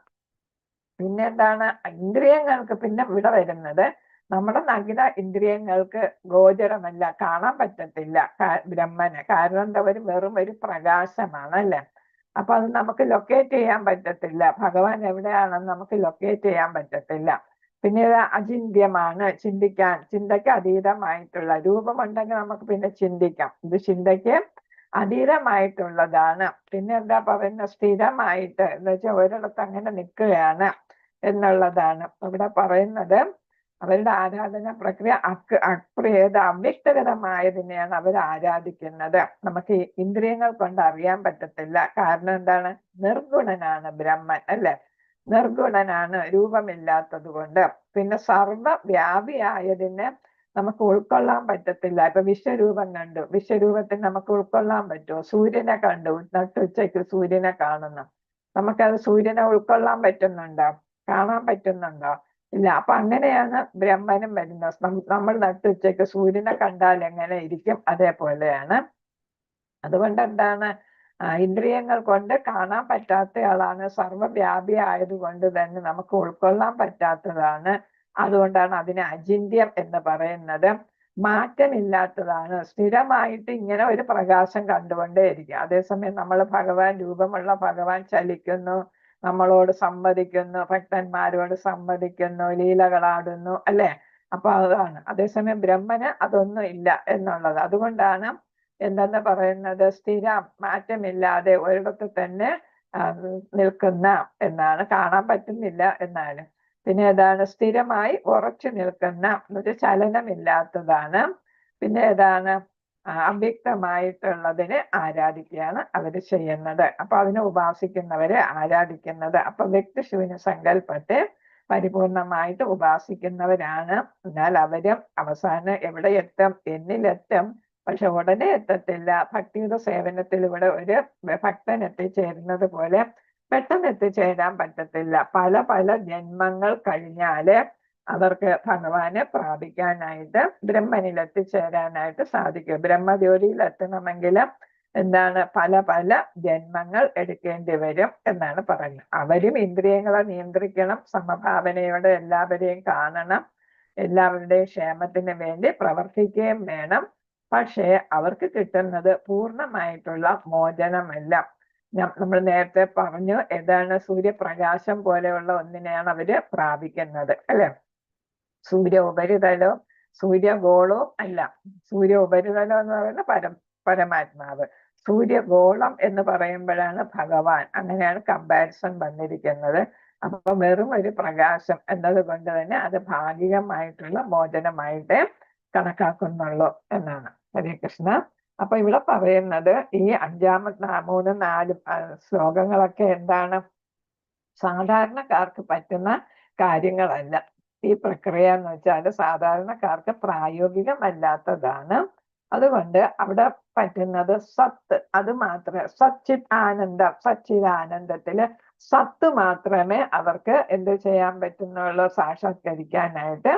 പിന്നെ എന്താണ്? ഇന്ദ്രിയങ്ങൾക്ക് പിന്നെ ഇവിടെ വരുന്നത്, നമ്മുടെ നഗ്ന ഇന്ദ്രിയങ്ങൾക്ക് ഗോചരമല്ല, കാണാൻ പറ്റത്തില്ല ബ്രഹ്മന്. കാരണം എന്താ? വെറും ഒരു പ്രകാശമാണ് അല്ലെ. അപ്പൊ അത് നമുക്ക് ലൊക്കേറ്റ് ചെയ്യാൻ പറ്റത്തില്ല. ഭഗവാൻ എവിടെയാണെന്ന് നമുക്ക് ലൊക്കേറ്റ് ചെയ്യാൻ പറ്റത്തില്ല. പിന്നെ ഇത് അചിന്ത്യമാണ്, ചിന്തയ്ക്ക് അതീതമായിട്ടുള്ള രൂപമുണ്ടെങ്കിൽ നമുക്ക് പിന്നെ ചിന്തിക്കാം. ഇത് ചിന്തയ്ക്ക് അതീതമായിട്ടുള്ളതാണ്. പിന്നെ എന്താ പറയുന്നത്? സ്ഥിരമായിട്ട് എന്ന് വെച്ചാൽ ഒരിടത്ത് അങ്ങനെ നിൽക്കുകയാണ് എന്നുള്ളതാണ് ഇവിടെ പറയുന്നത്. അവരുടെ ആരാധന പ്രക്രിയ അവ്യക്തഗതമായതിനെയാണ് അവർ ആരാധിക്കുന്നത്. നമുക്ക് ഇന്ദ്രിയങ്ങൾ കൊണ്ട് അറിയാൻ പറ്റത്തില്ല. കാരണം എന്താണ്? നിർഗുണനാണ് ബ്രഹ്മൻ അല്ലെ. നിർഗുണനാണ്, രൂപമില്ലാത്തത് കൊണ്ട്. പിന്നെ സർവ്വവ്യാപിയായതിനെ നമുക്ക് ഉൾക്കൊള്ളാൻ പറ്റത്തില്ല. ഇപ്പൊ വിശ്വരൂപം കണ്ടു, വിശ്വരൂപത്തിന് നമുക്ക് ഉൾക്കൊള്ളാൻ പറ്റുമോ? സൂര്യനെ കണ്ടു, നട്ടുച്ചയ്ക്ക് സൂര്യനെ കാണുന്നു, നമുക്കത് സൂര്യനെ ഉൾക്കൊള്ളാൻ പറ്റുന്നുണ്ടോ? കാണാൻ പറ്റുന്നുണ്ടോ? ഇല്ല. അപ്പൊ അങ്ങനെയാണ് ബ്രഹ്മനും വരുന്നത്. നമ്മൾ നട്ടുച്ചയ്ക്ക് സൂര്യനെ കണ്ടാൽ എങ്ങനെ ഇരിക്കും? അതേപോലെയാണ്. അതുകൊണ്ട് എന്താണ്? ഇന്ദ്രിയങ്ങൾ കൊണ്ട് കാണാൻ പറ്റാത്തയാളാണ്. സർവ്വവ്യാപി ആയതുകൊണ്ട് തന്നെ നമുക്ക് ഉൾക്കൊള്ളാൻ പറ്റാത്തതാണ്. അതുകൊണ്ടാണ് അതിനെ അചിന്യം എന്ന് പറയുന്നത്. മാറ്റമില്ലാത്തതാണ്. സ്ഥിരമായിട്ട് ഇങ്ങനെ ഒരു പ്രകാശം കണ്ടുകൊണ്ടേയിരിക്കും. അതേസമയം നമ്മൾ രൂപമുള്ള ഭഗവാൻ ചലിക്കുന്നു, നമ്മളോട് സംവദിക്കുന്നു, ഭക്തന്മാരോട് സംവദിക്കുന്നു, ലീലകളാടുന്നു അല്ലെ. അപ്പൊ അതാണ്. അതേസമയം ബ്രഹ്മന് അതൊന്നും ഇല്ല എന്നുള്ളത്. അതുകൊണ്ടാണ് എന്തെന്ന് പറയുന്നത്? സ്ഥിരം, മാറ്റമില്ലാതെ ഒരിടത്ത് തന്നെ നിൽക്കുന്ന എന്നാണ്. കാണാൻ പറ്റുന്നില്ല എന്നാലും. പിന്നെ ഏതാണ്? സ്ഥിരമായി ഉറച്ചു നിൽക്കുന്ന എന്നൊരു ചലനമില്ലാത്തതാണ്. പിന്നെ ഏതാണ്? അവ്യക്തമായിട്ടുള്ളതിനെ ആരാധിക്കുകയാണ് അവര് ചെയ്യുന്നത്. അപ്പൊ അതിനെ ഉപാസിക്കുന്നവരെ ആരാധിക്കുന്നത്. അപ്പൊ വ്യക്തിശൂന്യ സങ്കല്പത്തെ പരിപൂർണമായിട്ട് ഉപാസിക്കുന്നവരാണ്. എന്നാൽ അവരും അവസാനം എവിടെ എത്തും? എന്നിലെത്തും. പക്ഷെ ഉടനെ എത്തത്തില്ല. ഭക്തിയുടെ സേവനത്തിലൂടെ ഒരു ഭക്തൻ എത്തിച്ചേരുന്നത് പോലെ പെട്ടെന്ന് എത്തിച്ചേരാൻ പറ്റത്തില്ല. പല പല ജന്മങ്ങൾ കഴിഞ്ഞാല് അവർക്ക് ഭഗവാനെ പ്രാപിക്കാനായിട്ട്, ബ്രഹ്മനിൽ എത്തിച്ചേരാനായിട്ട് സാധിക്കും. ബ്രഹ്മജ്യോതിയിൽ എത്തണമെങ്കിൽ എന്താണ്? പല പല ജന്മങ്ങൾ എടുക്കേണ്ടി വരും എന്നാണ് പറയുന്നത്. അവരും ഇന്ദ്രിയങ്ങളെ നിയന്ത്രിക്കണം, സമഭാവനയോടെ എല്ലാവരെയും കാണണം, എല്ലാവരുടെയും ക്ഷേമത്തിന് വേണ്ടി പ്രവർത്തിക്കുകയും വേണം. പക്ഷേ അവർക്ക് കിട്ടുന്നത് പൂർണ്ണമായിട്ടുള്ള മോചനമല്ല. നമ്മൾ നേരത്തെ പറഞ്ഞു, ഏതാണ്? സൂര്യപ്രകാശം പോലെയുള്ള ഒന്നിനെയാണ് അവര് പ്രാപിക്കുന്നത് അല്ലെ. സൂര്യ ഉപരിതലവും സൂര്യഗോളവും അല്ല. സൂര്യ ഉപരിതലം എന്ന് പറയുന്ന പരമാത്മാവ്. സൂര്യഗോളം എന്ന് പറയുമ്പോഴാണ് ഭഗവാൻ. അങ്ങനെയാണ് കമ്പാരിസൺ വന്നിരിക്കുന്നത്. അപ്പൊ വെറും ഒരു പ്രകാശം എന്നത് കൊണ്ട് തന്നെ അത് ഭാഗികമായിട്ടുള്ള മോചനമായിട്ട് കണക്കാക്കുന്നുള്ളൂ എന്നാണ്. ഹരേ കൃഷ്ണ. അപ്പൊ ഇവിടെ പറയുന്നത് ഈ 5-ാമത്തെ 3-4 ശ്ലോകങ്ങളൊക്കെ എന്താണ്? സാധാരണക്കാർക്ക് പറ്റുന്ന കാര്യങ്ങളല്ല. ഈ പ്രക്രിയ എന്ന് വെച്ചാൽ സാധാരണക്കാർക്ക് പ്രായോഗികമല്ലാത്തതാണ്. അതുകൊണ്ട് അവിടെ പറ്റുന്നത് സത്ത്, അത് മാത്രമേ, സച്ചിദാനന്ദത്തില് സത്ത് മാത്രമേ അവർക്ക് എന്ത് ചെയ്യാൻ പറ്റുന്നുള്ളൂ? സാക്ഷാത്കരിക്കാനായിട്ട്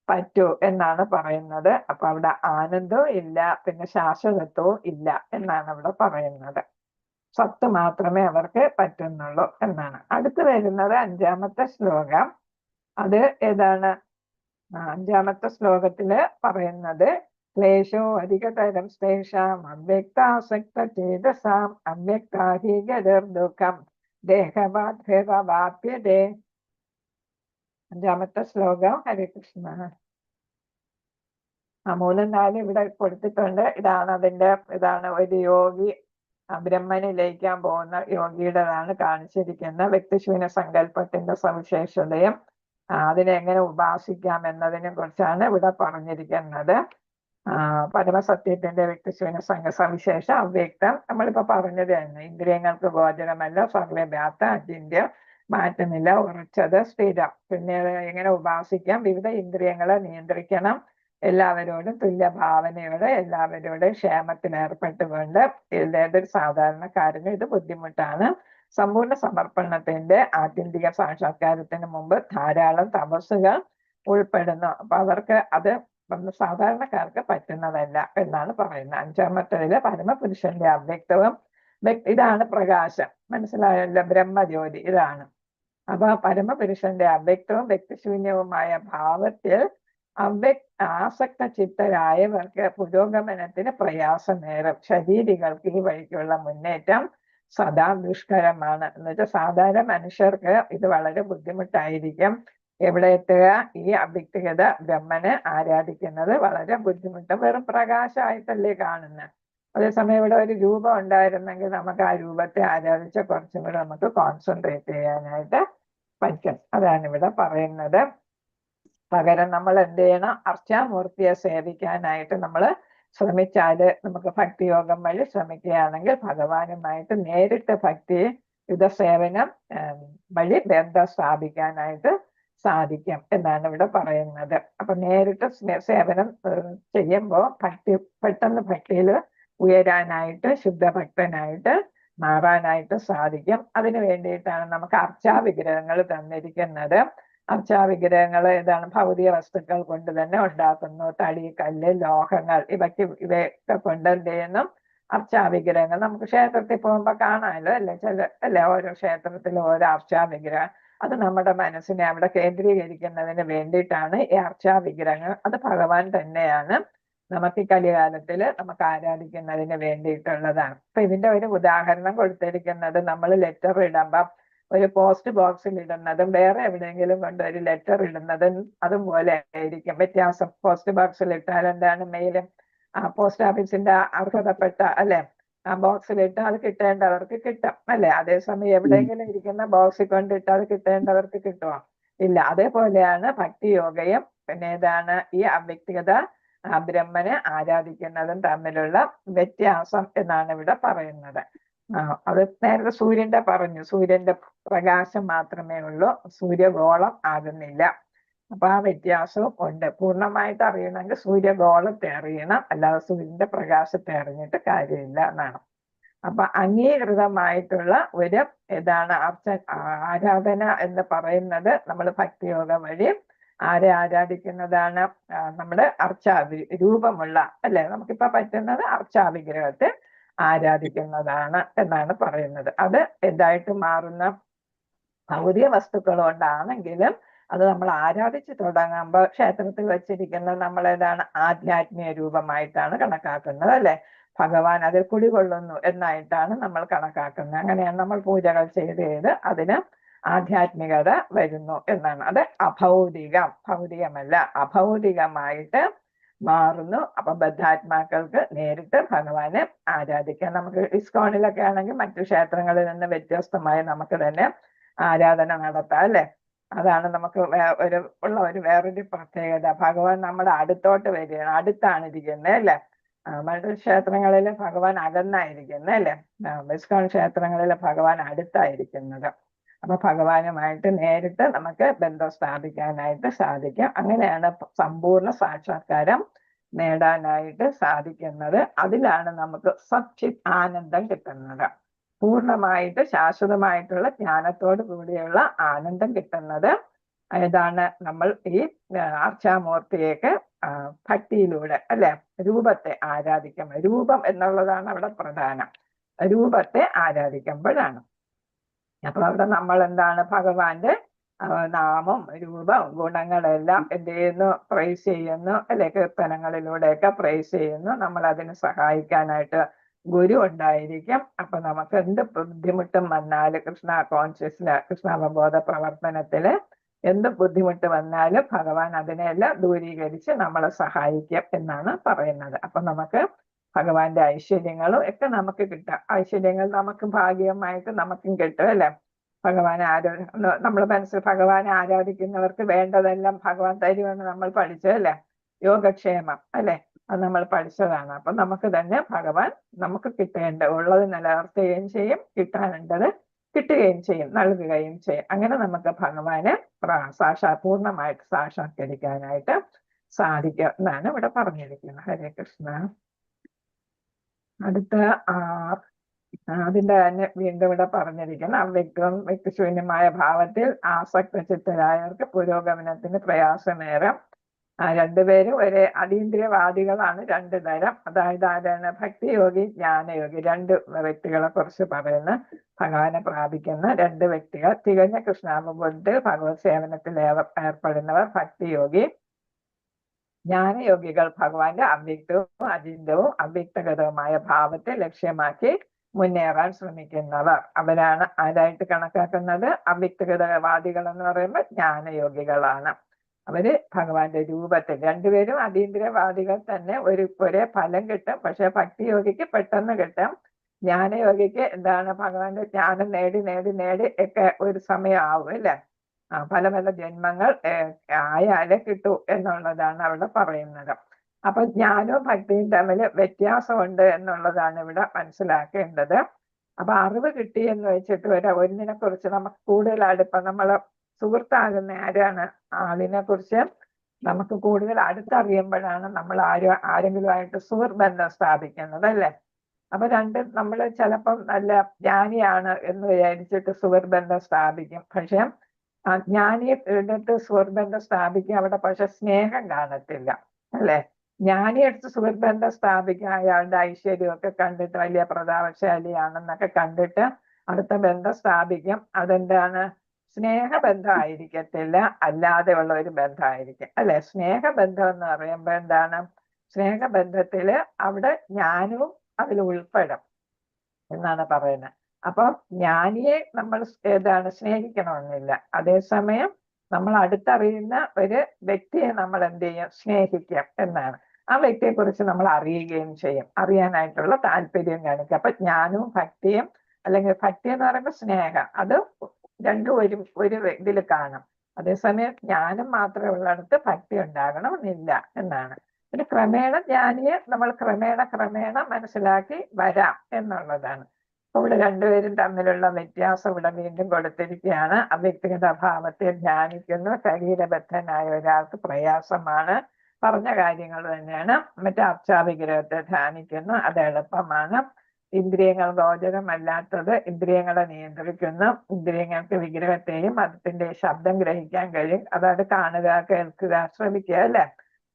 പറ്റൂ എന്നാണ് പറയുന്നത്. അപ്പൊ അവിടെ ആനന്ദവും ഇല്ല, പിന്നെ ശാശ്വതത്വവും ഇല്ല എന്നാണ് അവിടെ പറയുന്നത്. സത്ത് മാത്രമേ അവർക്ക് പറ്റുന്നുള്ളൂ എന്നാണ്. അടുത്ത് വരുന്നത് 5-ാമത്തെ ശ്ലോകം. അത് ഏതാണ്? 5-ാമത്തെ ശ്ലോകത്തില് പറയുന്നത്, ക്ലേശോ അധികതരം സ്തേഷാം അവ്യക്താസക്ത ചേതസാം അവ്യക്താഹി ഗതിർദുഃഖം ദേഹവാപ്യതേ. 5-ാമത്തെ ശ്ലോകം. ഹരേ കൃഷ്ണ. 3-4 ഇവിടെ കൊടുത്തിട്ടുണ്ട്. ഇതാണ് ഒരു യോഗി ബ്രഹ്മനെ ലയിക്കാൻ പോകുന്ന യോഗിയുടേതാണ് കാണിച്ചിരിക്കുന്ന വ്യക്തിശൂന്യ സങ്കല്പത്തിന്റെ സവിശേഷതയും അതിനെ എങ്ങനെ ഉപാസിക്കാം എന്നതിനെ കുറിച്ചാണ് ഇവിടെ പറഞ്ഞിരിക്കുന്നത്. പരമസത്യത്തിന്റെ വ്യക്തിസ്വന സംഘസവിശേഷ അവ്യക്തം നമ്മളിപ്പോ പറഞ്ഞത് തന്നെ. ഇന്ദ്രിയങ്ങൾക്ക് ഗോചരമല്ല, സർവ്വവ്യാപ്ത, അചിന്ത്യം, മാറ്റമില്ല, ഉറച്ചത്, സ്ഥിരം. പിന്നെ എങ്ങനെ ഉപാസിക്കാം? വിവിധ ഇന്ദ്രിയങ്ങളെ നിയന്ത്രിക്കണം, എല്ലാവരോടും തുല്യ ഭാവനയോടെ എല്ലാവരോടും ക്ഷേമത്തിൽ ഏർപ്പെട്ടുകൊണ്ട്. ഏതൊരു സാധാരണക്കാരനും ഇത് ബുദ്ധിമുട്ടാണ്. സമ്പൂർണ്ണ സമർപ്പണത്തിന്റെ ആത്യന്തിക സാക്ഷാത്കാരത്തിന് മുമ്പ് ധാരാളം തപസ്സുകൾ ഉൾപ്പെടുന്നു. അപ്പൊ അവർക്ക് അത് സാധാരണക്കാർക്ക് പറ്റുന്നതല്ല എന്നാണ് പറയുന്നത്. അഞ്ചാമത്തേതില് പരമപുരുഷന്റെ അവ്യക്തവും ഇതാണ് പ്രകാശം, മനസ്സിലായല്ലോ, ബ്രഹ്മജ്യോതി ഇതാണ്. അപ്പൊ പരമപുരുഷന്റെ അവ്യക്തവും വ്യക്തിശൂന്യവുമായ ഭാവത്തിൽ ആസക്ത ചിത്തരായവർക്ക് പുരോഗമനത്തിന് പ്രയാസമേറും. ശരീരികൾക്ക് ഈ വഴിക്കുള്ള മുന്നേറ്റം സദാ ദുഷ്കരമാണ്. എന്നുവെച്ചാൽ സാധാരണ മനുഷ്യർക്ക് ഇത് വളരെ ബുദ്ധിമുട്ടായിരിക്കും. എവിടെ എത്തുക? ഈ അവ്യക്തിഗത ബ്രഹ്മനെ ആരാധിക്കുന്നത് വളരെ ബുദ്ധിമുട്ട്. വെറും പ്രകാശമായിട്ടല്ലേ കാണുന്നത്. അതേസമയം ഇവിടെ ഒരു രൂപം ഉണ്ടായിരുന്നെങ്കിൽ നമുക്ക് ആ രൂപത്തെ ആരാധിച്ച കുറച്ചും കൂടെ നമുക്ക് കോൺസെൻട്രേറ്റ് ചെയ്യാനായിട്ട് പറ്റും. അതാണ് ഇവിടെ പറയുന്നത്. പകരം നമ്മൾ എന്ത് ചെയ്യണം? അർച്ചാമൂർത്തിയെ സേവിക്കാനായിട്ട് നമ്മൾ ശ്രമിച്ചാല്, നമുക്ക് ഭക്തിയോഗം വഴി ശ്രമിക്കുകയാണെങ്കിൽ ഭഗവാനുമായിട്ട് നേരിട്ട് ഭക്തി യുദ്ധസേവനം വഴി ബന്ധം സ്ഥാപിക്കാനായിട്ട് സാധിക്കും എന്നാണ് ഇവിടെ പറയുന്നത്. അപ്പൊ നേരിട്ട് സേവനം ചെയ്യുമ്പോൾ പെട്ടെന്ന് ഭക്തിയിൽ ഉയരാനായിട്ട്, ശുദ്ധഭക്തനായിട്ട് മാറാനായിട്ട് സാധിക്കും. അതിനു വേണ്ടിയിട്ടാണ് നമുക്ക് അർച്ചാവിഗ്രഹങ്ങൾ തന്നിരിക്കുന്നത്. അർച്ചാവിഗ്രഹങ്ങൾ ഏതാണ്? ഭൗതിക വസ്തുക്കൾ കൊണ്ട് തന്നെ ഉണ്ടാക്കുന്നു. തടി, കല്ല്, ലോഹങ്ങൾ, ഇവയൊക്കെ കൊണ്ട് എന്ത് ചെയ്യുന്നു? അർച്ചാവിഗ്രഹങ്ങൾ നമുക്ക് ക്ഷേത്രത്തിൽ പോകുമ്പോൾ കാണാമല്ലോ, അല്ലെ? ഓരോ ക്ഷേത്രത്തിലും ഓരോ അർച്ചാവിഗ്രഹം. അത് നമ്മുടെ മനസ്സിനെ അവിടെ കേന്ദ്രീകരിക്കുന്നതിന് വേണ്ടിയിട്ടാണ് ഈ അർച്ചാവിഗ്രഹങ്ങൾ. അത് ഭഗവാൻ തന്നെയാണ് നമുക്ക് ഈ കലികാലത്തില് നമുക്ക് ആരാധിക്കുന്നതിന് വേണ്ടിയിട്ടുള്ളതാണ്. അപ്പൊ ഇതിന്റെ ഒരു ഉദാഹരണം കൊടുത്തിരിക്കുന്നത്, നമ്മൾ ലെറ്റർ ഇടുമ്പം ഒരു പോസ്റ്റ് ബോക്സിൽ ഇടുന്നതും വേറെ എവിടെയെങ്കിലും കൊണ്ട് ഒരു ലെറ്റർ ഇടുന്നതും അതുപോലെ ആയിരിക്കും വ്യത്യാസം. പോസ്റ്റ് ബോക്സിൽ ഇട്ടാൽ എന്താണ്? മെയിലും പോസ്റ്റ് ഓഫീസിന്റെ അർഹതപ്പെട്ട അല്ലെ ആ ബോക്സിലിട്ട് അത് കിട്ടേണ്ടവർക്ക് കിട്ടും, അല്ലെ? അതേസമയം എവിടെയെങ്കിലും ഇരിക്കുന്ന ബോക്സിൽ കൊണ്ടിട്ട് അത് കിട്ടേണ്ടവർക്ക് കിട്ടുമോ? ഇല്ല. അതേപോലെയാണ് ഭക്തിയോഗയും പിന്നെ ഏതാണ് ഈ അവ്യക്തിഗത ബ്രഹ്മനെ ആരാധിക്കുന്നതും തമ്മിലുള്ള വ്യത്യാസം എന്നാണ് ഇവിടെ പറയുന്നത്. അത് നേരത്തെ സൂര്യന്റെ പറഞ്ഞു, സൂര്യന്റെ പ്രകാശം മാത്രമേ ഉള്ളൂ, സൂര്യഗോളം ആകുന്നില്ല. അപ്പൊ ആ വ്യത്യാസവും ഉണ്ട്. പൂർണ്ണമായിട്ട് അറിയണമെങ്കിൽ സൂര്യഗോളത്തെ അറിയണം, അല്ലാതെ സൂര്യന്റെ പ്രകാശത്തെ അറിഞ്ഞിട്ട് കാര്യമില്ല എന്നാണ്. അപ്പൊ അംഗീകൃതമായിട്ടുള്ള ഒരു ഏതാണ് ആരാധന എന്ന് പറയുന്നത്, നമ്മൾ ഭക്തിയോഗം വഴി ആരെ ആരാധിക്കുന്നതാണ്? നമ്മുടെ രൂപമുള്ള അല്ലെ, നമുക്കിപ്പോ പറ്റുന്നത് അർച്ചാവിഗ്രഹത്തെ ആരാധിക്കുന്നതാണ് എന്നാണ് പറയുന്നത്. അത് എന്തായിട്ട് മാറുന്ന ഭൗതിക വസ്തുക്കൾ കൊണ്ടാണെങ്കിലും അത് നമ്മൾ ആരാധിച്ച് തുടങ്ങുമ്പോൾ ക്ഷേത്രത്തിൽ വെച്ചിരിക്കുന്ന നമ്മളേതാണ് ആധ്യാത്മിക രൂപമായിട്ടാണ് കണക്കാക്കുന്നത്, അല്ലെ? ഭഗവാൻ അതിൽ കുടികൊള്ളുന്നു എന്നായിട്ടാണ് നമ്മൾ കണക്കാക്കുന്നത്. അങ്ങനെയാണ് നമ്മൾ പൂജകൾ ചെയ്ത് അതിന് ആധ്യാത്മികത വരുന്നു എന്നാണ്. അത് ഭൗതികമല്ല, അഭൗതികമായിട്ട് മാറുന്നു. അപ്പൊ ബദ്ധാത്മാക്കൾക്ക് നേരിട്ട് ഭഗവാനെ ആരാധിക്കാം. നമുക്ക് ഇസ്കോണിലൊക്കെ ആണെങ്കിൽ മറ്റു ക്ഷേത്രങ്ങളിൽ നിന്ന് വ്യത്യസ്തമായി നമുക്ക് തന്നെ ആരാധന നടത്താം, അല്ലെ? അതാണ് നമുക്ക് ഒരു വേറൊരു പ്രത്യേകത. ഭഗവാൻ നമ്മുടെ അടുത്തോട്ട് വരികയാണ്, അടുത്താണ് ഇരിക്കുന്നത്, അല്ലെ? മറ്റു ക്ഷേത്രങ്ങളിൽ ഭഗവാൻ അകന്നായിരിക്കുന്നത്, അല്ലെ? ഇസ്കോൺ ക്ഷേത്രങ്ങളിൽ ഭഗവാൻ അടുത്തായിരിക്കുന്നത്. അപ്പൊ ഭഗവാനുമായിട്ട് നേരിട്ട് നമുക്ക് ബന്ധം സ്ഥാപിക്കാനായിട്ട് സാധിക്കും. അങ്ങനെയാണ് സമ്പൂർണ്ണ സാക്ഷാത്കാരം നേടാനായിട്ട് സാധിക്കുന്നത്. അതിലാണ് നമുക്ക് സച്ചിത് ആനന്ദം കിട്ടുന്നത്. പൂർണ്ണമായിട്ട് ശാശ്വതമായിട്ടുള്ള ജ്ഞാനത്തോട് കൂടിയുള്ള ആനന്ദം കിട്ടുന്നത് ഏതാണ്? നമ്മൾ ഈ അർച്ചാമൂർത്തിയൊക്കെ ഭക്തിയിലൂടെ അല്ലെ രൂപത്തെ ആരാധിക്കുമ്പോൾ, രൂപം എന്നുള്ളതാണ് അവിടെ പ്രധാനം, രൂപത്തെ ആരാധിക്കുമ്പോഴാണ്. അപ്പൊ അവിടെ നമ്മൾ എന്താണ്? ഭഗവാന്റെ നാമം, രൂപം, ഗുണങ്ങളെല്ലാം എന്ത് ചെയ്യുന്നു? പ്രൈസ് ചെയ്യുന്നു, അല്ലെ? കീർത്തനങ്ങളിലൂടെയൊക്കെ പ്രൈസ് ചെയ്യുന്നു. നമ്മൾ അതിന് സഹായിക്കാനായിട്ട് ഗുരു ഉണ്ടായിരിക്കും. അപ്പൊ നമുക്ക് എന്ത് ബുദ്ധിമുട്ടും വന്നാല് കൃഷ്ണാവബോധ പ്രവർത്തനത്തില് എന്ത് ബുദ്ധിമുട്ട് വന്നാലും ഭഗവാൻ അതിനെല്ലാം ദൂരീകരിച്ച് നമ്മളെ സഹായിക്കും എന്നാണ് പറയുന്നത്. അപ്പൊ നമുക്ക് ഭഗവാന്റെ ഐശ്വര്യങ്ങളും ഒക്കെ നമുക്ക് കിട്ടാം. ഐശ്വര്യങ്ങൾ നമുക്ക് ഭാഗ്യമായിട്ട് നമുക്കും കിട്ടും, അല്ലെ? ഭഗവാനെ നമ്മൾ മനസ്സിൽ ഭഗവാനെ ആരാധിക്കുന്നവർക്ക് വേണ്ടതെല്ലാം ഭഗവാൻ തരുമെന്ന് നമ്മൾ പഠിച്ചു അല്ലെ? യോഗക്ഷേമം അല്ലെ? അത് നമ്മൾ പഠിച്ചതാണ്. അപ്പൊ നമുക്ക് തന്നെ ഭഗവാൻ നമുക്ക് ഉള്ളത് നിലനിർത്തുകയും ചെയ്യും, കിട്ടാനുണ്ടത് കിട്ടുകയും ചെയ്യും, നൽകുകയും ചെയ്യും. അങ്ങനെ നമുക്ക് ഭഗവാനെ പൂർണ്ണമായിട്ട് സാക്ഷാത്കരിക്കാനായിട്ട് സാധിക്കും എന്നാണ് ഇവിടെ പറഞ്ഞിരിക്കുന്നത്. ഹരേ കൃഷ്ണ. അടുത്ത അതിന്റെ തന്നെ വീണ്ടും ഇവിടെ പറഞ്ഞിരിക്കുന്ന അവ്യക്തവും വ്യക്തിശൂന്യമായ ഭാവത്തിൽ ആസക്ത ചിത്തരായവർക്ക് പുരോഗമനത്തിന് പ്രയാസമേറെ. രണ്ടുപേരും ഒരേ അതീന്ദ്രിയവാദികളാണ്, രണ്ടു തരം. അതായത് ആരാണ്? ഭക്തിയോഗി, ജ്ഞാനയോഗി. രണ്ട് വ്യക്തികളെ കുറിച്ച് പറയുന്ന ഭഗവാനെ പ്രാപിക്കുന്ന രണ്ട് വ്യക്തികൾ. തികഞ്ഞ കൃഷ്ണാനുഭവത്തിൽ ഭഗവത് സേവനത്തിൽ ഏർപ്പെടുന്നവർ ഭക്തിയോഗി. ജ്ഞാനയോഗികൾ ഭഗവാന്റെ അവ്യക്തവും അചിന്തവും അവ്യക്തഗതവുമായ ഭാവത്തെ ലക്ഷ്യമാക്കി മുന്നേറാൻ ശ്രമിക്കുന്നവർ. അവരാണ് ആരായിട്ട് കണക്കാക്കുന്നത്? അവ്യക്തഗതവാദികൾ എന്ന് പറയുമ്പോൾ ജ്ഞാനയോഗികളാണ്. അവര് ഭഗവാന്റെ രൂപത്തിൽ, രണ്ടുപേരും അതീന്ദ്രിയവാദികൾ തന്നെ, ഒരേ ഫലം കിട്ടും. പക്ഷെ ഭക്തിയോഗിക്ക് പെട്ടെന്ന് കിട്ടും. ജ്ഞാനയോഗിക്ക് എന്താണ്? ഭഗവാന്റെ ജ്ഞാനം നേടി നേടി നേടി ഒക്കെ ഒരു സമയം ആവും അല്ലെ? പല പല ജന്മങ്ങൾ ആയാലേ കിട്ടൂ എന്നുള്ളതാണ് അവിടെ പറയുന്നത്. അപ്പൊ ജ്ഞാനവും ഭക്തിയും തമ്മിൽ വ്യത്യാസമുണ്ട് എന്നുള്ളതാണ് ഇവിടെ മനസ്സിലാക്കേണ്ടത്. അപ്പൊ അറിവ് കിട്ടി എന്ന് വെച്ചിട്ട് ഒന്നിനെ കുറിച്ച് നമുക്ക് കൂടുതൽ അടുപ്പം, നമ്മള് സുഹൃത്താകുന്ന ആരാണ്? ആളിനെ കുറിച്ച് നമുക്ക് കൂടുതൽ അടുത്തറിയുമ്പോഴാണ് നമ്മൾ ആരെങ്കിലുമായിട്ട് സുഹൃബന്ധം സ്ഥാപിക്കുന്നത് അല്ലേ? അപ്പൊ നമ്മൾ ചിലപ്പം നല്ല ജ്ഞാനിയാണ് എന്ന് വിചാരിച്ചിട്ട് സുഹൃബന്ധം സ്ഥാപിക്കും. പക്ഷെ ജ്ഞാനിയെ എടുത്ത് സുഹൃബന്ധം സ്ഥാപിക്കും, അവിടെ പക്ഷെ സ്നേഹം കാണത്തില്ല അല്ലെ? ജ്ഞാനി എടുത്ത് സുഹൃബന്ധം സ്ഥാപിക്കും, അയാളുടെ ഐശ്വര്യമൊക്കെ കണ്ടിട്ട് വലിയ പ്രതാപശാലിയാണെന്നൊക്കെ കണ്ടിട്ട് അടുത്ത ബന്ധം സ്ഥാപിക്കും. അതെന്താണ്? സ്നേഹബന്ധം ആയിരിക്കത്തില്ല, അല്ലാതെ ഉള്ള ഒരു ബന്ധമായിരിക്കും അല്ലെ? സ്നേഹബന്ധം എന്ന് പറയുമ്പോൾ എന്താണ്? സ്നേഹബന്ധത്തില് അവിടെ ജ്ഞാനവും അതിൽ ഉൾപ്പെടും എന്നാണ് പറയുന്നത്. അപ്പൊ ജ്ഞാനിയെ നമ്മൾ സ്നേഹിക്കണമെന്നില്ല. അതേസമയം നമ്മൾ അടുത്തറിയുന്ന ഒരു വ്യക്തിയെ നമ്മൾ എന്ത് ചെയ്യും? സ്നേഹിക്കാം എന്നാണ്. ആ വ്യക്തിയെ കുറിച്ച് നമ്മൾ അറിയുകയും ചെയ്യും, അറിയാനായിട്ടുള്ള താല്പര്യം കാണിക്കുക. അപ്പൊ ജ്ഞാനവും ഭക്തിയും, അല്ലെങ്കിൽ ഭക്തി എന്ന് പറയുമ്പോൾ സ്നേഹം, അത് രണ്ടും ഒരു ഇതിൽ കാണും. അതേസമയം ജ്ഞാനം മാത്രമേ ഉള്ളിടത്ത് ഭക്തി ഉണ്ടാകണമെന്നില്ല എന്നാണ്. പിന്നെ ക്രമേണ ജ്ഞാനിയെ നമ്മൾ ക്രമേണ മനസ്സിലാക്കി വരാം എന്നുള്ളതാണ്. ഇവിടെ രണ്ടുപേരും തമ്മിലുള്ള വ്യത്യാസം ഇവിടെ വീണ്ടും കൊടുത്തിരിക്കുകയാണ്. അവ്യക്തിഗത ഭാവത്തെ ധ്യാനിക്കുന്നു ശരീരബദ്ധനായ ഒരാൾക്ക് പ്രയാസമാണ്. പറഞ്ഞ കാര്യങ്ങൾ തന്നെയാണ്. മറ്റേ അർച്ചാവിഗ്രഹത്തെ ധ്യാനിക്കുന്നു, അത് എളുപ്പമാണ്. ഇന്ദ്രിയങ്ങൾ ഗോചരമല്ലാത്തത് ഇന്ദ്രിയങ്ങളെ നിയന്ത്രിക്കുന്നു. ഇന്ദ്രിയങ്ങൾക്ക് വിഗ്രഹത്തെയും അതിന്റെ ശബ്ദം ഗ്രഹിക്കാൻ കഴിയും. അതായത് കാണുക, കേൾക്കുക, ശ്രമിക്കുക അല്ലെ?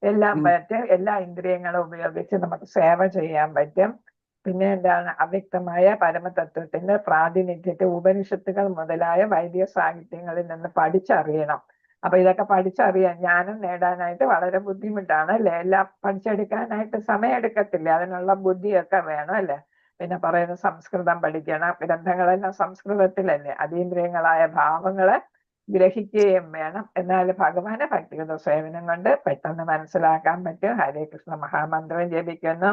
എല്ലാം പറ്റും. എല്ലാ ഇന്ദ്രിയങ്ങളും ഉപയോഗിച്ച് നമുക്ക് സേവ ചെയ്യാൻ പറ്റും. പിന്നെ എന്താണ്? അവ്യക്തമായ പരമതത്വത്തിന്റെ പ്രാതിനിധ്യത്തെ ഉപനിഷത്തുകൾ മുതലായ വൈദിക സാഹിത്യങ്ങളിൽ നിന്ന് പഠിച്ചറിയണം. അപ്പൊ ഇതൊക്കെ പഠിച്ചറിയാൻ, ജ്ഞാനം നേടാനായിട്ട് വളരെ ബുദ്ധിമുട്ടാണ് അല്ലെ? എല്ലാം പഠിച്ചെടുക്കാനായിട്ട് സമയം എടുക്കത്തില്ല, അതിനുള്ള ബുദ്ധിയൊക്കെ വേണം അല്ലെ? പിന്നെ പറയുന്ന സംസ്കൃതം പഠിക്കണം, ഗ്രന്ഥങ്ങളെല്ലാം സംസ്കൃതത്തിലല്ലേ? അതീന്ദ്രിയങ്ങളായ ഭാവങ്ങളെ ഗ്രഹിക്കുകയും വേണം. എന്നാൽ ഭഗവാനെ ഭക്തിഗത സേവനം കൊണ്ട് പെട്ടെന്ന് മനസ്സിലാക്കാൻ പറ്റും. ഹരേ കൃഷ്ണ മഹാമന്ത്രം ജപിക്കുന്നു,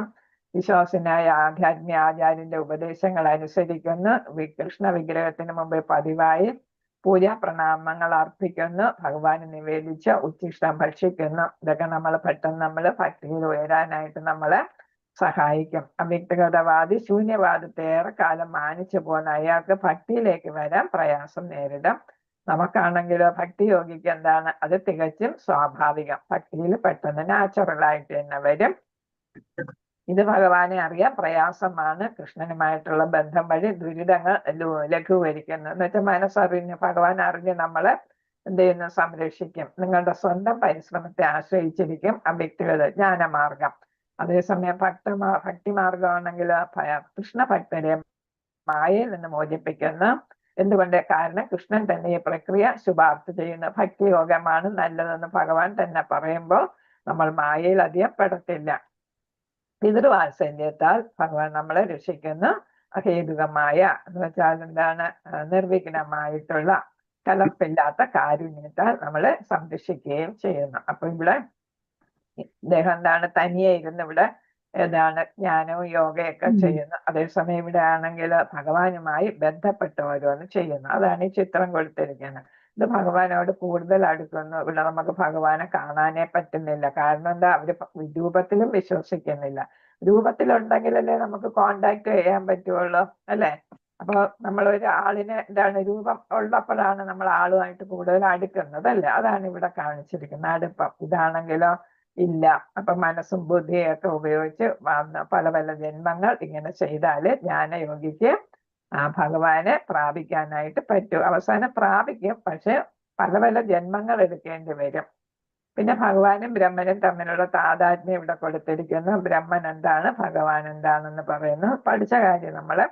വിശ്വാസനായ ആധ്യാത്മിക ആചാര്യന്റെ ഉപദേശങ്ങൾ അനുസരിക്കുന്നു, കൃഷ്ണ വിഗ്രഹത്തിന് മുമ്പ് പതിവായി പൂജാ പ്രണാമങ്ങൾ അർപ്പിക്കുന്നു, ഭഗവാന് നിവേദിച്ച് ഉച്ഛിഷ്ടം ഭക്ഷിക്കുന്നു. ഇതൊക്കെ നമ്മൾ ഭക്തിയിൽ ഉയരാനായിട്ട് നമ്മളെ സഹായിക്കും. അവ്യക്തഗതവാദി ശൂന്യവാദത്തെ ഏറെ കാലം മാനിച്ചു പോകുന്ന അയാൾക്ക് ഭക്തിയിലേക്ക് വരാൻ പ്രയാസം നേരിടും. നമുക്കാണെങ്കിലോ ഭക്തി യോഗിക്ക് എന്താണ്? അത് തികച്ചും സ്വാഭാവികം. ഭക്തിയിൽ പെട്ടെന്ന് നാച്ചുറലായിട്ട് തന്നെ വരും. ഇത് ഭഗവാനെ അറിയാൻ പ്രയാസമാണ്. കൃഷ്ണനുമായിട്ടുള്ള ബന്ധം വഴി ദുരിതങ്ങൾ ലഘൂകരിക്കുന്നു. എന്ന് വെച്ചാൽ മനസ്സറിഞ്ഞ് ഭഗവാൻ അറിഞ്ഞ് നമ്മളെ എന്ത് ചെയ്യുന്നു? സംരക്ഷിക്കും. നിങ്ങളുടെ സ്വന്തം പരിശ്രമത്തെ ആശ്രയിച്ചിരിക്കും അവ്യക്തിഗത ജ്ഞാനമാർഗം. അതേസമയം ഭക്തിമാർഗമാണെങ്കിൽ കൃഷ്ണഭക്തരെ മായയിൽ നിന്ന് മോചിപ്പിക്കുന്നു. എന്തുകൊണ്ട്? കാരണം കൃഷ്ണൻ തന്നെ ഈ പ്രക്രിയ ശുപാർശ ചെയ്യുന്നു. ഭക്തിയോഗമാണ് നല്ലതെന്ന് ഭഗവാൻ തന്നെ പറയുമ്പോൾ നമ്മൾ മായയിൽ അധികം പെടത്തില്ല. പിതൃവാത്സല്യത്താൽ ഭഗവാൻ നമ്മളെ രക്ഷിക്കുന്നു. അഹേതുകമായ എന്ന് വെച്ചാൽ എന്താണ്? നിർവിഘ്നമായിട്ടുള്ള കലർപ്പില്ലാത്ത കാരുണ്യത്താൽ നമ്മളെ സംരക്ഷിക്കുകയും ചെയ്യുന്നു. അപ്പൊ ഇവിടെ ഇദ്ദേഹം എന്താണ്? തനിയെ ഇരുന്ന് ഇവിടെ ഏതാണ് ജ്ഞാനവും യോഗയൊക്കെ ചെയ്യുന്നു. അതേസമയം ഇവിടെ ആണെങ്കിൽ ഭഗവാനുമായി ബന്ധപ്പെട്ട് ഓരോന്ന് ചെയ്യുന്നു. അതാണ് ഈ ചിത്രം കൊടുത്തിരിക്കുന്നത്. ഇത് ഭഗവാനോട് കൂടുതൽ അടുക്കുന്നു. ഇവിടെ നമുക്ക് ഭഗവാനെ കാണാനേ പറ്റുന്നില്ല. കാരണം എന്താ, അവര് രൂപത്തിലും വിശ്വസിക്കുന്നില്ല. രൂപത്തിലുണ്ടെങ്കിലല്ലേ നമുക്ക് കോണ്ടാക്ട് ചെയ്യാൻ പറ്റുള്ളൂ, അല്ലെ? അപ്പൊ നമ്മൾ ഒരാളിനെ എന്താണ് രൂപം ഉള്ളപ്പോഴാണ് നമ്മൾ ആളുമായിട്ട് കൂടുതൽ അടുക്കുന്നത്, അല്ലേ? അതാണ് ഇവിടെ കാണിച്ചിരിക്കുന്നത് അടുപ്പം. ഇതാണെങ്കിലോ ഇല്ല. അപ്പൊ മനസ്സും ബുദ്ധിയൊക്കെ ഉപയോഗിച്ച് പല പല ജന്മങ്ങൾ ഇങ്ങനെ ചെയ്താല് ജ്ഞാനയോഗിക്ക് ഭഗവാനെ പ്രാപിക്കാനായിട്ട് പറ്റും. അവസാനം പ്രാപിക്കും, പക്ഷെ പല പല ജന്മങ്ങൾ എടുക്കേണ്ടി വരും. പിന്നെ ഭഗവാനും ബ്രഹ്മനും തമ്മിലുള്ള താതാത്മ്യം ഇവിടെ കൊടുത്തിരിക്കുന്നു. ബ്രഹ്മൻ എന്താണ്, ഭഗവാൻ എന്താണെന്ന് പറയുന്നു. പഠിച്ച കാര്യം നമ്മള്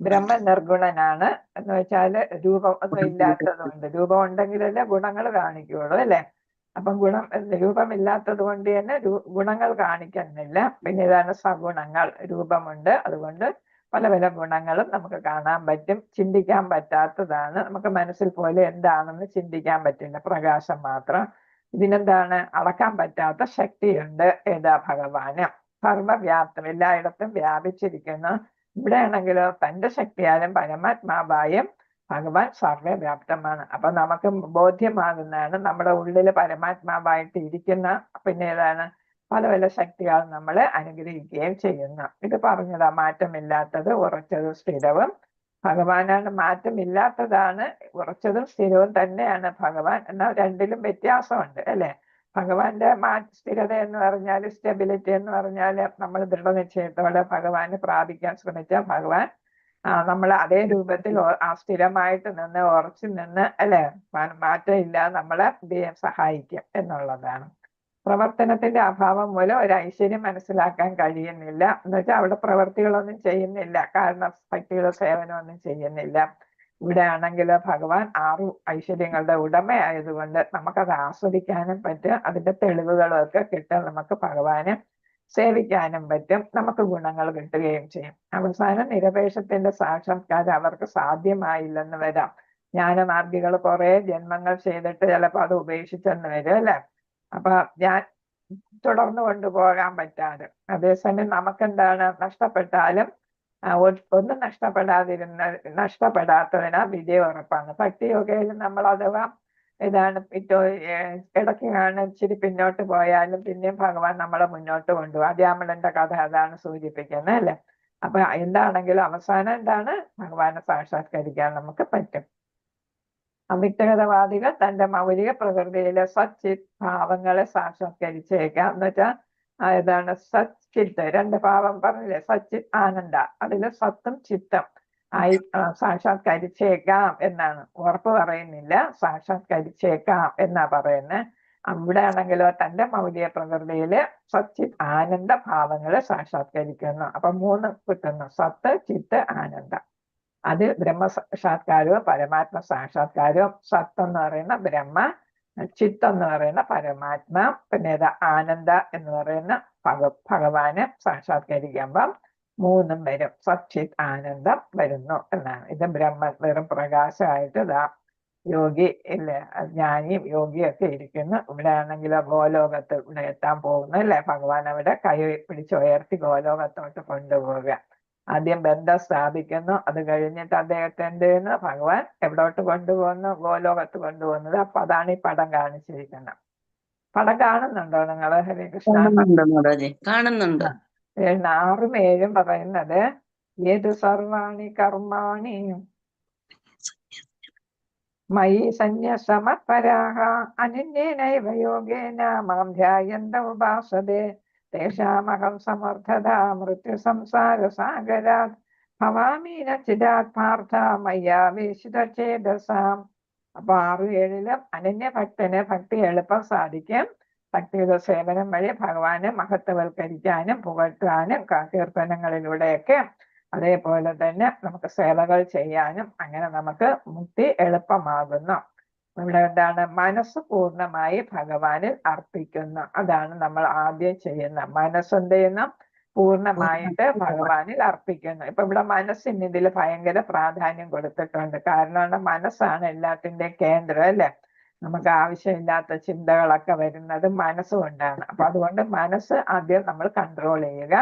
ബ്രഹ്മൻ നിർഗുണനാണ് എന്ന് വെച്ചാല് രൂപം ഒന്നും ഇല്ലാത്തത് കൊണ്ട്. രൂപം ഉണ്ടെങ്കിലല്ലേ ഗുണങ്ങൾ കാണിക്കുകയുള്ളൂ, അല്ലെ? അപ്പം രൂപമില്ലാത്തത് കൊണ്ട് തന്നെ ഗുണങ്ങൾ കാണിക്കുന്നില്ല. പിന്നെ ഇതാണ് സഗുണങ്ങൾ. രൂപമുണ്ട്, അതുകൊണ്ട് പല പല ഗുണങ്ങളും നമുക്ക് കാണാൻ പറ്റും. ചിന്തിക്കാൻ പറ്റാത്തതാണ്. നമുക്ക് മനസ്സിൽ പോലെ എന്താണെന്ന് ചിന്തിക്കാൻ പറ്റില്ല, പ്രകാശം മാത്രം. ഇതിനെന്താണ്, അളക്കാൻ പറ്റാത്ത ശക്തിയുണ്ട്. ഏതാ, ഭഗവാന്. സർവവ്യാപ്തം, എല്ലായിടത്തും വ്യാപിച്ചിരിക്കുന്നു. ഇവിടെ ആണെങ്കിലോ തന്റെ ശക്തിയാലും പരമാത്മാവായും ഭഗവാൻ സർവ്വവ്യാപ്തമാണ്. അപ്പൊ നമുക്ക് ബോധ്യമാകുന്നതാണ് നമ്മുടെ ഉള്ളില് പരമാത്മാവായിട്ട് ഇരിക്കുന്ന പിന്നെ ഏതാണ് പല പല ശക്തികൾ നമ്മളെ അനുഗ്രഹിക്കുകയും ചെയ്യുന്നു. ഇത് പറഞ്ഞതാ, മാറ്റമില്ലാത്തത്, ഉറച്ചതും സ്ഥിരവും. ഭഗവാനാണ് മാറ്റമില്ലാത്തതാണ്, ഉറച്ചതും സ്ഥിരവും തന്നെയാണ് ഭഗവാൻ. എന്നാൽ രണ്ടിലും വ്യത്യാസമുണ്ട്, അല്ലെ? ഭഗവാന്റെ സ്ഥിരത എന്ന് പറഞ്ഞാൽ, സ്റ്റെബിലിറ്റി എന്ന് പറഞ്ഞാല് നമ്മൾ ദൃഢനിശ്ചയത്തോടെ ഭഗവാനെ പ്രാപിക്കാൻ ശ്രമിച്ചാൽ ഭഗവാൻ നമ്മൾ അതേ രൂപത്തിൽ സ്ഥിരമായിട്ട് നിന്ന് ഉറച്ചു നിന്ന്, അല്ലെ, മാറ്റം ഇല്ലാതെ നമ്മളെ സഹായിക്കും എന്നുള്ളതാണ്. പ്രവർത്തനത്തിന്റെ അഭാവം മൂലം ഒരു ഐശ്വര്യം മനസ്സിലാക്കാൻ കഴിയുന്നില്ല. എന്ന് വെച്ചാൽ അവിടെ പ്രവർത്തികളൊന്നും ചെയ്യുന്നില്ല, കാരണം ഭക്തിയുടെ സേവനമൊന്നും ചെയ്യുന്നില്ല. ഇവിടെ ആണെങ്കിൽ ഭഗവാൻ 6 ഐശ്വര്യങ്ങളുടെ ഉടമയായതുകൊണ്ട് നമുക്കത് ആസ്വദിക്കാനും പറ്റും. അതിന്റെ തെളിവുകളും ഒക്കെ കിട്ടാൻ നമുക്ക് ഭഗവാനെ സേവിക്കാനും പറ്റും. നമുക്ക് ഗുണങ്ങൾ കിട്ടുകയും ചെയ്യും. അവസാനം നിരപേക്ഷത്തിന്റെ സാക്ഷാത്കാരം അവർക്ക് സാധ്യമായില്ലെന്ന് വരാം. ജ്ഞാനമാർഗികൾ കുറെ ജന്മങ്ങൾ ചെയ്തിട്ട് ചിലപ്പോൾ അത് ഉപേക്ഷിച്ചെന്ന് വരും, അല്ലെ? അപ്പൊ ഞാൻ തുടർന്ന് കൊണ്ടുപോകാൻ പറ്റാതെ. അതേസമയം നമുക്കെന്താണ്, നഷ്ടപ്പെട്ടാലും ഒന്നും നഷ്ടപ്പെടാത്തതിനാ വിജയം ഉറപ്പാണ്. ഭക്തിയോഗയിൽ നമ്മൾ അഥവാ ഇതാണ് ഇടയ്ക്ക് ഇച്ചിരി പിന്നോട്ട് പോയാലും പിന്നെയും ഭഗവാൻ നമ്മളെ മുന്നോട്ട് കൊണ്ടുപോകും. അദ്യാമളന്റെ കഥ അതാണ് സൂചിപ്പിക്കുന്നത്, അല്ലെ? അപ്പൊ എന്താണെങ്കിലും അവസാനം എന്താണ്, ഭഗവാനെ സാക്ഷാത്കരിക്കാൻ നമുക്ക് പറ്റും. അവിക്തഗതവാദികൾ തന്റെ മൗലിക പ്രകൃതിയിലെ സച്ചിത് ഭാവങ്ങളെ സാക്ഷാത്കരിച്ചേക്കാം. എന്ന് വെച്ചാൽ ഏതാണ് സച്ചിത്ത്, 2 ഭാവം പറഞ്ഞില്ലേ, സച്ചിത് ആനന്ദ. അതില് സത്തും ചിത്തം ആയി സാക്ഷാത്കരിച്ചേക്കാം എന്നാണ്. ഉറപ്പ് പറയുന്നില്ല, സാക്ഷാത്കരിച്ചേക്കാം എന്നാ പറയുന്നത്. അവിടെ ആണെങ്കിലോ തന്റെ മൗലിക പ്രകൃതിയില് സച്ചിത് ആനന്ദ ഭാവങ്ങളെ സാക്ഷാത്കരിക്കുന്നു. അപ്പൊ 3 കിട്ടുന്നു, സത്ത്, ചിത്ത്, ആനന്ദം. അത് ബ്രഹ്മസാക്ഷാത്കാരവും പരമാത്മ സാക്ഷാത്കാരവും. സത്ത് എന്ന് പറയുന്ന ബ്രഹ്മ, ചിത്ത് എന്ന് പറയുന്ന പരമാത്മ, പിന്നെ ആനന്ദ എന്ന് പറയുന്ന ഭഗവാനെ സാക്ഷാത്കരിക്കുമ്പം 3 വരും. സച്ചിത് ആനന്ദം വരുന്നു എന്നാണ്. ഇത് ബ്രഹ്മ വെറും പ്രകാശമായിട്ട് യോഗി ഇല്ലേ, ജ്ഞാനിയും യോഗിയൊക്കെ ഇരിക്കുന്നു. ഇവിടെ ആണെങ്കിലോ ഗോലോകത്ത് ഇവിടെ എത്താൻ പോകുന്നു, അല്ലെ? ഭഗവാൻ അവിടെ കൈ പിടിച്ചുയർത്തി ഗോലോകത്തോട്ട് കൊണ്ടുപോവുക. ആദ്യം ബന്ധം സ്ഥാപിക്കുന്നു. അത് കഴിഞ്ഞിട്ട് അദ്ദേഹത്തെ എന്ത് ചെയ്യുന്നു, ഭഗവാൻ എവിടോട്ട് കൊണ്ടുപോകുന്നു, ഗോലോകത്ത് കൊണ്ടുപോകുന്നത്. അപ്പൊ അതാണ് ഈ പടം കാണിച്ചിരിക്കുന്നത്. പടം കാണുന്നുണ്ടോ നിങ്ങള്? ഹരേ കൃഷ്ണ. കാണുന്നുണ്ട്. 6ഉം 7ഉം പറയുന്നത് ഏത് സർവാണി കർമാണി മയി സന്യസമപരാഹ അനന്യേനൈവ യോഗേന മാം ധ്യായന്ത ഉപാസതേ തേഷാമഹം സമർത്ഥത മൃത്യു സംസാര സാഗരാത് ഭവാമീന ചിരാത്മാർത്ഥ മയ്യാവേശിതചേതസാം. അപ്പൊ 6, 7 അനന്യ ഭക്തന് ഭക്തി എളുപ്പം സാധിക്കും. ഭക്തിയുടെ സേവനം വഴി ഭഗവാനെ മഹത്വവൽക്കരിക്കാനും പുകഴ്ത്താനും കീർത്തനങ്ങളിലൂടെയൊക്കെ, അതേപോലെ തന്നെ നമുക്ക് സേവകൾ ചെയ്യാനും അങ്ങനെ നമുക്ക് മുക്തി എളുപ്പമാകുന്നു. ഇവിടെ എന്താണ്, മനസ്സ് പൂർണ്ണമായി ഭഗവാനിൽ അർപ്പിക്കുന്നു. അതാണ് നമ്മൾ ആദ്യം ചെയ്യുന്ന. മനസ്സെന്ത് ചെയ്യുന്നു, പൂർണ്ണമായിട്ട് ഭഗവാനിൽ അർപ്പിക്കുന്നു. ഇപ്പൊ ഇവിടെ മനസ്സിന് ഇതിൽ ഭയങ്കര പ്രാധാന്യം കൊടുത്തിട്ടുണ്ട്. കാരണം മനസ്സാണ് എല്ലാത്തിന്റെയും കേന്ദ്രം, അല്ലെ? നമുക്ക് ആവശ്യമില്ലാത്ത ചിന്തകളൊക്കെ വരുന്നത് മനസ്സുകൊണ്ടാണ്. അപ്പൊ അതുകൊണ്ട് മനസ്സ് ആദ്യം നമ്മൾ കൺട്രോൾ ചെയ്യുക,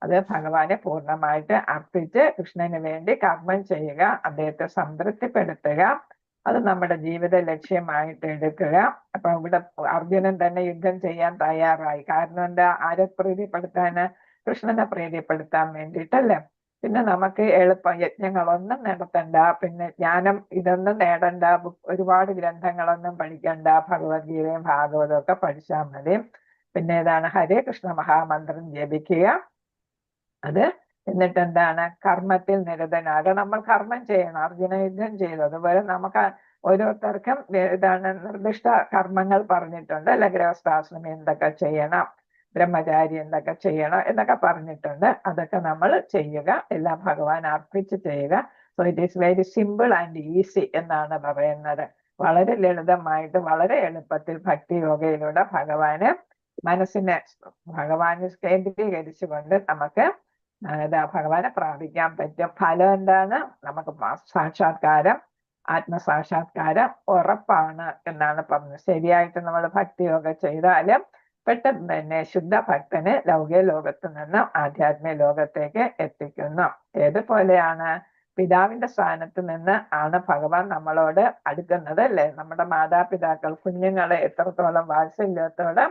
അത് ഭഗവാനെ പൂർണ്ണമായിട്ട് അർപ്പിച്ച് കൃഷ്ണന് വേണ്ടി കർമ്മം ചെയ്യുക, അദ്ദേഹത്തെ സംതൃപ്തിപ്പെടുത്തുക, അത് നമ്മുടെ ജീവിത ലക്ഷ്യമായിട്ട് എടുക്കുക. അപ്പൊ ഇവിടെ അർജുനൻ തന്നെ യുദ്ധം ചെയ്യാൻ തയ്യാറായി. കാരണം എന്താ? ആരെ പ്രീതിപ്പെടുത്താന്? കൃഷ്ണനെ പ്രീതിപ്പെടുത്താൻ വേണ്ടിയിട്ടല്ലേ. പിന്നെ നമുക്ക് എളുപ്പം യജ്ഞങ്ങളൊന്നും നടത്തണ്ട, പിന്നെ ജ്ഞാനം ഇതൊന്നും നേടണ്ട, ഒരുപാട് ഗ്രന്ഥങ്ങളൊന്നും പഠിക്കണ്ട, ഭഗവത്ഗീതയും ഭാഗവതവും ഒക്കെ പഠിച്ചാൽ മതി. പിന്നെ ഏതാണ്? ഹരേ കൃഷ്ണ മഹാമന്ത്രം ജപിക്കുക. അത് എന്നിട്ട് എന്താണ്? കർമ്മത്തിൽ നിരതനാകുക. നമ്മൾ കർമ്മം ചെയ്യണം. അർജുന യുദ്ധം ചെയ്തു. അതുപോലെ നമുക്ക് ഓരോരുത്തർക്കും ഇതാണ് നിർദ്ദിഷ്ട കർമ്മങ്ങൾ പറഞ്ഞിട്ടുണ്ട് അല്ലെ. ഗൃഹസ്ഥാശ്രമം എന്തൊക്കെ ചെയ്യണം, ബ്രഹ്മചാരി എന്തൊക്കെ ചെയ്യണം എന്നൊക്കെ പറഞ്ഞിട്ടുണ്ട്. അതൊക്കെ നമ്മൾ ചെയ്യുക, എല്ലാം ഭഗവാൻ അർപ്പിച്ച് ചെയ്യുക. So it is very simple and easy എന്നാണ് പറയുന്നത്. വളരെ ലളിതമായിട്ട് വളരെ എളുപ്പത്തിൽ ഭക്തി യോഗയിലൂടെ മനസ്സിനെ ഭഗവാനെ കേന്ദ്രീകരിച്ചുകൊണ്ട് നമുക്ക് ഭഗവാനെ പ്രാപിക്കാൻ പറ്റും. ഫലം എന്താണ്? നമുക്ക് സാക്ഷാത്കാരം, ആത്മസാക്ഷാത്കാരം ഉറപ്പാണ് എന്നാണ് പറഞ്ഞത്. ശരിയായിട്ട് നമ്മൾ ഭക്തിയോഗ ചെയ്താലും പെട്ടെന്ന് തന്നെ ശുദ്ധ ഭക്തന് ലൗകിക ലോകത്ത് നിന്ന് ആധ്യാത്മിക ലോകത്തേക്ക് എത്തിക്കുന്നു. ഏതുപോലെയാണ്? പിതാവിന്റെ സ്ഥാനത്ത് നിന്ന് ആണ് ഭഗവാൻ നമ്മളോട് അടുക്കുന്നത് അല്ലേ. നമ്മുടെ മാതാപിതാക്കൾ കുഞ്ഞുങ്ങളെ എത്രത്തോളം വാത്സല്യത്തോടെ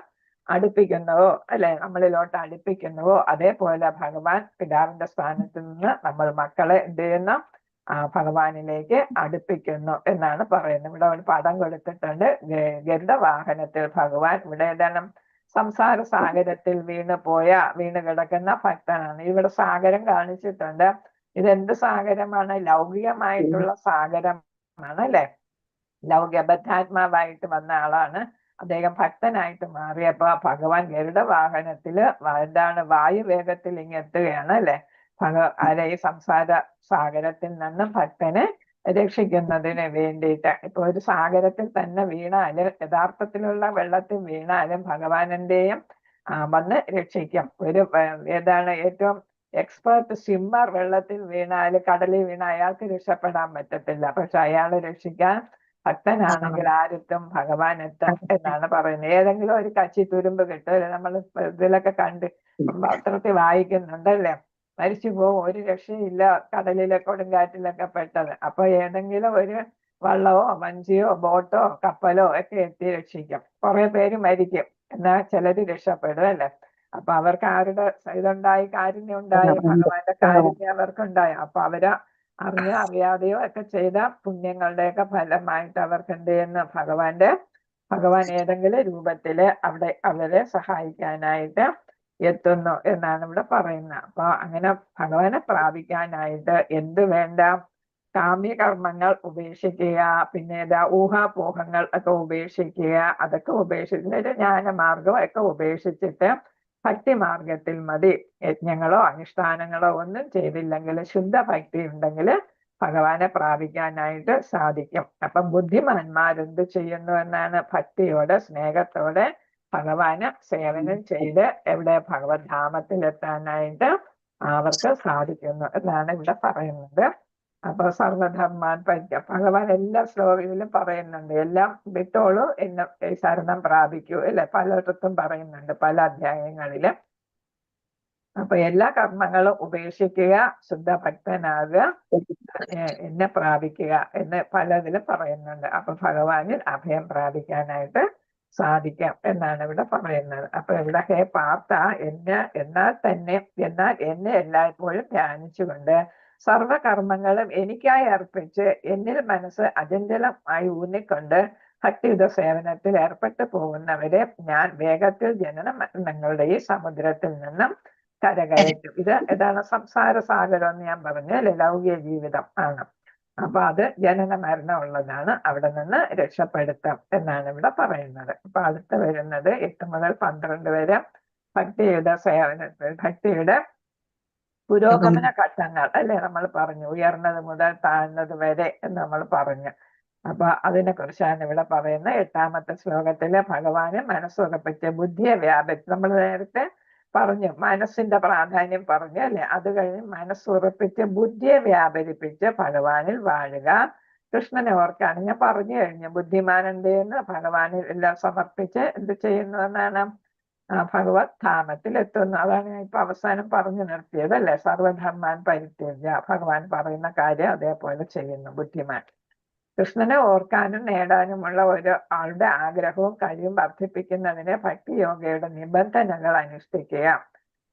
അടുപ്പിക്കുന്നുവോ അല്ലെ, നമ്മളിലോട്ട് അടുപ്പിക്കുന്നുവോ, അതേപോലെ ഭഗവാൻ പിതാവിന്റെ സ്ഥാനത്ത് നിന്ന് നമ്മൾ മക്കളെ എന്ത് ചെയ്യുന്നു? ഭഗവാനിലേക്ക് അടുപ്പിക്കുന്നു എന്നാണ് പറയുന്നത്. ഇവിടെ ഒരു പദം കൊടുത്തിട്ടുണ്ട്. ഗരുഡവാഹനത്തിൽ ഭഗവാൻ ഇവിടെ ഏതാണ്? സംസാര സാഗരത്തിൽ വീണ് കിടക്കുന്ന ഭക്തനാണ്. ഇവിടെ സാഗരം കാണിച്ചിട്ടുണ്ട്. ഇതെന്ത് സാഗരമാണ്? ലൗകികമായിട്ടുള്ള സാഗരമാണ് അല്ലെ. ലൗകിക ബദ്ധാത്മാവായിട്ട് വന്ന ആളാണ് അദ്ദേഹം. ഭക്തനായിട്ട് മാറിയപ്പോ ഭഗവാൻ ഗരുഡ വാഹനത്തില് എന്താണ്? വായുവേഗത്തിൽ ഇങ്ങെത്തുകയാണ് അല്ലെ. ഈ സംസാര സാഗരത്തിൽ നിന്നും ഭക്തനെ രക്ഷിക്കുന്നതിന് വേണ്ടിയിട്ട്. ഇപ്പൊ ഒരു സാഗരത്തിൽ തന്നെ വീണാലും, യഥാർത്ഥത്തിലുള്ള വെള്ളത്തിൽ വീണാലും ഭഗവാനന്റെയും വന്ന് രക്ഷിക്കും. ഏതാണ് ഏറ്റവും എക്സ്പേർട്ട് സ്വിമ്മർ വെള്ളത്തിൽ വീണാൽ, കടലിൽ വീണ അയാൾക്ക് രക്ഷപ്പെടാൻ പറ്റത്തില്ല. പക്ഷെ അയാളെ രക്ഷിക്കാൻ ഭക്തനാണെങ്കിൽ ആരെത്തും? ഭഗവാൻ എത്തും എന്നാണ് പറയുന്നത്. ഏതെങ്കിലും ഒരു കച്ചി തുരുമ്പ് കിട്ടും, നമ്മൾ ഇതിലൊക്കെ കണ്ട് പത്രത്തിൽ വായിക്കുന്നുണ്ടല്ലേ. മരിച്ചു പോകും, ഒരു രക്ഷയില്ല, കടലിലെ കൊടുങ്കാറ്റിലൊക്കെ പെട്ടത്. അപ്പൊ ഏതെങ്കിലും ഒരു വള്ളമോ വഞ്ചിയോ ബോട്ടോ കപ്പലോ ഒക്കെ എത്തി രക്ഷിക്കും. കുറെ പേര് മരിക്കും, എന്നാൽ ചിലര് രക്ഷപ്പെടും അല്ലെ. അപ്പൊ അവർക്ക് ആരുടെ ഇതുണ്ടായി? കാരുണ്യം ഉണ്ടായി, ഭഗവാന്റെ കാരുണ്യം അവർക്കുണ്ടായി. അപ്പൊ അവര് അറിഞ്ഞോ അറിയാതെയോ ഒക്കെ ചെയ്ത പുണ്യങ്ങളുടെയൊക്കെ ഫലമായിട്ട് അവർക്ക് എന്ത് ചെയ്യുന്നു? ഭഗവാൻ ഏതെങ്കിലും രൂപത്തില് അവരെ സഹായിക്കാനായിട്ട് എത്തുന്നു എന്നാണ് ഇവിടെ പറയുന്നത്. അപ്പൊ അങ്ങനെ ഭഗവാനെ പ്രാപിക്കാനായിട്ട് എന്ത് വേണ്ട? കാമ്യകർമ്മങ്ങൾ ഉപേക്ഷിക്കുക, പിന്നെ ഊഹാപോഹങ്ങൾ ഒക്കെ ഉപേക്ഷിക്കുക. അതൊക്കെ ഉപേക്ഷിച്ചിട്ട് ജ്ഞാനമാർഗം ഒക്കെ ഉപേക്ഷിച്ചിട്ട് ഭക്തിമാർഗത്തിൽ മതി. യജ്ഞങ്ങളോ അനുഷ്ഠാനങ്ങളോ ഒന്നും ചെയ്തില്ലെങ്കിൽ ശുദ്ധ ഭക്തി ഉണ്ടെങ്കിൽ ഭഗവാനെ പ്രാപിക്കാനായിട്ട് സാധിക്കും. അപ്പം ബുദ്ധിമാന്മാരെന്ത് ചെയ്യുന്നു എന്നാണ്? ഭക്തിയോടെ സ്നേഹത്തോടെ ഭഗവാന് സേവനം ചെയ്ത് ഭഗവത് ധാമത്തിൽ എത്താനായിട്ട് അവർക്ക് സാധിക്കുന്നു എന്നാണ് ഇവിടെ പറയുന്നത്. അപ്പൊ സർവധർമാൻ ഭഗവാൻ എല്ലാ ശ്ലോകങ്ങളിലും പറയുന്നുണ്ട്, എല്ലാം വിട്ടോളൂ എന്നെ ശരണം പ്രാപിക്കൂ അല്ലെ. പലയിടത്തും പറയുന്നുണ്ട്, പല അധ്യായങ്ങളില്. അപ്പൊ എല്ലാ കർമ്മങ്ങളും ഉപേക്ഷിക്കുക, ശുദ്ധ ഭക്തനാകുക, എന്നെ പ്രാപിക്കുക എന്ന് പലതിലും പറയുന്നുണ്ട്. അപ്പൊ ഭഗവാനിൽ അഭയം പ്രാപിക്കാനായിട്ട് സാധിക്കാം എന്നാണ് ഇവിടെ പറയുന്നത്. അപ്പൊ ഇവിടെ ഹേ പാർത്ത, എന്നാൽ എന്നെ എല്ലായ്പ്പോഴും ധ്യാനിച്ചുകൊണ്ട് സർവകർമ്മങ്ങളും എനിക്കായി അർപ്പിച്ച് എന്നിൽ മനസ്സ് അചഞ്ചലമായി ഊന്നിക്കൊണ്ട് ഭക്തിയുത സേവനത്തിൽ ഏർപ്പെട്ടു പോകുന്നവരെ ഞാൻ വേഗത്തിൽ ജനന മരണങ്ങളുടെ ഈ സമുദ്രത്തിൽ നിന്നും കരകയറ്റും. ഇത് ഏതാണ്? സംസാര സാഗരം എന്ന് ഞാൻ പറഞ്ഞു അല്ലെ. ലൗകിക ജീവിതം ആണ്. അപ്പൊ അത് ജനന മരണം ഉള്ളതാണ്. അവിടെ നിന്ന് രക്ഷപ്പെടുത്താം എന്നാണ് ഇവിടെ പറയുന്നത്. അപ്പൊ അടുത്ത് വരുന്നത് 8 മുതൽ 12 വരെ ഭക്തിയുടെ പുരോഗമന ഘട്ടങ്ങൾ അല്ലെ നമ്മൾ പറഞ്ഞു. ഉയർന്നത് മുതൽ താഴ്ന്നത് വരെ എന്ന് നമ്മൾ പറഞ്ഞു. അപ്പൊ അതിനെ കുറിച്ചാണ് ഇവിടെ പറയുന്നത്. 8ാമത്തെ ശ്ലോകത്തില് ഭഗവാന് മനസ്സുറപ്പിച്ച് ബുദ്ധിയെ വ്യാപിച്ച്, നമ്മൾ നേരത്തെ പറഞ്ഞു മനസ്സിന്റെ പ്രാധാന്യം പറഞ്ഞു അല്ലെ. അത് കഴിഞ്ഞ് മനസ്സുറപ്പിച്ച് ബുദ്ധിയെ വ്യാപരിപ്പിച്ച് ഭഗവാനിൽ വാഴുക. കൃഷ്ണനെ ഓർക്കാണ്. ഞാൻ പറഞ്ഞു കഴിഞ്ഞു, ബുദ്ധിമാൻ എന്തെന്ന് ഭഗവാന് എല്ലാം സമർപ്പിച്ച് എന്ത് ചെയ്യുന്നു എന്നാണ്, ഭഗവത് ധാമത്തിൽ എത്തുന്നു. അതാണ് ഞാൻ ഇപ്പൊ അവസാനം പറഞ്ഞു നിർത്തിയത് അല്ലെ. സർവധർമാൻ പരിത്യജ്യ, ഭഗവാൻ പറയുന്ന കാര്യം അതേപോലെ ചെയ്യുന്നു ബുദ്ധിമാൻ. കൃഷ്ണനെ ഓർക്കാനും നേടാനുമുള്ള ഒരു ആളുടെ ആഗ്രഹവും കഴിവും വർദ്ധിപ്പിക്കുന്നതിന് ഭക്തിയോഗയുടെ നിബന്ധനകൾ അനുഷ്ഠിക്കുക.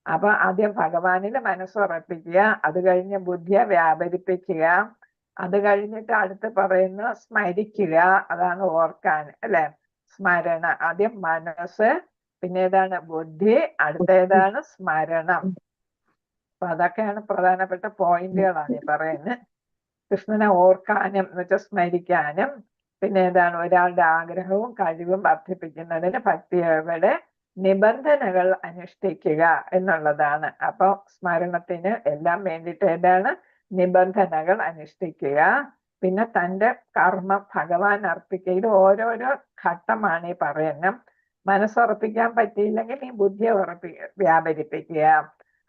അപ്പൊ ആദ്യം ഭഗവാനിൽ മനസ്സുറപ്പിക്കുക, അത് കഴിഞ്ഞ് ബുദ്ധിയെ വ്യാപരിപ്പിക്കുക, അത് കഴിഞ്ഞിട്ട് അടുത്ത് പറയുന്നു സ്മരിക്കുക, അതാണ് ഓർക്കാൻ അല്ലെ. സ്മരണ, ആദ്യം മനസ്സ്, പിന്നെ ഏതാണ് ബുദ്ധി, അടുത്തേതാണ് സ്മരണം. അപ്പൊ അതൊക്കെയാണ് പ്രധാനപ്പെട്ട പോയിന്റുകളാണ് ഈ പറയുന്നത്. കൃഷ്ണനെ ഓർക്കാനും എന്ന് വെച്ചാൽ സ്മരിക്കാനും, പിന്നെ ഏതാണ് ഒരാളുടെ ആഗ്രഹവും കഴിവും വർദ്ധിപ്പിക്കുന്നതിന് ഭക്തിയുടെ നിബന്ധനകൾ അനുഷ്ഠിക്കുക എന്നുള്ളതാണ്. അപ്പൊ സ്മരണത്തിന് എല്ലാം വേണ്ടിയിട്ട് ഏതാണ് നിബന്ധനകൾ അനുഷ്ഠിക്കുക. പിന്നെ തൻ്റെ കർമ്മം ഭഗവാൻ അർപ്പിക്കുക. ഇത് ഓരോരോ ഘട്ടമാണ് ഈ പറയുന്നത്. മനസ്സുറപ്പിക്കാൻ പറ്റിയില്ലെങ്കിൽ നീ ബുദ്ധിയെ വ്യാപരിപ്പിക്കുക,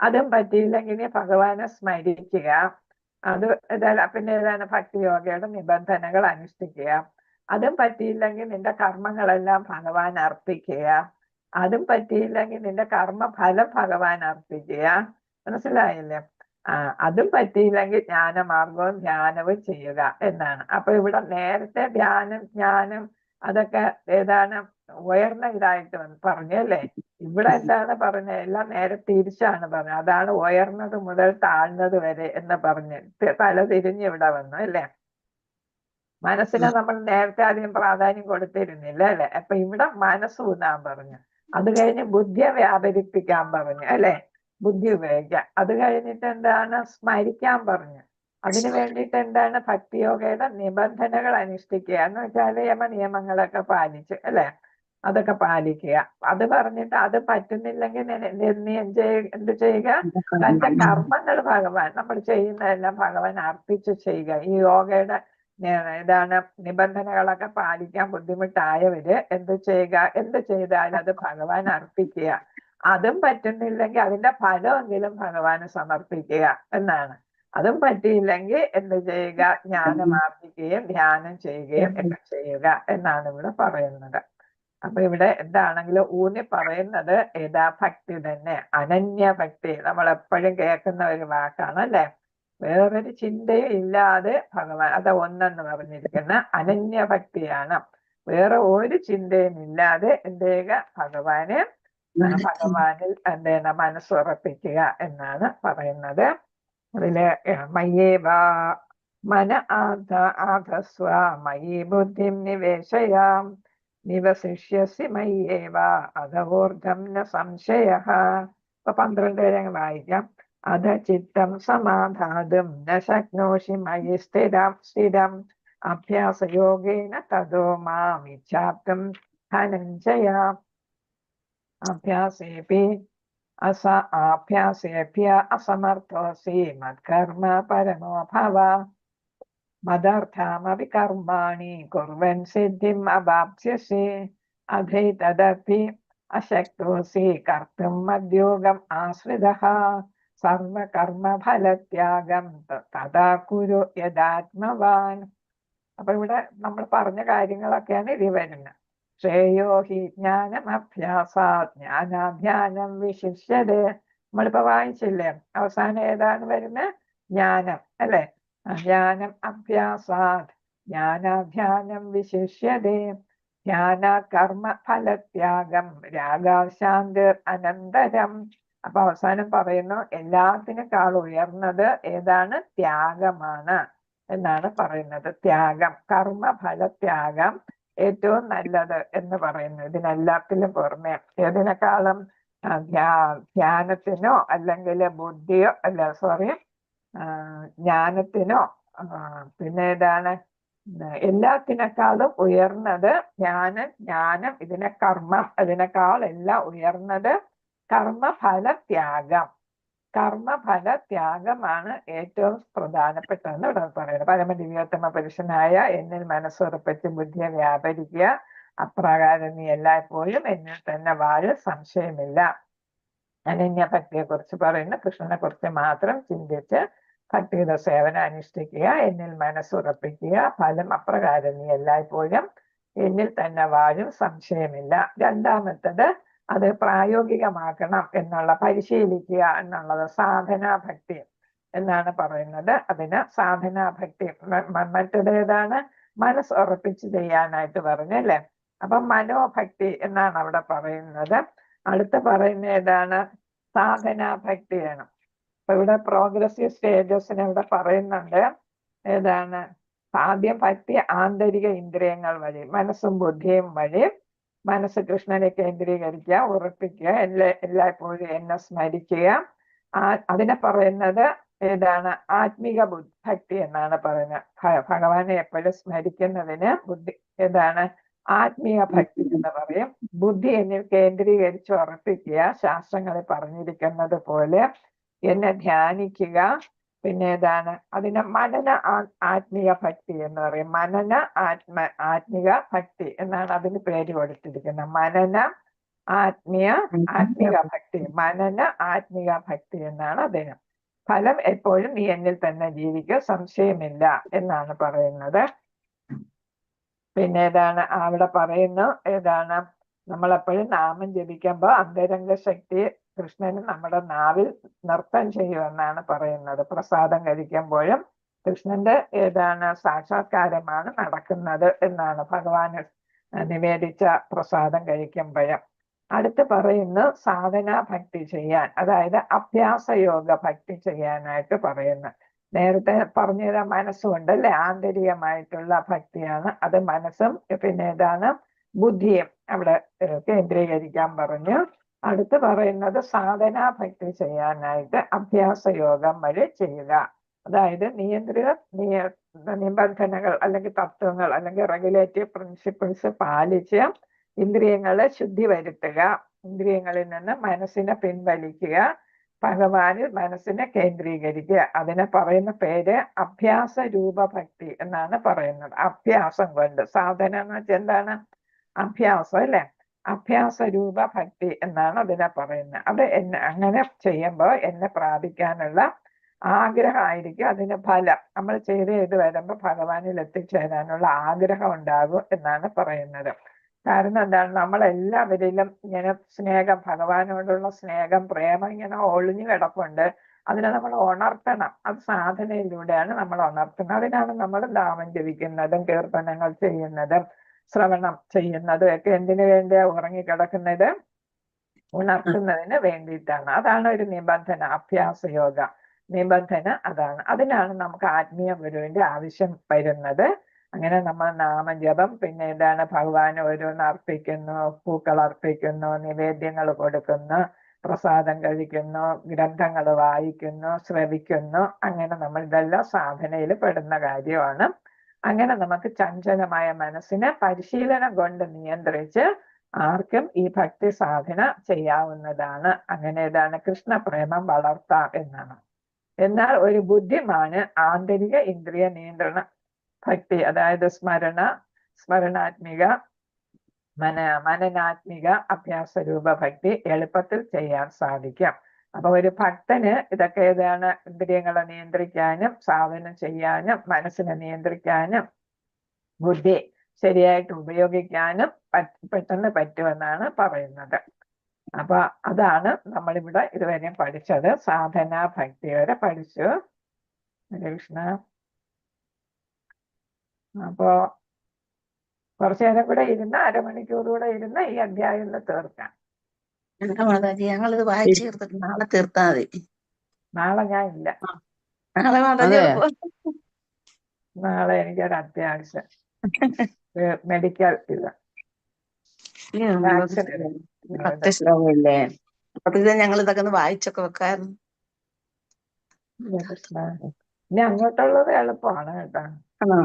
അതും പറ്റിയില്ലെങ്കിൽ നീ ഭഗവാനെ സ്മരിക്കുക, അത് പിന്നെ ഏതാണ് ഭക്തിയോഗയുടെ നിബന്ധനകൾ അനുഷ്ഠിക്കുക, അതും പറ്റിയില്ലെങ്കിൽ നിന്റെ കർമ്മങ്ങളെല്ലാം ഭഗവാൻ അർപ്പിക്കുക, അതും പറ്റിയില്ലെങ്കിൽ നിന്റെ കർമ്മഫലം ഭഗവാൻ അർപ്പിക്കുക. മനസ്സിലായില്ലേ? അതും പറ്റിയില്ലെങ്കിൽ ജ്ഞാനമാർഗവും ധ്യാനവും ചെയ്യുക എന്നാണ്. അപ്പൊ ഇവിടെ നേരത്തെ ധ്യാനം ജ്ഞാനം അതൊക്കെ ഏതാണ് ഉയർന്ന ഇതായിട്ട് പറഞ്ഞു അല്ലേ. ഇവിടെ എന്താണ് പറഞ്ഞത്, എല്ലാം നേരെ തിരിച്ചാണ് പറഞ്ഞത്. അതാണ് ഉയർന്നത് മുതൽ താഴ്ന്നത് വരെ എന്ന് പറഞ്ഞ് തല തിരിഞ്ഞ് ഇവിടെ വന്നു അല്ലേ. മനസ്സിനെ നമ്മൾ നേരത്തെ അധികം പ്രാധാന്യം കൊടുത്തിരുന്നില്ല അല്ലെ. അപ്പൊ ഇവിടെ മനസ്സ് ഊന്നാൻ പറഞ്ഞു, അത് കഴിഞ്ഞ് ബുദ്ധിയെ വ്യാപരിപ്പിക്കാൻ പറഞ്ഞു അല്ലെ, ബുദ്ധി ഉപയോഗിക്കാം. അത് കഴിഞ്ഞിട്ട് എന്താണ് സ്മരിക്കാൻ പറഞ്ഞു. അതിനു വേണ്ടിയിട്ട് എന്താണ് ഭക്തിയോഗയുടെ നിബന്ധനകൾ അനുഷ്ഠിക്കുക എന്ന് വെച്ചാൽ യമ നിയമങ്ങളൊക്കെ പാലിച്ച് അല്ലെ, അതൊക്കെ പാലിക്കുക. അത് പറഞ്ഞിട്ട് അത് പറ്റുന്നില്ലെങ്കിൽ നീ എന്ത് ചെയ്യുക, തന്റെ കർമ്മങ്ങൾ ഭഗവാൻ നമ്മൾ ചെയ്യുന്നതെല്ലാം ഭഗവാൻ അർപ്പിച്ച് ചെയ്യുക. ഈ യോഗയുടെ ഇതാണ് നിബന്ധനകളൊക്കെ പാലിക്കാൻ ബുദ്ധിമുട്ടായവര് എന്ത് ചെയ്യുക, എന്ത് ചെയ്താലും അത് ഭഗവാൻ അർപ്പിക്കുക. അതും പറ്റുന്നില്ലെങ്കിൽ അതിന്റെ ഫലമെങ്കിലും ഭഗവാന് സമർപ്പിക്കുക എന്നാണ്. അതും പറ്റിയില്ലെങ്കിൽ എന്ത് ചെയ്യുക, ജ്ഞാനമാർജിക്കുകയും ധ്യാനം ചെയ്യുകയും ഒക്കെ ചെയ്യുക എന്നാണ് ഇവിടെ പറയുന്നത്. അപ്പൊ ഇവിടെ എന്താണെങ്കിലും ഊന്നി പറയുന്നത് ഏതാ, ഭക്തി തന്നെ, അനന്യ ഭക്തി. നമ്മൾ എപ്പോഴും കേൾക്കുന്ന ഒരു വാക്കാണ് അല്ലെ. വേറൊരു ചിന്തയും ഇല്ലാതെ ഭഗവാൻ, അത് ഒന്നെന്ന് പറഞ്ഞിരിക്കുന്ന അനന്യ ഭക്തിയാണ്. വേറെ ഒരു ചിന്തയും ഇല്ലാതെ എന്ത് ചെയ്യുക, ഭഗവാനിൽ എന്താണ് മനസ്സുറപ്പിക്കുക എന്നാണ് പറയുന്നത്. അതില് മയ്യേവ ആധസ്വ മയി ബുദ്ധിം നിവേശയാം നിവസിഷ്യസി മയ്യേവ അധവൂർധം ന സംശയഃ. ഇപ്പൊ 12 വരെ വായിക്കാം. അധ ചിത്തം സമാധാതും ന ശക്നോഷി മയി സ്ഥിരം അഭ്യാസയോഗേന തതോ മാം ഇച്ഛാപ്തും ധനഞ്ജയ. അഭ്യാസേഭ്യ അസമർത്ഥോസി മത്കർമ്മ പരമോ ഭവ മദർത്ഥാമപി കർമാണി കുർവൻ സിദ്ധിം അവാപ്സ്യസി അധൈതദപി അശക്തോസി കർത്തും മദ്യോഗം ആശ്രിതഃ സർവകർമ്മഫലത്യാഗം തഥാ കുരു യഥാത്മവാൻ. അപ്പൊ ഇവിടെ നമ്മൾ പറഞ്ഞ കാര്യങ്ങളൊക്കെയാണ് ഇത് വരുന്നത്. ശ്രേയോ ഹി ജ്ഞാനം അഭ്യാസാത് ജ്ഞാനാധ്യാനം വിശിഷ്യതേ. നമ്മളിപ്പോ വായിച്ചില്ലേ, അവസാനം ഏതാണ് വരുന്നത്, ജ്ഞാനം അല്ലെ. ജ്ഞാനം അഭ്യാസാത് ജ്ഞാനാധ്യാനം വിശിഷ്യതേ ധ്യാന കർമ്മ ഫലത്യാഗം രാഗാശാന്തിർ അനന്തരം. അപ്പൊ അവസാനം പറയുന്നു എല്ലാത്തിനേക്കാൾ ഉയർന്നത് ഏതാണ്, ത്യാഗമാണ് എന്നാണ് പറയുന്നത്. ത്യാഗം, കർമ്മഫലത്യാഗം ഏറ്റവും നല്ലത് എന്ന് പറയുന്നു. ഇതിനെല്ലാത്തിലും പുറമെ ഏതിനേക്കാളും ധ്യാനത്തിനോ അല്ലെങ്കിൽ ബുദ്ധിയോ ജ്ഞാനത്തിനോ പിന്നെ ഏതാണ് എല്ലാത്തിനേക്കാളും ഉയർന്നത് ജ്ഞാനം ഇതിനെ കർമ്മം, അതിനേക്കാൾ എല്ലാം ഉയർന്നത് കർമ്മഫലത്യാഗം. കർമ്മഫലത്യാഗമാണ് ഏറ്റവും പ്രധാനപ്പെട്ടതെന്ന് ഇവിടെ പറയുന്നത്. പരമദിവ്യോത്തമ പുരുഷനായ എന്നിൽ മനസ്സുറപ്പിച്ച് ബുദ്ധിയെ വ്യാപരിക്കുക, അപ്രകാരം നീ എല്ലായ്പ്പോഴും എന്നിൽ തന്നെ വാഴ, സംശയമില്ല. അനന്യ ഭക്തിയെ കുറിച്ച് പറയുന്നു. കൃഷ്ണനെ കുറിച്ച് മാത്രം ചിന്തിച്ച് ഭക്തിയുടെ സേവനം അനുഷ്ഠിക്കുക, എന്നിൽ മനസ്സുറപ്പിക്കുക, ഫലം അപ്രകാരം നീ എല്ലായ്പ്പോഴും എന്നിൽ തന്നെ വാഴും, സംശയമില്ല. രണ്ടാമത്തത് അത് പ്രായോഗികമാക്കണം എന്നുള്ള, പരിശീലിക്കുക എന്നുള്ളത് സാധനാ ഭക്തി എന്നാണ് പറയുന്നത്. അതിന് സാധനാ ഭക്തി. മറ്റേതാണ് മനസ്സ് ഉറപ്പിച്ച് ചെയ്യാനായിട്ട് പറഞ്ഞു അല്ലെ. അപ്പൊ മനോഭക്തി എന്നാണ് അവിടെ പറയുന്നത്. അടുത്ത പറയുന്ന ഏതാണ്? സാധനാ ഭക്തിയാണ്. അപ്പൊ ഇവിടെ പ്രോഗ്രസീവ് സ്റ്റേജസിന് ഇവിടെ പറയുന്നുണ്ട്. ഏതാണ്? ആദ്യം ഭക്തി ആന്തരിക ഇന്ദ്രിയങ്ങൾ വഴി, മനസ്സും ബുദ്ധിയും വഴി മനസ്സ് കൃഷ്ണനെ കേന്ദ്രീകരിക്കുക, ഉറപ്പിക്കുക, എല്ലായ്പ്പോഴും എന്നെ സ്മരിക്കുക. അതിനെ പറയുന്നത് ഏതാണ്? ആത്മിക ഭക്തി എന്നാണ് പറയുന്നത്. ഭഗവാനെ എപ്പോഴും സ്മരിക്കുന്നതിന് ബുദ്ധി ഏതാണ്? ആത്മീയ ഭക്തി എന്ന് പറയും. ബുദ്ധി എന്നിൽ കേന്ദ്രീകരിച്ച് ഉറപ്പിക്കുക, ശാസ്ത്രങ്ങളിൽ പറഞ്ഞിരിക്കുന്നത് പോലെ എന്നെ ധ്യാനിക്കുക. പിന്നെ ഏതാണ്? അതിന് മനന ആത്മീയ ഭക്തി എന്ന് പറയും. മനന ആത്മിക ഭക്തി എന്നാണ് അതിന് പേര് കൊടുത്തിരിക്കുന്നത്. മനന ആത്മിക ഭക്തി, മനന ആത്മിക ഭക്തി എന്നാണ് അദ്ദേഹം. ഫലം എപ്പോഴും നീ എന്നിൽ തന്നെ ജീവിക്കുക, സംശയമില്ല എന്നാണ് പറയുന്നത്. പിന്നെ ഏതാണ് അവിടെ പറയുന്നു? ഏതാണ്? നമ്മളെപ്പോഴും നാമം ജപിക്കുമ്പോൾ അന്തരംഗ ശക്തി കൃഷ്ണന് നമ്മുടെ നാവിൽ നൃത്തം ചെയ്യുമെന്നാണ് പറയുന്നത്. പ്രസാദം കഴിക്കുമ്പോഴും കൃഷ്ണന്റെ ഏതാണ്? സാക്ഷാത്കാരമാണ് നടക്കുന്നത് എന്നാണ് ഭഗവാന് നിവേദിച്ച പ്രസാദം കഴിക്കുമ്പോഴും. അടുത്ത് പറയുന്നു സാധനാ ഭക്തി ചെയ്യാൻ, അതായത് അഭ്യാസയോഗ ഭക്തി ചെയ്യാനായിട്ട് പറയുന്നു. നേരത്തെ പറഞ്ഞത് മനസ്സുകൊണ്ട് അല്ലെ, ആന്തരികമായിട്ടുള്ള ഭക്തിയാണ് അത്. മനസ്സും പിന്നെ ഏതാണ്? ബുദ്ധിയും അവിടെ കേന്ദ്രീകരിക്കാൻ പറഞ്ഞു. അടുത്ത് പറയുന്നത് സാധനാ ഭക്തി ചെയ്യാനായിട്ട് അഭ്യാസയോഗം വഴി ചെയ്യുക. അതായത് നിബന്ധനകൾ അല്ലെങ്കിൽ തത്വങ്ങൾ അല്ലെങ്കിൽ റെഗുലേറ്റീവ് പ്രിൻസിപ്പിൾസ് പാലിച്ച് ഇന്ദ്രിയങ്ങളെ ശുദ്ധി വരുത്തുക, ഇന്ദ്രിയങ്ങളിൽ നിന്ന് മനസ്സിനെ പിൻവലിക്കുക, ഭഗവാനിൽ മനസ്സിനെ കേന്ദ്രീകരിക്കുക. അതിനെ പറയുന്ന പേര് അഭ്യാസ രൂപ ഭക്തി എന്നാണ് പറയുന്നത്. അഭ്യാസം കൊണ്ട്, സാധന എന്ന് വെച്ചാൽ എന്താണ്? അഭ്യാസം അല്ലെ. അഭ്യാസ രൂപ ഭക്തി എന്നാണ് അതിനെ പറയുന്നത്. അത് അങ്ങനെ ചെയ്യുമ്പോൾ എന്നെ പ്രാപിക്കാനുള്ള ആഗ്രഹമായിരിക്കും അതിന് ഫലം. നമ്മൾ ചെയ്ത് വരുമ്പോൾ ഭഗവാനിൽ എത്തിച്ചേരാനുള്ള ആഗ്രഹം ഉണ്ടാകും എന്നാണ് പറയുന്നത്. കാരണം എന്താണ്? നമ്മളെല്ലാവരിലും ഇങ്ങനെ സ്നേഹം, ഭഗവാനോടുള്ള സ്നേഹം, പ്രേമം ഇങ്ങനെ ഒളിഞ്ഞു കിടപ്പുണ്ട്. അതിനെ നമ്മൾ ഉണർത്തണം. അത് സാധനയിലൂടെയാണ് നമ്മൾ ഉണർത്തുന്നത്. അതിനാണ് നമ്മൾ നാമം ജപിക്കുന്നതും കീർത്തനങ്ങൾ ചെയ്യുന്നതും ശ്രവണം ചെയ്യുന്നതും ഒക്കെ. എന്തിനു വേണ്ടിയാ ഉറങ്ങിക്കിടക്കുന്നത്? ഉണർത്തുന്നതിന് വേണ്ടിയിട്ടാണ്. അതാണ് ഒരു നിബന്ധന. അഭ്യാസയോഗ നിബന്ധന അതാണ്. അതിനാണ് നമുക്ക് ആത്മീയ ഗുരുവിന്റെ ആവശ്യം വരുന്നത്. അങ്ങനെ നമ്മൾ നാമജപം, പിന്നെ ഏതാണ്? ഭഗവാന് ഓരോന്ന് അർപ്പിക്കുന്നു, പൂക്കൾ അർപ്പിക്കുന്നു, നിവേദ്യങ്ങൾ കൊടുക്കുന്നു, പ്രസാദം കഴിക്കുന്നു, ഗ്രന്ഥങ്ങൾ വായിക്കുന്നു, ശ്രവിക്കുന്നു. അങ്ങനെ നമ്മൾ ഇതെല്ലാം സാധനയിൽ പെടുന്ന കാര്യമാണ്. അങ്ങനെ നമുക്ക് ചഞ്ചലമായ മനസ്സിനെ പരിശീലനം കൊണ്ട് നിയന്ത്രിച്ച് ആർക്കും ഈ ഭക്തി സാധന ചെയ്യാവുന്നതാണ്. അങ്ങനെ ഏതാണ്? കൃഷ്ണപ്രേമം വളർത്താം എന്നാണ്. എന്നാൽ ഒരു ബുദ്ധിമാന് ആന്തരിക ഇന്ദ്രിയ നിയന്ത്രണ ഭക്തി, അതായത് സ്മരണാത്മിക മനനാത്മിക അഭ്യാസ രൂപ ഭക്തി എളുപ്പത്തിൽ ചെയ്യാൻ സാധിക്കും. അപ്പൊ ഒരു ഭക്തന് ഇതൊക്കെ ഏതാണ്? ഇന്ദ്രിയങ്ങളെ നിയന്ത്രിക്കാനും സാധനം ചെയ്യാനും മനസ്സിനെ നിയന്ത്രിക്കാനും ബുദ്ധി ശരിയായിട്ട് ഉപയോഗിക്കാനും പെട്ടെന്ന് പറ്റുമെന്നാണ് പറയുന്നത്. അപ്പൊ അതാണ് നമ്മളിവിടെ ഇതുവരെ പഠിച്ചത്. സാധന ഭക്തി വരെ പഠിച്ചു. കൃഷ്ണ. അപ്പോ കുറച്ചു നേരം കൂടെ ഇരുന്ന്, അരമണിക്കൂർ കൂടെ ഇരുന്ന് ഈ അധ്യായം തീർക്കാം. മാതാജി ഞങ്ങളിത് വായിച്ചു തീർത്തിട്ട് നാളെ തീർത്താ മതി. നാളെ ഞാൻ ഇല്ല. നാളെ മാതാജി നാളെ എനിക്കൊരു അത്യാവശ്യം മെഡിക്കൽ ഇത് ശ്ലോകമില്ലേ? അപ്പൊ ഇത് ഞങ്ങൾ ഇതൊക്കെ ഒന്ന് വായിച്ചൊക്കെ വെക്കായിരുന്നു. ഇനി അങ്ങോട്ടുള്ളത് എളുപ്പമാണ് കേട്ടോ. ആണോ?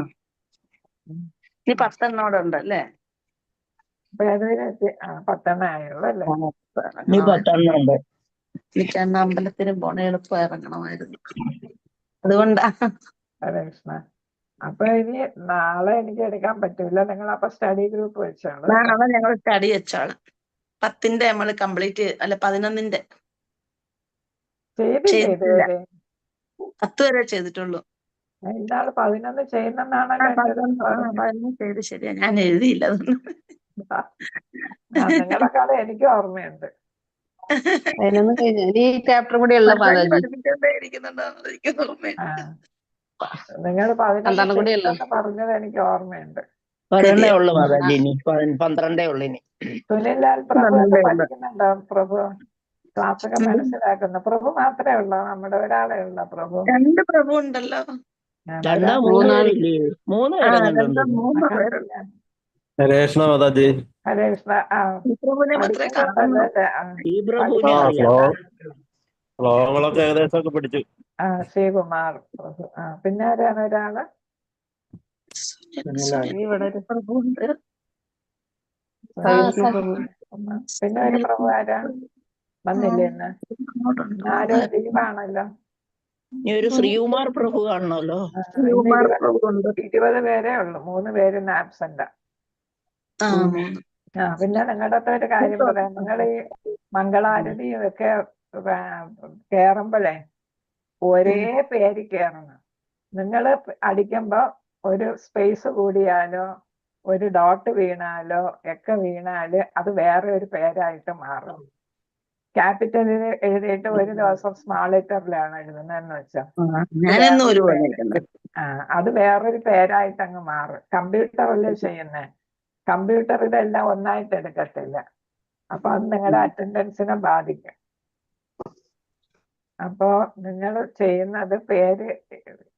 ഇനി 10 ഉണ്ട് അല്ലേ? അപ്പൊ ഏതൊരു 10 ആയുള്ളൂ അല്ലേ? എനിക്ക് അമ്പലത്തിനും പോണ എളുപ്പം ഇറങ്ങണമായിരുന്നു. അതുകൊണ്ടാ. ഹരേ കൃഷ്ണ. അപ്പൊ ഇനി നാളെ എനിക്ക് എടുക്കാൻ പറ്റൂല. നിങ്ങൾ അപ്പൊ സ്റ്റഡി ഗ്രൂപ്പ് വെച്ചോളൂ. നാളെ ഞങ്ങൾ സ്റ്റഡി വെച്ചോളാം. 10 നമ്മൾ കംപ്ലീറ്റ്, അല്ല 11 ചെയ്തില്ലേ? 10 വരെ ചെയ്തിട്ടുള്ളൂ. ഇന്നാള് 11 ചെയ്യുന്നെന്നാണല്ലോ എൻ്റെ അടുത്ത് 11 പറഞ്ഞത്. ചെയ്ത് ശരിയാ, ഞാൻ എഴുതിയില്ല അതൊന്നും. നിങ്ങളെക്കാളും എനിക്ക് ഓർമ്മയുണ്ട്. 11 കഴിഞ്ഞു. ഇനി ഈ ചാപ്റ്റർ കൂടി ഉള്ള മാതാജി. പഠിപ്പിച്ചോണ്ടേ ഇരിക്കുന്നുണ്ടാവുന്നത് എനിക്ക് ആ ഓർമ്മയുണ്ട്. നിങ്ങൾ 11 12 കൂടി ഉള്ളു. ചെയ്യുന്നെന്ന് പറഞ്ഞത് എനിക്ക് ഓർമ്മയുണ്ട്. 12 ഉള്ളു മാതാജി, ഇനി 12 ഉള്ളു ഇനി. സുനിൽലാൽ പ്രഭു ഒക്കെ 12 ഉള്ളു. പഠിക്കുന്നുണ്ടോ? പ്രഭു ക്ലാസ്സൊക്കെ മനസ്സിലാക്കുന്നു. പ്രഭു മാത്രമേ ഉള്ളൂ, നമ്മുടെ ഒരാളെ ഉള്ള പ്രഭു. 2 പ്രഭു ഉണ്ടല്ലോ. രണ്ടോ മൂന്ന് പേരില്ലേ? 3 പേരെങ്ങാണ്ടുണ്ട്. 3 പേരുണ്ട്. ഹരേ കൃഷ്ണ മാതാജി. ഹരേ കൃഷ്ണ. ഈ പ്രഭുവിനെ മാത്രമേ കാണുന്നു. ഈ പ്രഭുവിനെ ആ അറിയാം. ശ്ലോകങ്ങളൊക്കെ ഏകദേശം ഒക്കെ പഠിച്ചു. ശ്രീകുമാർ പ്രഭു. പിന്നെ ആരാണ് ഒരാള്? ഇവിടെ ഒരു പ്രഭുണ്ട്. പിന്നെ ഒരു പ്രഭു ആരാ? വന്നില്ലേ ഇന്ന്? ആരോ ലീവാണല്ലോ. ഇനി ഒരു ശ്രീകുമാർ പ്രഭു കാണണമല്ലോ. ശ്രീകുമാർ പ്രഭു ഉണ്ട്. 20 പേരേ ഉള്ളു, 3 പേര് ഇന്ന് ആബ്സെന്റ്. പിന്നെ നിങ്ങളുടെ അടുത്ത് ഒരു കാര്യം പറയാം. നിങ്ങൾ ഈ മംഗളാരതിയും ഒക്കെ കേറുമ്പോഴേ ഒരേ പേര് കേറണം. നിങ്ങൾ അടിക്കുമ്പോ ഒരു സ്പേസ് കൂടിയാലോ ഒരു ഡോട്ട് വീണാലോ ഒക്കെ വീണാല് അത് വേറെ ഒരു പേരായിട്ട് മാറും. ക്യാപിറ്റലിൽ എഴുതിയിട്ട് ഒരു ദിവസം സ്മാൾ ലെറ്ററിലാണ് എഴുതുന്നതെന്ന് വെച്ചാൽ ഞാനെന്നും ഒരുപോലെ അത് വേറൊരു പേരായിട്ട് അങ്ങ് മാറും. കമ്പ്യൂട്ടറല്ലേ ചെയ്യുന്നേ, കമ്പ്യൂട്ടർ ഇതെല്ലാം ഒന്നായിട്ട് എടുക്കത്തില്ല. അപ്പൊ അത് നിങ്ങളുടെ അറ്റൻഡൻസിനെ ബാധിക്കും. അപ്പോ നിങ്ങൾ ചെയ്യുന്നത് പേര്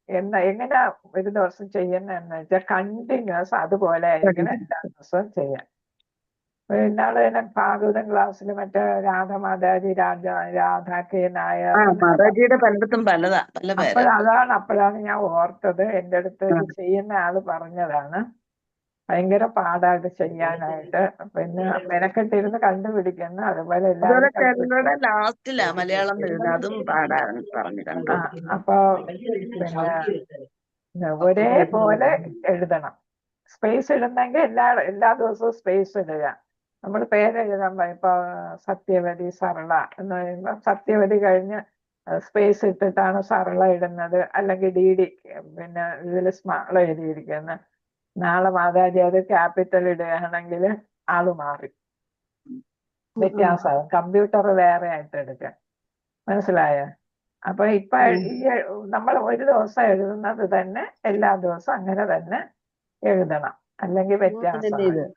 എങ്ങനെയാ ഒരു ദിവസം ചെയ്യുന്നതെന്ന് വെച്ചാൽ കണ്ടിന്യൂസ് അതുപോലെ ആയിരിക്കും എല്ലാ ദിവസവും ചെയ്യാം. ഇന്നാള് തന്നെ ഭാഗവതം ക്ലാസ്സിൽ മറ്റേ രാധമാതാജി രാധ കെ നായർ മാതാജിയുടെ പലയിടത്തും പലതാ, പല പേരാ. അപ്പോഴാണ് ഞാൻ ഓർത്തത്. എൻ്റെ അടുത്ത് ഇത് ചെയ്യുന്ന ആള് പറഞ്ഞതാണ്. ഭയങ്കര പാടായിട്ട് ചെയ്യാനായിട്ട്. പിന്നെ മെനക്കെട്ടിരുന്ന് കണ്ടുപിടിക്കുന്നു. അതുപോലെ ചിലരുടെ ലാസ്റ്റിലാ മലയാളം എഴുതുന്നത്, അതും പാടാണ് പറഞ്ഞു കണ്ടു. അപ്പൊ പിന്നെ ഒരേപോലെ എഴുതണം. സ്പേസ് ഇടുന്നെങ്കിൽ എല്ലാ ദിവസവും സ്പേസ് ഇടുക. നമ്മൾ പേരെഴുതാൻ ഇപ്പൊ സത്യവതി സരള എന്ന് പറയുമ്പോ സത്യവതി കഴിഞ്ഞ് സ്പേസ് ഇട്ടിട്ടാണ് സരള ഇടുന്നത്. അല്ലെങ്കിൽ DD പിന്നെ ഇതിൽ സ്മാൾ എഴുതിയിരിക്കുന്നത്. നാളെ മാതാജി അത് ക്യാപിറ്റൽ ഇടുകയാണെങ്കിൽ ആള് മാറി, വ്യത്യാസമാകും. കമ്പ്യൂട്ടർ വേറെ ആയിട്ട് എടുക്കാം. മനസ്സിലായോ? അപ്പൊ ഇപ്പൊ ഈ നമ്മൾ ഒരു ദിവസം എഴുതുന്നത് തന്നെ എല്ലാ ദിവസവും അങ്ങനെ തന്നെ എഴുതണം, അല്ലെങ്കിൽ വ്യത്യാസമാണ്.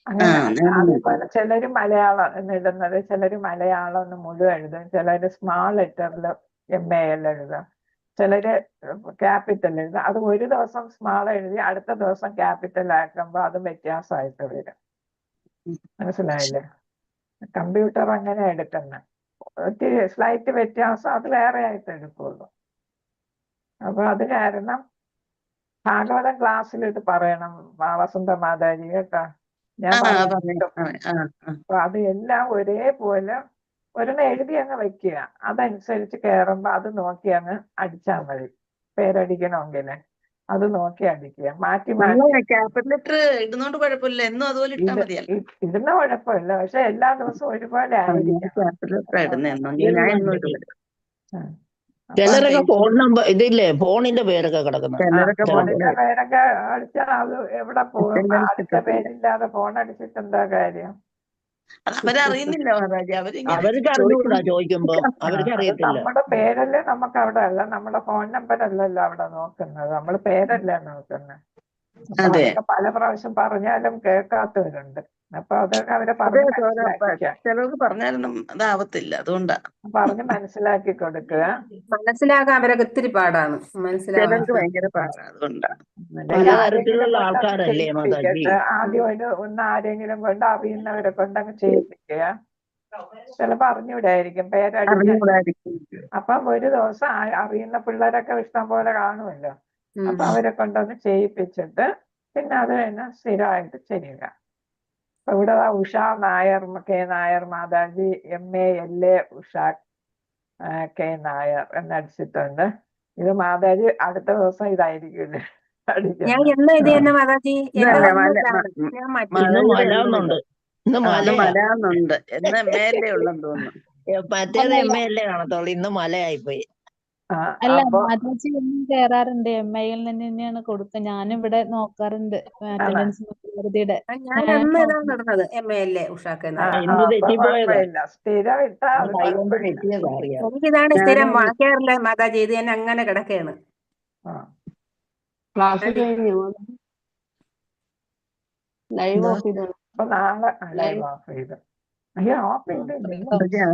അങ്ങനെ. അതേപോലെ ചിലര് മലയാളം എന്നിടുന്നത്, ചിലര് മലയാളം എന്ന് മുഴുവൻ എഴുതും, ചിലര് സ്മാൾ ലെറ്ററിൽ MAL എഴുതും, ചിലര് ക്യാപിറ്റൽ എഴുതും. അത് ഒരു ദിവസം സ്മാൾ എഴുതി അടുത്ത ദിവസം ക്യാപിറ്റൽ ആക്കുമ്പോ അത് വ്യത്യാസമായിട്ട് വരും. മനസ്സിലായില്ലേ? കമ്പ്യൂട്ടർ അങ്ങനെ എടുക്കുന്ന ഒത്തിരി സ്ലൈറ്റ് വ്യത്യാസം അത് വേറെ ആയിട്ട് എടുക്കുള്ളൂ. അപ്പൊ അത് കാരണം ഭാഗവതം ക്ലാസ്സിൽ ഇത് പറയണം വസന്ത മാതാജി, കേട്ടോ? ഞാൻ അപ്പൊ അത് എല്ലാം ഒരേപോലെ ഒരെണ്ണം എഴുതി അങ്ങ് വെക്കുക. അതനുസരിച്ച് കയറുമ്പോ അത് നോക്കി അങ്ങ് അടിച്ചാൽ മതി. പേരടിക്കണമെങ്കിൽ അത് നോക്കി അടിക്കുക. മാറ്റി മാറ്റി ക്യാപിറ്റൽ ലെറ്റർ ഇടുന്നോണ്ട് കുഴപ്പമില്ല, എന്നും അതുപോലെ ഇട്ടാൽ മതിയല്ലോ. ഇടുന്ന കുഴപ്പമില്ല, പക്ഷെ എല്ലാ ദിവസവും ഒരുപോലെ ആയിരിക്കും. ചിലരൊക്കെ ഫോൺ നമ്പർ ഇതില്ലേ, ഫോണിന്റെ പേരൊക്കെ കിടക്കുന്നത്. ഫോണിന്റെ പേരൊക്കെ അടിച്ചാൽ അത് എവിടെ പോകും? അടുത്ത പേരില്ലാതെ ഫോൺ അടിച്ചിട്ട് എന്താ കാര്യം? അവരറിയുന്നില്ല മാതാജി, അവർക്ക് അറിഞ്ഞുകൂടാ ചോദിക്കുമ്പോ, അവർക്ക് അറിയത്തില്ല. നമ്മുടെ പേരല്ലേ നമുക്ക് അവിടെ അല്ല, നമ്മുടെ ഫോൺ നമ്പർ അല്ലല്ലോ അവിടെ നോക്കുന്നത്, നമ്മൾ പേരല്ലേ നോക്കുന്നത്. പല പ്രാവശ്യം പറഞ്ഞാലും കേൾക്കാത്തവരുണ്ട്. അപ്പൊ അതൊക്കെ അവരെ ചിലർക്ക് പറഞ്ഞാലും അതാവത്തില്ല, അതുകൊണ്ടാ പറഞ്ഞ് മനസ്സിലാക്കി കൊടുക്കുക. മനസ്സിലാക്കാൻ അവരൊക്കെ ഒത്തിരി പാടാണ്, ചിലർക്ക് ഭയങ്കര പാടാണ്, അതുകൊണ്ടാണ്. പലതരത്തിലുള്ള ആൾക്കാരല്ലേ മാതാജി. ആദ്യം ആരെങ്കിലും കൊണ്ട് അറിയുന്നവരെ കൊണ്ടങ്ങ് ചെയ്യിപ്പിക്കുക. ചിലപ്പോ അറിഞ്ഞൂടായിരിക്കും പേരടിക്കും. അപ്പം ഒരു ദിവസം അറിയുന്ന പിള്ളേരൊക്കെ ഇഷ്ടം പോലെ കാണുമല്ലോ, അപ്പൊ അവരെ കൊണ്ടൊന്ന് ചെയ്യിപ്പിച്ചിട്ട് പിന്നെ അത് തന്നെ സ്ഥിരമായിട്ട് ചെയ്യുക. അപ്പൊ ഇവിടെ Usha Nair K Nair Mataji MALA Usha K Nair എന്നടിച്ചിട്ടുണ്ട്. ഇത് മാതാജി അടുത്ത ദിവസം ഇതായിരിക്കില്ലേ മലയാളമുണ്ട് എന്ന് MALA ഉള്ളെന്ന് തോന്നുന്നു. മറ്റേത് MALA കാണത്തുള്ളൂ, ഇന്ന് മലയായിപ്പോയി. ആ, അല്ല അപ്പൊ മാതാജി ഒന്നും കേറാറുണ്ട്. MIL തന്നെയാണ് കൊടുക്കുക. ഞാനും ഇവിടെ നോക്കാറുണ്ട് അറ്റൻഡൻസ് വെറുതെയുടെ. ഞാൻ അന്ന് ഇതാണ് നടന്നത് MA ഉഷാക്കുന്ന. ആ, ഇന്ന് അപ്പൊ തെറ്റിപ്പോയതാ. കുഴപ്പമില്ല. സ്ഥിരം ഇട്ടാ അത് കൈകൊണ്ട് കുഴപ്പമില്ല. തെറ്റിയതാ അറിയാം. എനിക്കിതാണ് സ്ഥിരം ഞാന് വാക്കാറില്ല മാതാജി, ഇത് തന്നെ അങ്ങനെ കിടക്കുകയാണ്. ആ, ക്ലാസ് കഴിഞ്ഞു ലൈവ് എന്തോ ഓഫ് ചെയ്തോളൂ. അപ്പൊ നാളെ ലൈവ് ലൈവ് ഓഫ് ചെയ്ത്. അയ്യോ ഓഫ് ചെയ്തില്ലല്ലോ.